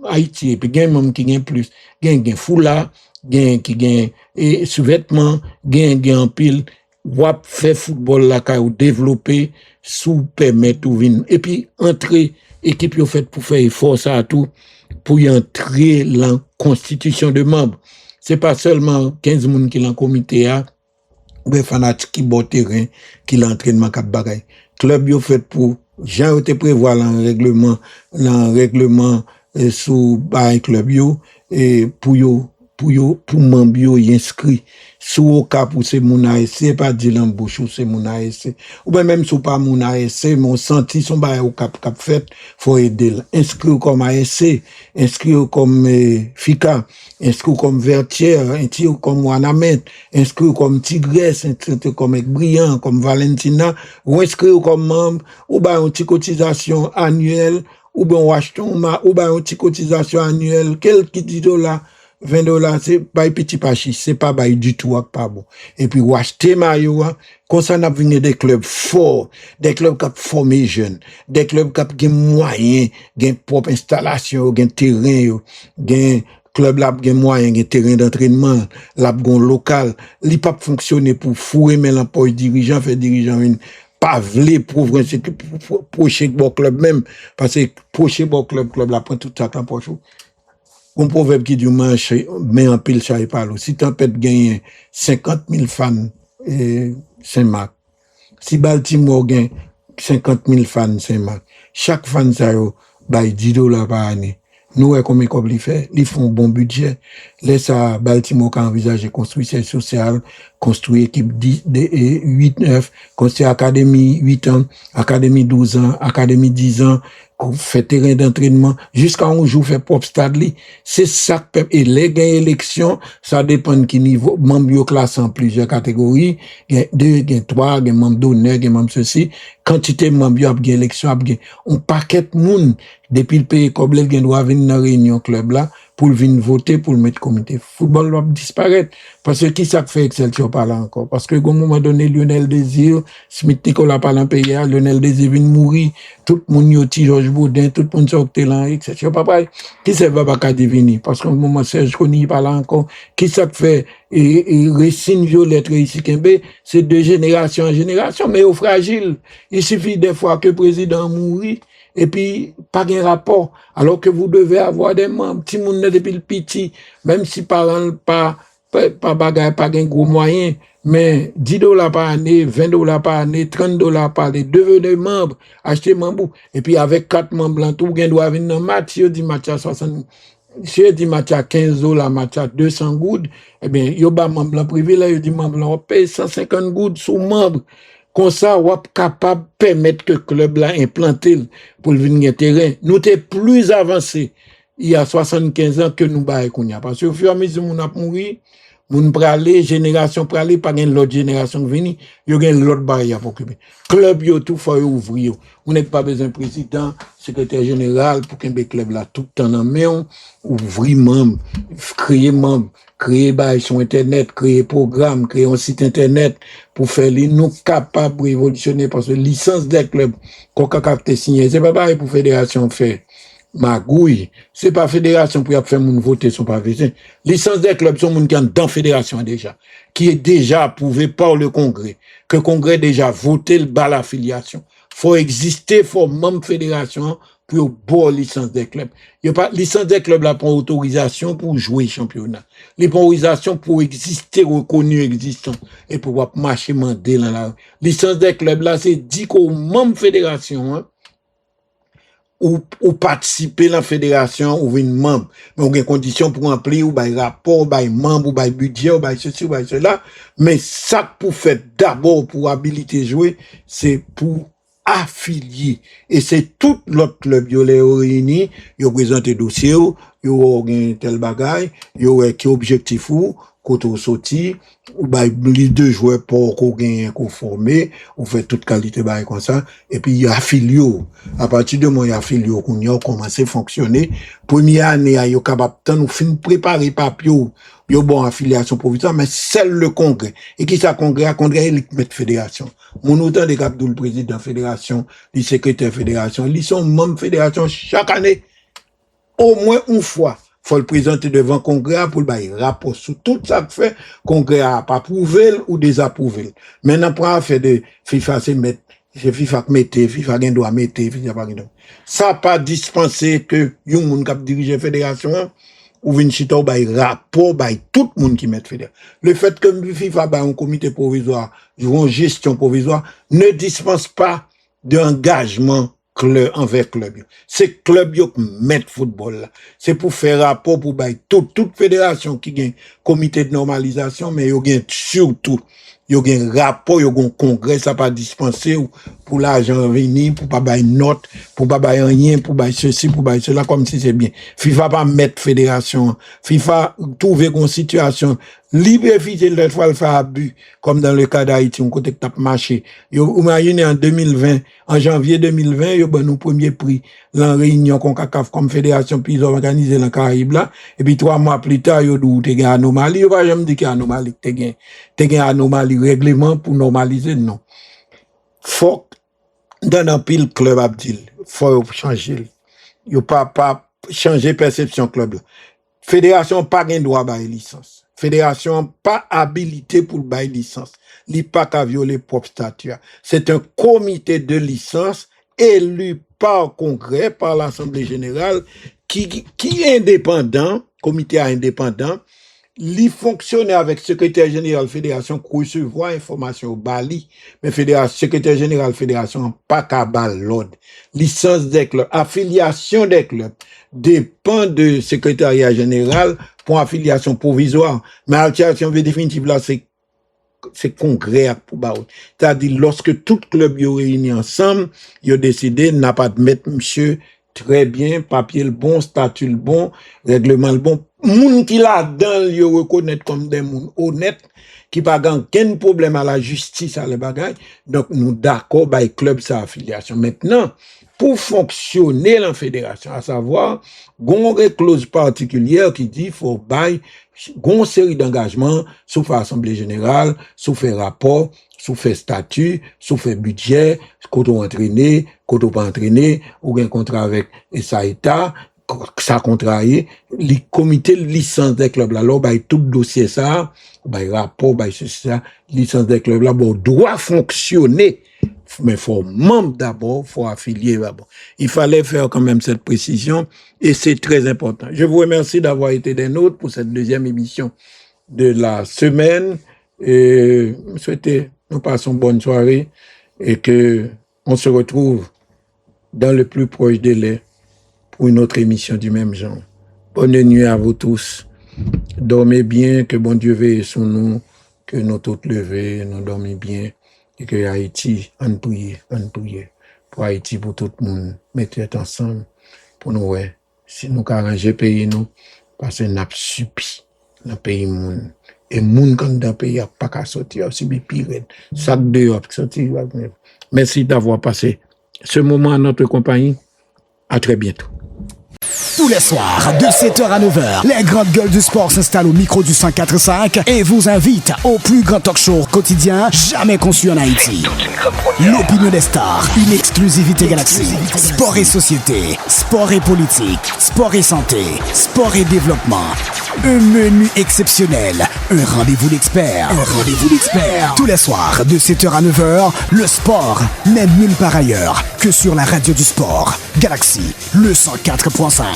Haïti et puis gain même qui gain plus, gain foulard, gain qui gain et sous-vêtements, gain en pile, wap fait football là ka ou développer sous permettre ou vin et puis entrer équipe yo fait pour faire effort ça tout pour y entrer dans constitution de membres. C'est pas seulement 15 moun qui dans comité a ou des fanatiques qui bon terrain qui l'entraînement cap bagay. Club yo fait pour Jean te prévoir dans règlement sous bail club yo et pour membre yo y inscrit sous au cas pour ces moun ASC pas dire l'embauche ou c'est moun ASC ou bien même sous pas moun ASC mon senti son bail au cap fait faut aider inscrire comme ASC inscrire comme FICA inscrire comme Vertière inscrire comme Wanamet inscrire comme Tigresse inscrire comme Brillant comme Valentina ou inscrire comme membre ou bien une petite cotisation annuelle ou bien ou bien une petite cotisation annuelle quelques $, $20, c'est pas petit pachis, c'est pas bail du tout, pas bon. Et puis, ou acheter maillot, comme ça, n'a venu des clubs forts, des clubs qui formé jeunes, des clubs qui ont moyens, qui ont propre installation, qui ont terrain, qui club là, qui ont moyen, qui ont terrain d'entraînement, là, qui ont local, li pas fonctionner pour fouer, mais l'emploi dirigeant, fait dirigeant une, pas vle pour procher bon club même, parce que procher bon club là, prend tout ça, poche. Un proverbe qui dit manche mais en pile ça parle. Si Tempête gagne 50 000 fans Saint-Marc, si Baltimore gagne 50 000 fans Saint-Marc, chaque fan ça yo bail $10 par année. Nous comme ils fait, ils font un bon budget. Laisse à Baltimore qui envisage construire siège social, construire équipe 8-9, construire académie 8 ans, académie 12 ans, académie 10 ans, qu'on fait terrain d'entraînement, jusqu'à un jour fait propre stade li. C'est ça que et les gains élections, ça dépend de qui niveau, membres classés en plusieurs catégories, gain 2, gain 3, gain membres d'honneur, gain membres ceci, quantité membres a gain élection, a gain, on paquet moun, depuis le pays comme les gain doit venir dans réunion club là, pour venir voter, pour le mettre comité. Football va disparaître. Parce que qui ça fait Excelsior parle encore? Parce que, à un moment donné, Lionel Désir, Smith Nicolas parle en pays, Lionel Désir vient mourir, tout le monde yoti, Georges Boudin, tout le monde sortait là, Excelsior. Papa, qui ça va pas deviner? Parce qu'à un moment, Serge Conny parle encore. Qui ça fait, et Racine Violette, Réussi Kembe, c'est de génération en génération, mais au fragile. Il suffit des fois que le président mourit, et puis pas de rapport alors que vous devez avoir des membres petit monde depuis le petit même si parents pas bagaille pas gain gros moyen mais $10 par année $20 par année $30 par année devenez membre acheter membre et puis avec 4 membres en tout gain doit venir dans match yo dit match à 60 si dit match à $15 match à 200 gouttes eh bien yo ba membre privé là yo dit membre on paye 150 gouttes sous membre. Comme ça, on est capable de permettre que le club là implanté pour venir terrain. Nous sommes plus avancés il y a 75 ans que nous baillons. Parce qu'au fur et à mesure où nous avons mouru, nous pralé, génération pralé, pas une l'autre génération qui vient, il y a une autre barrière pour occuper. Club, yo tout faut ouvrir. On n'est pas besoin de président, secrétaire général pour qu'un club là tout le temps en main, ouvrir membre, créer bail sur internet, créer programme, créer un site internet pour faire les nous capables de révolutionner parce que licence des clubs qu'on capte signer, c'est pas pareil pour fédération faire. Magouille, c'est pas fédération pour faire moun voter son pavé. Licence des clubs sont moun qui sont dans fédération déjà, qui est déjà approuvé par le congrès, que le congrès déjà voté le bas l'affiliation. Faut exister, faut membre fédération pour bon licence des clubs. Il y a pas licence des clubs là pour autorisation pour jouer championnat. Les autorisations pour exister reconnu existant et pour marcher mandé dans la licence des clubs là c'est dit qu'au membre fédération hein, ou participer à la fédération ou une membre mais on a des conditions pour remplir ou bail rapport bail membre ou bail budget ou bail ceci ou bail cela mais ça pour faire d'abord pour habiliter jouer c'est pour affilié et c'est tout l'autre club yo les réunis yo présenter dossier yo gagne tel bagaille yo qui objectif ou quand on sorti, les 2 joueurs pour qu'on gagne, qu'on forme, on fait toute qualité comme ça, et puis il y a affilié. À partir de moi, il y a affilié, qu'on a commencé à fonctionner. Première année, il y a capable de nous fin préparer papier, il y a bon affiliation provisoire, mais seul le congrès. Et qui ça congrès, il met fédération. Mon autant de cap le président de la fédération, le secrétaire de fédération, ils sont membres de fédération chaque année. Au moins une fois, faut le présenter devant le congrès pour le rapport sur tout ça que fait, congrès a pas approuvé ou désapprouvé. Maintenant, pour faire de FIFA, c'est mettre, c'est FIFA qui mette, FIFA qui doit mettre, FIFA pas qui doit. Ça pas dispensé que yon moun k'ap dirige fédération, ou vin chita ou rapport, tout le monde qui met fédération. Le fait que FIFA un comité provisoire, une gestion provisoire, ne dispense pas d'engagement envers club. C'est club qui met football là. C'est pour faire rapport pour toute fédération qui gagne comité de normalisation, mais yo gagne surtout yo gagne rapport, yo gagne congrès, ça pas dispensé pour l'argent venir, pour pas bailler note, pour pas bailler rien, pour bailler ceci, pour bailler cela, comme si c'est bien. FIFA pas mettre fédération. FIFA trouver une situation libre fidèle l'autre fois le faire abus, comme dans le cas d'Haïti, on côté que tape marché. Yo imaginez en 2020, en janvier 2020, yo ben nous premier prix la réunion CONCACAF comme fédération puis ils ont organisé dans Caraïbes là, et puis 3 mois plus tard yo dou te gen anomalie, yo pas jamais dit qu'il y a anomalie, te gen anomalie règlement pour normaliser non. Faut dans un pile club Abdil, faut changer. Yo pas changer perception club là. Fédération pas gen droit bailler licence. Fédération pas habilité pour bailler licence. Li pas qu'à violer propre statut. C'est un comité de licence élu par congrès, par l'Assemblée générale, qui est indépendant, comité indépendant, li fonctionne avec secrétaire général fédération qui recevoir information au Bali, mais secrétaire général fédération pas qu'à bal l'ordre. Licence des clubs, affiliation des clubs dépend de secrétariat général pour affiliation provisoire, mais affiliation définitive là c'est congrès pour baout. C'est-à-dire lorsque tout club yo réuni ensemble, yo décidé n'a pas de mettre monsieur très bien, papier le bon, statut le bon, règlement le bon. Moun qui là-dedans, yo reconnaître comme des moun honnêtes, qui pas gang aucun problème à la justice, à les bagages. Donc, nous d'accord, club sa affiliation. Maintenant, pour fonctionner la fédération, à savoir, gon clause particulière qui dit, faut gon série d'engagements, sous fait assemblée générale, sous fait rapport, sous fait statut, sous fait budget, quand on entraîné, quand on pas entraîné, ou un contrat avec SAETA, ça contrarié, les comités de licence des clubs là, tout dossier ça, rapport, ça, licence des clubs là, doit fonctionner. Mais faut membre d'abord, faut affilier d'abord. Il fallait faire quand même cette précision et c'est très important. Je vous remercie d'avoir été des nôtres pour cette deuxième émission de la semaine et souhaitez nous passons bonne soirée et que on se retrouve dans le plus proche délai pour une autre émission du même genre. Bonne nuit à vous tous. Dormez bien, que bon Dieu veille sur nous, que nous toutes levés, nous dormons bien. Et que Haïti, on prie. Pour Haïti, pour tout le monde, mettez ensemble, pour nous, si nous arranger pays, nous, parce que nous avons subi, dans le pays, moun. Et moun, quand dans le pays, pas qu'à sortir, aussi, mais pire, sac de sortir. Merci d'avoir passé ce moment à notre compagnie. À très bientôt. Tous les soirs, de 7h à 9h, les grandes gueules du sport s'installent au micro du 104.5 et vous invitent au plus grand talk show quotidien jamais conçu en Haïti. L'opinion des stars, une exclusivité Galaxy. Sport et société, sport et politique, sport et santé, sport et développement. Un menu exceptionnel, un rendez-vous d'experts. Tous les soirs, de 7h à 9h, le sport n'est nulle part ailleurs que sur la radio du sport. Galaxy, le 104.5.